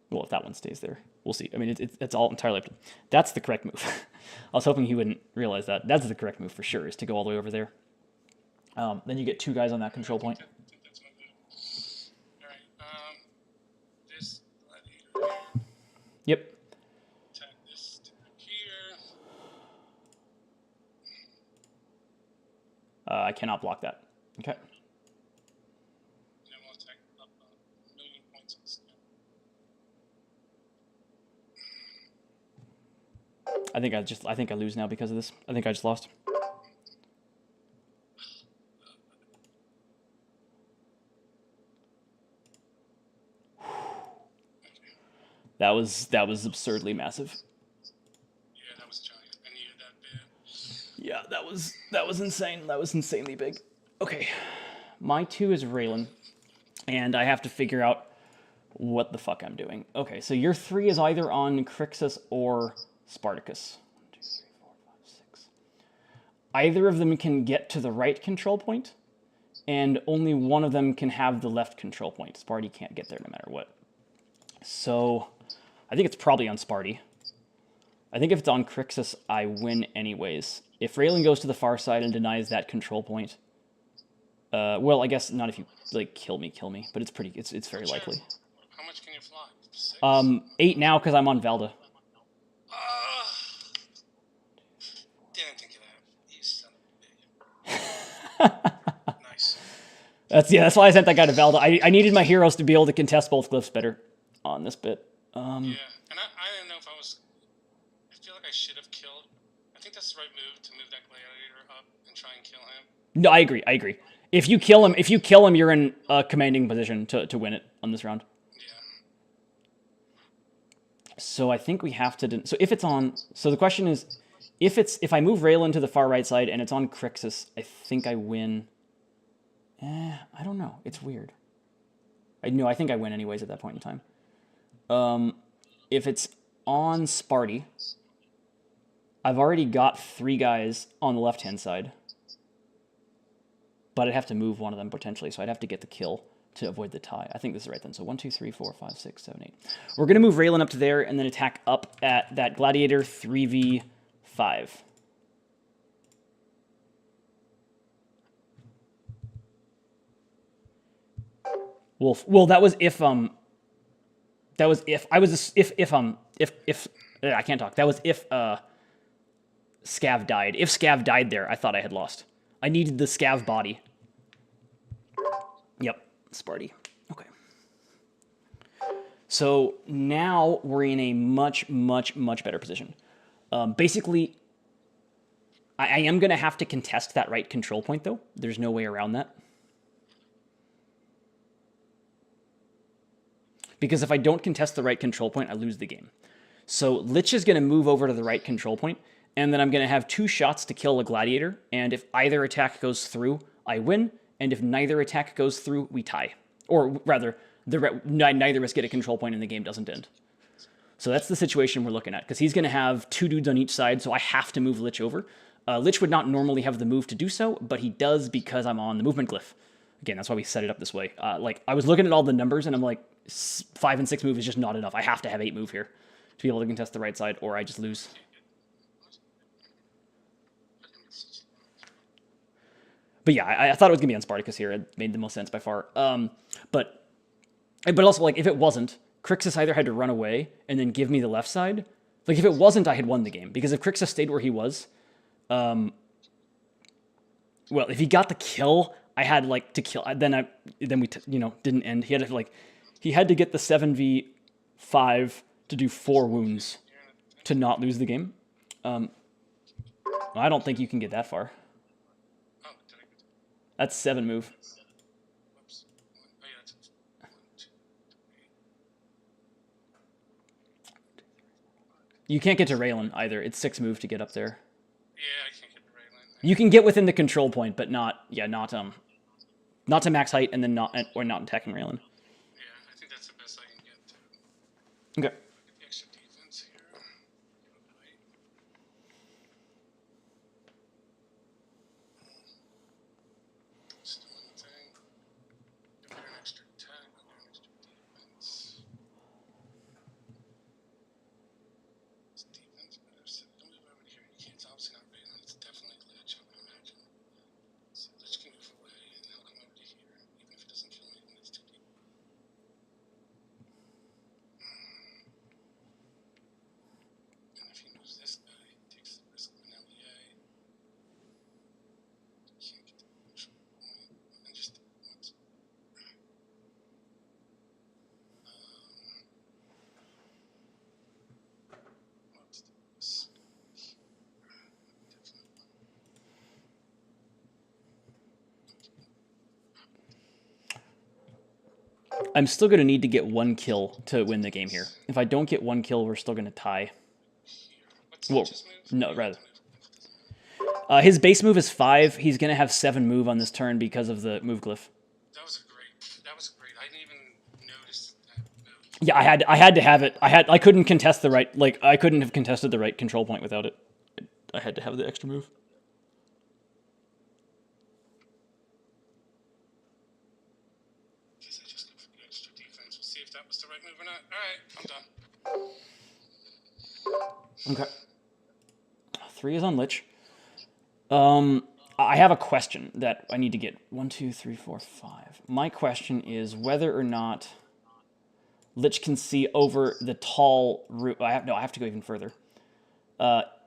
Well, if that one stays there, we'll see. I mean, it's all entirely up to... That's the correct move. I was hoping he wouldn't realize that. That's the correct move for sure, is to go all the way over there. Then you get 2 guys on that control point. I think that's my move. All right. This Gladiator here. Yep. Attack this here. I cannot block that. Okay. And then we'll attack up 1,000,000 points instead. I think I lose now because of this. I think I just lost. That was absurdly massive. Yeah, that was giant. I needed that bad. Yeah, that was insane. That was insanely big. Okay. My 2 is Raylan, and I have to figure out what the fuck I'm doing. Okay, so your 3 is either on Crixus or Spartacus. 1, 2, 3, 4, 5, 6. Either of them can get to the right control point, and only one of them can have the left control point. Sparty can't get there no matter what. So I think it's probably on Sparty. I think if it's on Crixus, I win anyways. If Raylan goes to the far side and denies that control point, well, I guess not if you like kill me, but it's very likely. How much can you fly? 6? 8 now because I'm on Valda. Didn't think of that. You son of a bitch. Nice. That's why I sent that guy to Valda. I needed my heroes to be able to contest both glyphs better on this bit. Yeah, and I didn't know if I feel like I should have killed. I think that's the right move to move that gladiator up and try and kill him. No, I agree. If you kill him, you're in a commanding position to win it on this round. Yeah. So I think we have to... So if it's on... So the question is, if I move Raylan to the far right side and it's on Crixus, I think I win. I don't know. It's weird. I think I win anyways at that point in time. If it's on Sparty, I've already got 3 guys on the left-hand side. But I'd have to move one of them potentially, so I'd have to get the kill to avoid the tie. I think this is right then. So 1, 2, 3, 4, 5, 6, 7, 8. We're going to move Raylan up to there and then attack up at that Gladiator 3v5. Well, that was if I can't talk. That was if Scav died. If Scav died there, I thought I had lost. I needed the Scav body. Yep, Sparty. Okay. So now we're in a much, much, much better position. Basically, I am going to have to contest that right control point, though. There's no way around that. Because if I don't contest the right control point, I lose the game. So Lich is going to move over to the right control point, and then I'm going to have 2 shots to kill a Gladiator, and if either attack goes through, I win, and if neither attack goes through, we tie. Or rather, neither of us get a control point and the game doesn't end. So that's the situation we're looking at, because he's going to have 2 dudes on each side, so I have to move Lich over. Lich would not normally have the move to do so, but he does because I'm on the movement glyph. Again, that's why we set it up this way. Like, I was looking at all the numbers, and I'm like, 5 and 6 move is just not enough. I have to have 8 move here to be able to contest the right side, or I just lose. But yeah, I thought it was going to be on Spartacus here. It made the most sense by far. But also, like, if it wasn't, Crixus either had to run away and then give me the left side. Like, if it wasn't, I had won the game. Because if Crixus stayed where he was, well, if he got the kill, I had, like, to kill. Then we didn't end. He had to get the 7v5 to do 4 wounds to not lose the game. I don't think you can get that far. That's 7 move. You can't get to Raylan either. It's 6 move to get up there. Yeah, I can't get to Raylan. You can get within the control point, but not to max height, and then not attacking Raylan. Yeah, I think that's the best I can get to. Okay. Get the extra defense here. Just doing the thing. Give her an extra attack, give her an extra defense. It's defense better. So don't move over here. You can't. It's obviously not Raylan. It's definitely Lich, I would imagine. So Lich can move away, and he'll come over to here, even if it doesn't kill me when it's too deep. And if he moves this guy, he takes the risk of an LEA. Can't get the control point. And just what's this? I'm still going to need to get 1 kill to win the game here. If I don't get 1 kill, we're still going to tie. What's Well, Lich's move? no, rather. His base move is 5. He's going to have 7 move on this turn because of the move glyph. That was great. I didn't even notice that move. Yeah, I had to have it. I couldn't contest the right, like, I couldn't have contested the right control point without it. I had to have the extra move. Guess I just go for the extra defense. We'll see if that was the right move or not. All right, I'm done. Okay. 3 is on Lich. I have a question that I need to get. 1, 2, 3, 4, 5. My question is whether or not Lich can see over the tall root. I have to go even further.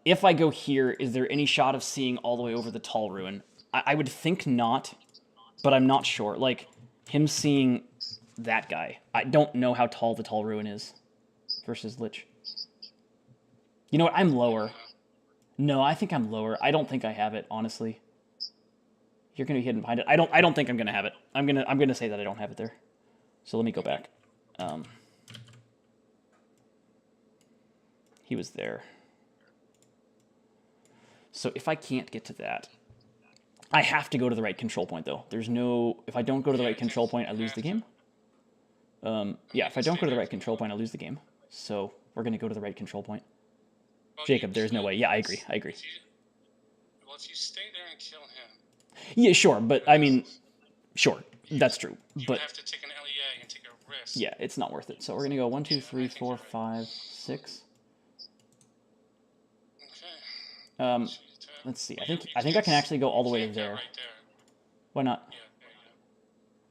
If I go here, is there any shot of seeing all the way over the tall ruin? I would think not, but I'm not sure. Like, him seeing that guy. I don't know how tall the tall ruin is versus Lich. You know what? I'm lower. No, I think I'm lower. I don't think I have it, honestly. You're gonna be hidden behind it. I don't think I'm gonna have it. I'm gonna say that I don't have it there. So let me go back. He was there. So if I can't get to that, I have to go to the right control point, though. There's no... If I don't go to the right control point, I lose the game. Yeah, if I don't go to the right control point, I lose the game. So we're going to go to the right control point. Jacob, there's no way. Yeah, I agree. Well, if you stay there and kill him... Yeah, sure, but I mean... Sure, that's true. You have to take an LEA and take a risk. Yeah, it's not worth it. So we're going to go 1, 2, 3, 4, 5, 6. Okay. Let's see. I think I can actually go all the way to there. Right there. Why not? Yeah, there you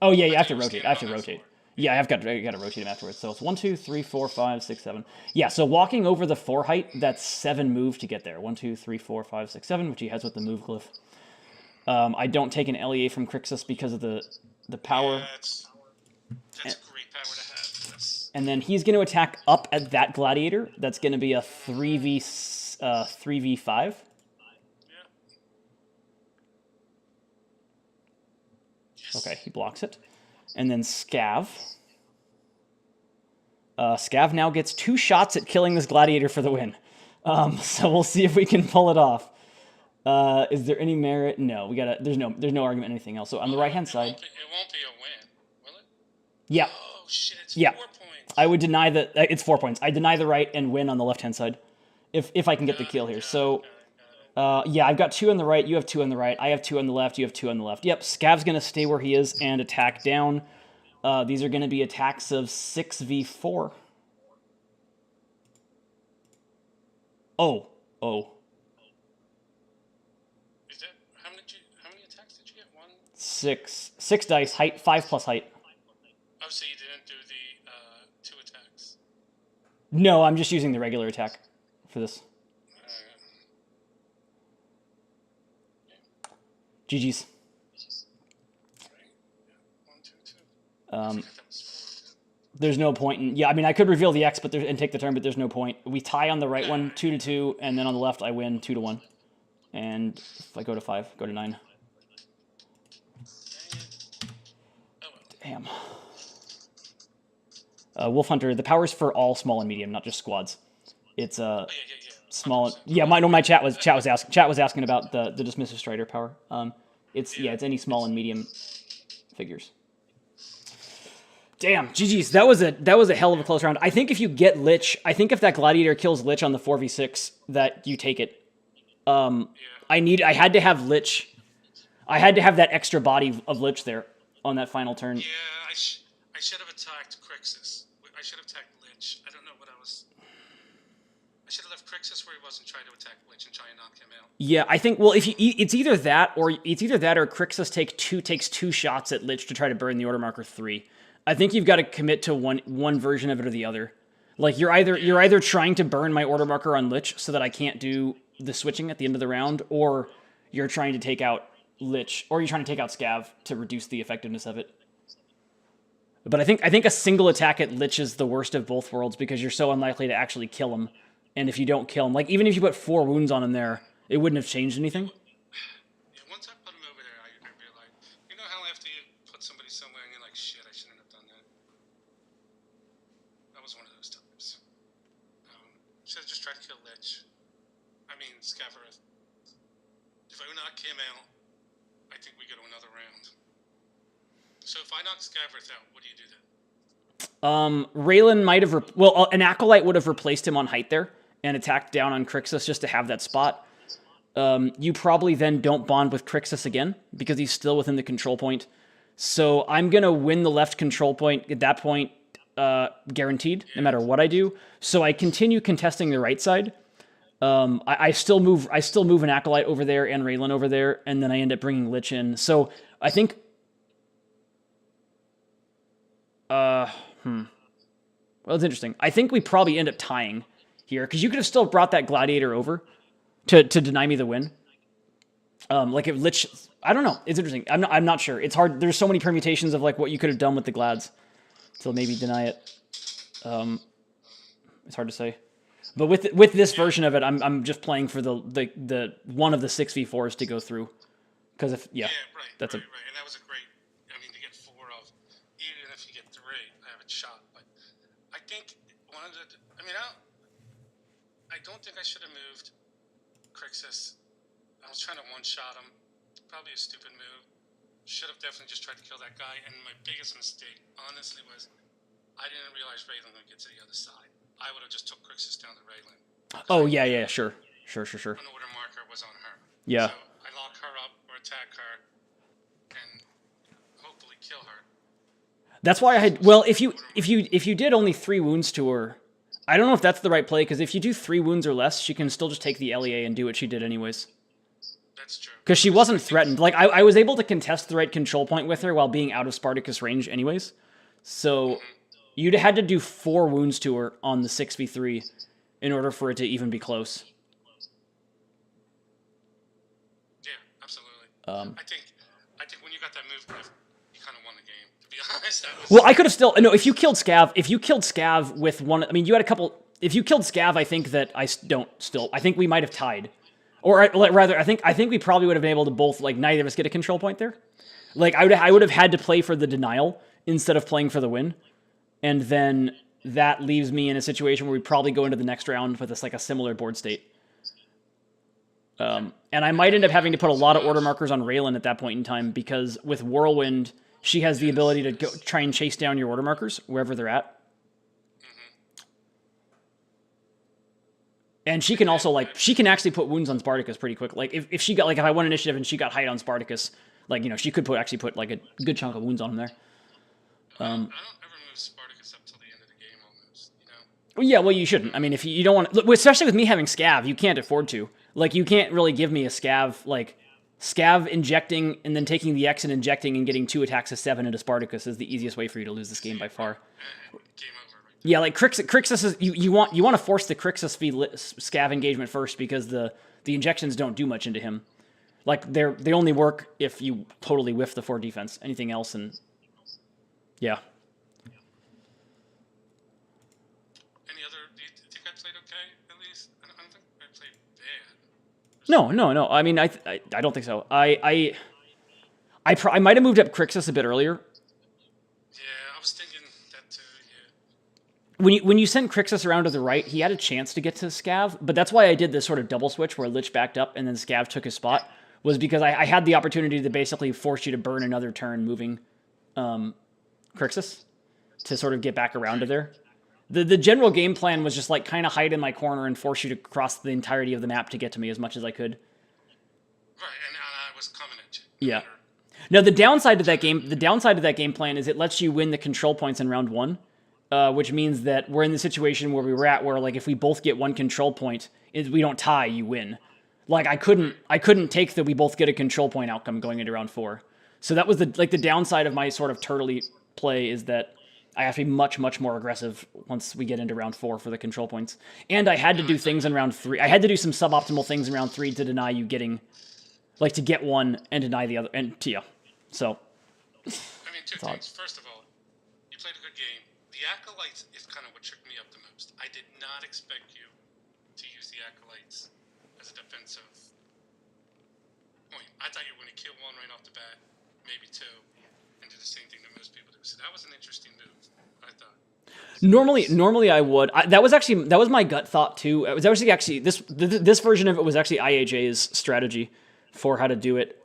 go. Oh yeah, you have to rotate. I have to rotate. Yeah, I got to rotate him afterwards. So it's 1, 2, 3, 4, 5, 6, 7. Yeah, so walking over the 4 height, that's 7 move to get there. 1, 2, 3, 4, 5, 6, 7, which he has with the move glyph. I don't take an LEA from Crixus because of the power. Yeah, that's great power to have. And then he's going to attack up at that gladiator. That's going to be a 3v5. Okay, he blocks it. And then Scav. Scav now gets 2 shots at killing this gladiator for the win. So we'll see if we can pull it off. Is there any merit? No, there's no argument anything else. So on the right hand side. It won't be a win, will it? Yeah. Oh, shit! It's Yeah. 4 points. I would deny that it's 4 points. I deny the right and win on the left-hand side, if I can get the kill here. So, yeah, I've got 2 on the right. You have 2 on the right. I have 2 on the left. You have 2 on the left. Yep, Scav's gonna stay where he is and attack down. These are gonna be attacks of 6v4. Oh. Is that how many attacks did you get? 1. 6 dice, height 5 plus height. Oh, so you didn't do the 2 attacks. No, I'm just using the regular attack for this. GG's. There's no point in... Yeah, I mean, I could reveal the X and take the turn, but there's no point. We tie on the right one, 2-2, and then on the left I win 2-1. And if I go to 5, go to 9. Damn. Wolf Hunter, the power's for all small and medium, not just squads. It's small. Yeah, my chat was asking about the dismissive strider power. It's any small and medium figures. Damn, GG's. That was a hell of a close round. I think if you get Lich, I think if that Gladiator kills Lich on the 4v6, that you take it. I had to have Lich. I had to have that extra body of Lich there on that final turn. Yeah, I should have attacked Crixus. I should have attacked Lich. I don't know what I was... I should have left Crixus where he was and tried to attack Lich and try and knock him out. Yeah, I think, well, it's either that or Crixus takes 2 shots at Lich to try to burn the order marker 3. I think you've got to commit to one version of it or the other. Like you're either trying to burn my order marker on Lich so that I can't do the switching at the end of the round, or you're trying to take out Lich, or you're trying to take out Scav to reduce the effectiveness of it. But I think a single attack at Lich is the worst of both worlds because you're so unlikely to actually kill him. And if you don't kill him, like even if you put 4 wounds on him there, it wouldn't have changed anything. Yeah, once I put him over there, I realized, you know how after you put somebody somewhere and you're like, shit, I shouldn't have done that. That was one of those times. Should have just tried to kill Lich. I mean, Scavareth. If I knock him out, I think we go to another round. So if I knock Scavareth out, what do you do then? Raylan might have... an Acolyte would have replaced him on height there and attacked down on Crixus just to have that spot. You probably then don't bond with Crixus again because he's still within the control point. So I'm going to win the left control point at that point, guaranteed, no matter what I do. So I continue contesting the right side. I still move an Acolyte over there and Raylan over there, and then I end up bringing Lich in. So I think... Well, it's interesting. I think we probably end up tying here, because you could have still brought that Gladiator over to deny me the win. Like if Lich... I don't know. It's interesting. I'm not sure. It's hard. There's so many permutations of like what you could have done with the Glads to maybe deny it. It's hard to say. But with this version of it, I'm just playing for the one of the 6v4s to go through. Because if... Yeah, right. That's right. And that was a great... I mean, to get 4 of... Even if you get 3, I have it shot. But I think one of the... I mean, I don't think I should have moved Crixus. I was trying to one-shot him. Probably a stupid move. Should have definitely just tried to kill that guy. And my biggest mistake, honestly, was I didn't realize Raylan would get to the other side. I would have just took Crixus down to Raylan. Oh, yeah, sure. An order marker was on her. Yeah. So I lock her up or attack her and hopefully kill her. That's why I had... Well, if you did only 3 wounds to her, I don't know if that's the right play, because if you do 3 wounds or less, she can still just take the LEA and do what she did anyways. That's true. Because she wasn't threatened. Like, I was able to contest the right control point with her while being out of Spartacus range anyways. So you'd had to do 4 wounds to her on the 6v3 in order for it to even be close. Yeah, absolutely. I think when you got that move, you kind of won the game, to be honest. Well, I could have still... No, if you killed Scav with one... I mean, you had a couple... If you killed Scav, I think that I don't still... I think we might have tied. Or rather, I think we probably would have been able to both... Like, neither of us get a control point there. Like, I would have had to play for the denial instead of playing for the win. And then that leaves me in a situation where we probably go into the next round with like a similar board state. And I might end up having to put a lot of order markers on Raylan at that point in time, because with Whirlwind, she has the ability to go try and chase down your order markers wherever they're at. And she can also, like, she can actually put wounds on Spartacus pretty quick. Like, if she got, like, if I won initiative and she got height on Spartacus, like, you know, she could actually put, like, a good chunk of wounds on him there. I don't ever move Spartacus up till the end of the game almost, you know? Well, yeah, well, you shouldn't. I mean, if you don't want to, especially with me having Scav, you can't afford to. Like, you can't really give me a Scav, like, Scav injecting and then taking the X and injecting and getting 2 attacks of 7 into Spartacus is the easiest way for you to lose this game by far. Game over. Right? Yeah, like Crixus is you want to force the Crixus Scav engagement first because the injections don't do much into him. Like they only work if you totally whiff the 4 defense. Anything else and yeah. Any other? Do you think I played okay at least? I don't think I played bad. No. I mean, I don't think so. I might have moved up Crixus a bit earlier. Yeah, I was thinking that too. Yeah. When you sent Crixus around to the right, he had a chance to get to Scav, but that's why I did this sort of double switch where Lich backed up and then Scav took his spot, was because I had the opportunity to basically force you to burn another turn moving Crixus to sort of get back around to there. The general game plan was just like kind of hide in my corner and force you to cross the entirety of the map to get to me as much as I could. Right, and I was coming at you. Yeah. Now the downside to that game plan is it lets you win the control points in round 1. Which means that we're in the situation where we were at, where like if we both get 1 control point, we don't tie, you win. Like I couldn't take that we both get a control point outcome going into round 4. So that was the downside of my sort of turtley play is that I have to be much more aggressive once we get into round 4 for the control points. And I had to do things in round 3. I had to do some suboptimal things in round 3 to deny you getting, like to get 1 and deny the other, and yeah. So. I mean, 2 things. First of all, you played a good game. The Acolytes is kind of what tricked me up the most. I did not expect you to use the Acolytes as a defensive point. I thought you were going to kill 1 right off the bat, maybe 2, and do the same thing that most people do. So that was an interesting move, I thought. Normally I would. That was my gut thought too. It was actually this version of it was actually IAJ's strategy for how to do it.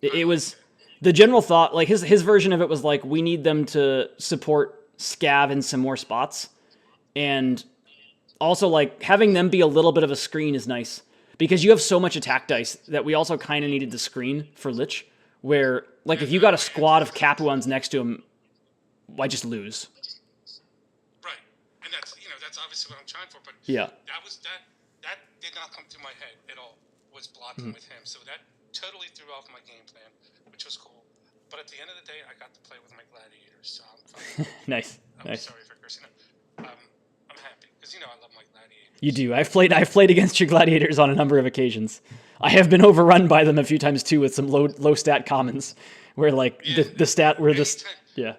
It was the general thought, like his version of it was like we need them to support Scav in some more spots, and also like having them be a little bit of a screen is nice because you have so much attack dice that we also kind of needed the screen for Lich, where like if you got a squad of Capuans next to him, why just lose? Right, and that's obviously what I'm trying for. But yeah, that did not come to my head at all. Was blocking with him, so that totally threw off my game plan, which was cool. But at the end of the day, I got to play with my gladiators, so I'm fine. Nice. Sorry for cursing. I'm happy because I love my gladiators. You do. I've played against your gladiators on a number of occasions. I have been overrun by them a few times too with some low stat commons, where like the stat where this yeah.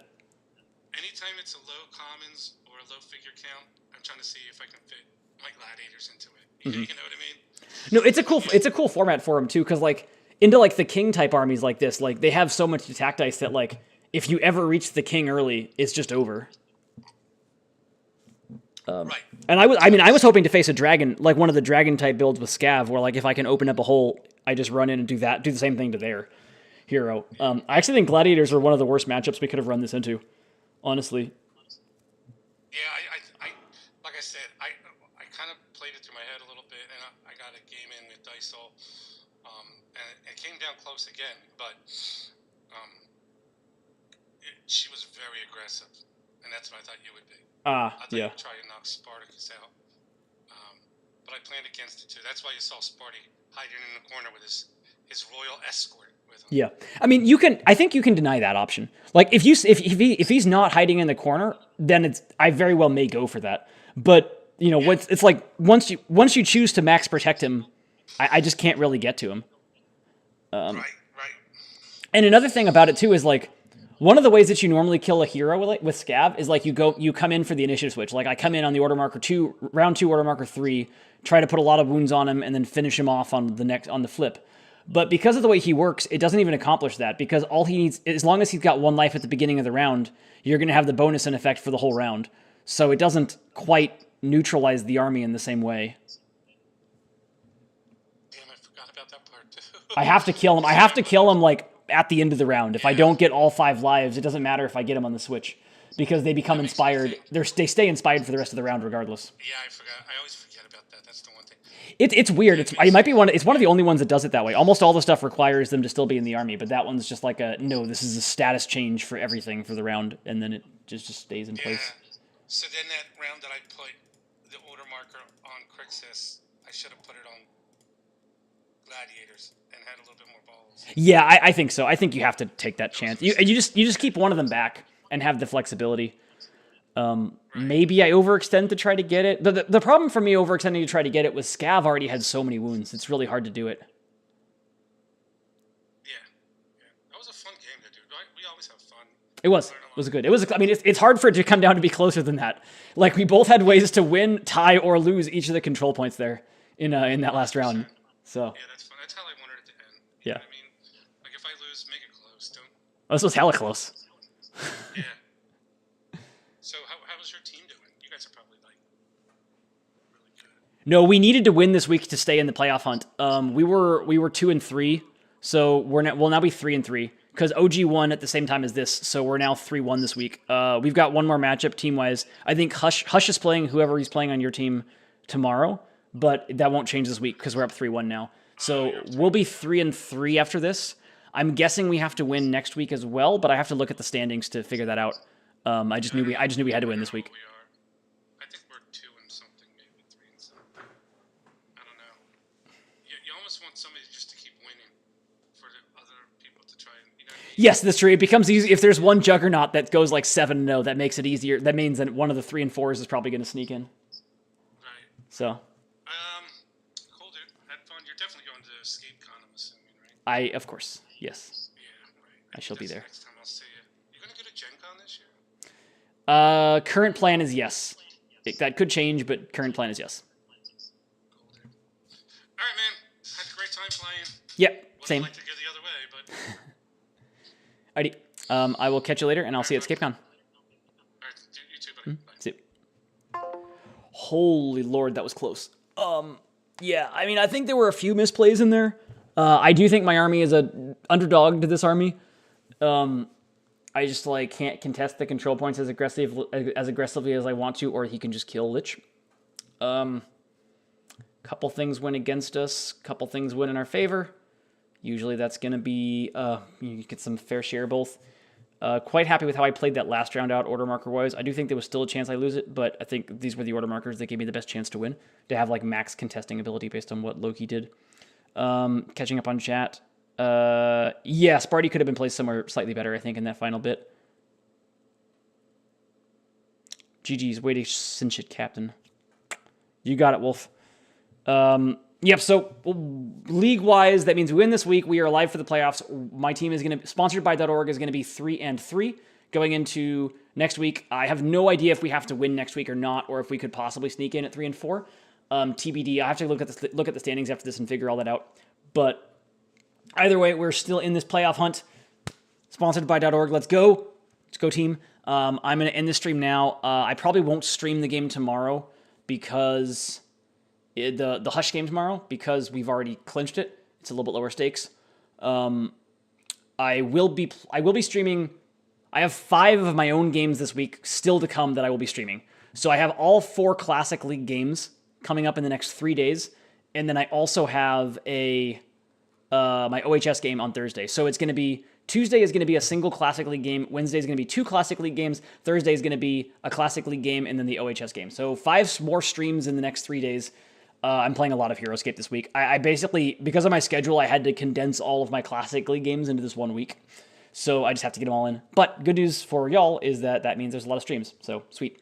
Anytime it's a low commons or a low figure count, I'm trying to see if I can fit my gladiators into it. You know what I mean? No, it's a cool format for them too, because like into like the king type armies like this, like they have so much attack dice that like if you ever reach the king early, it's just over. Right. And I was hoping to face a dragon, like one of the dragon type builds with Scav, where like if I can open up a hole, I just run in and do the same thing to their hero. I actually think gladiators are one of the worst matchups we could have run this into, honestly. Yeah, I like I said, I kind of played it through my head a little bit, and I got a game in with Dysol, and it came down close again, but she was very aggressive, and that's what I thought you would be. I thought you would try to knock Spartacus out, but I planned against it too. That's why you saw Sparty hiding in the corner with his royal escort with him. Yeah, I mean, I think you can deny that option. Like if he's not hiding in the corner, then I very well may go for that. But it's like once you choose to max protect him, I just can't really get to him. Right. And another thing about it too is like one of the ways that you normally kill a hero with Scav is like you come in for the initiative switch. Like I come in on the order marker 2, round 2, order marker 3, try to put a lot of wounds on him and then finish him off on the flip. But because of the way he works, it doesn't even accomplish that, because all he needs, as long as he's got 1 life at the beginning of the round, you're going to have the bonus in effect for the whole round. So it doesn't quite neutralize the army in the same way. Damn, I forgot about that part too. I have to kill him. I have to kill him like at the end of the round. If I don't get all 5 lives, it doesn't matter if I get them on the Switch, because they become inspired. They stay inspired for the rest of the round regardless. Yeah, I forgot. I always forget about that. That's the one thing. It's weird. It's one of the only ones that does it that way. Almost all the stuff requires them to still be in the army, but that one's just like no, this is a status change for everything for the round, and then it just stays in place. So then that round that I put the order marker on Crixus, I should have put it on Gladiators and had a little bit more balls. Yeah, I think so. I think you have to take that chance. You just keep one of them back and have the flexibility. Maybe I overextend to try to get it. The problem for me overextending to try to get it was Scav already had so many wounds. It's really hard to do it. Yeah. That was a fun game to do. We always have fun. It was good. It was. I mean, it's hard for it to come down to be closer than that. Like, we both had ways to win, tie, or lose each of the control points there in that last round. So. Yeah, that's fun. That's how I wanted it to end. You know what I mean? Like, if I lose, make it close. Don't. Oh, this was hella close. Yeah. So how was your team doing? You guys are probably like really good. No, we needed to win this week to stay in the playoff hunt. We were 2-3, so we'll now be 3-3 because OG won at the same time as this, so we're now 3-1 this week. We've got one more matchup team wise. I think Hush is playing whoever he's playing on your team tomorrow, but that won't change this week because we're up 3-1 now. So we'll be 3-3 after this. I'm guessing we have to win next week as well, but I have to look at the standings to figure that out. I just knew we had to win this week. We are. I think we're 2 and something, maybe 3 and something. I don't know. You almost want somebody just to keep winning for the other people to try and, you know. Yes, that's true. It becomes easy if there's one juggernaut that goes like 7-0. That makes it easier. That means that one of the 3 and 4s is probably going to sneak in. Right. So. Cool, dude. Had fun. You're definitely going to Escape Con, I'm assuming, right? Of course, yes. Yeah, right. I shall be there. Next time I'll see you. You gonna go to Gen Con this year? Current plan is yes. That could change, but current plan is yes. Cool, dude. All right, man. Had a great time playing. Yep, Would same. like to go the other way, but. Alrighty. I will catch you later, and I'll see you at EscapeCon. All right, you too, buddy. Bye. See you. Holy Lord, that was close. Yeah, I mean, I think there were a few misplays in there. I do think my army is a underdog to this army. I just can't contest the control points as aggressively as I want to, or he can just kill Lich. Couple things went against us, couple things went in our favor. Usually that's going to be, you get some fair share both. Quite happy with how I played that last round out order marker-wise. I do think there was still a chance I lose it, but I think these were the order markers that gave me the best chance to win, to have max contesting ability based on what Loki did. Catching up on chat. Yeah, Sparty could have been placed somewhere slightly better, I think, in that final bit. GG's, way to cinch it, Captain. You got it, Wolf. Yep, so league-wise, that means we win this week. We are alive for the playoffs. My team is going to, sponsored by .org, is going to be 3-3 going into next week. I have no idea if we have to win next week or not, or if we could possibly sneak in at 3-4. TBD. I have to look at the standings after this and figure all that out. But either way, we're still in this playoff hunt. Sponsored by .org. Let's go. Let's go, team. I'm going to end the stream now. I probably won't stream the game tomorrow because the Hush game tomorrow, because we've already clinched it. It's a little bit lower stakes. I will be streaming. I have 5 of my own games this week still to come that I will be streaming. So I have all 4 Classic League games coming up in the next 3 days, and then I also have my OHS game on Thursday. So it's going to be, Tuesday is going to be a single Classic League game, Wednesday is going to be 2 Classic League games, Thursday is going to be a Classic League game, and then the OHS game. So 5 more streams in the next 3 days. I'm playing a lot of Heroscape this week. I basically, because of my schedule, I had to condense all of my Classic League games into this 1 week. So I just have to get them all in. But good news for y'all is that means there's a lot of streams. So sweet.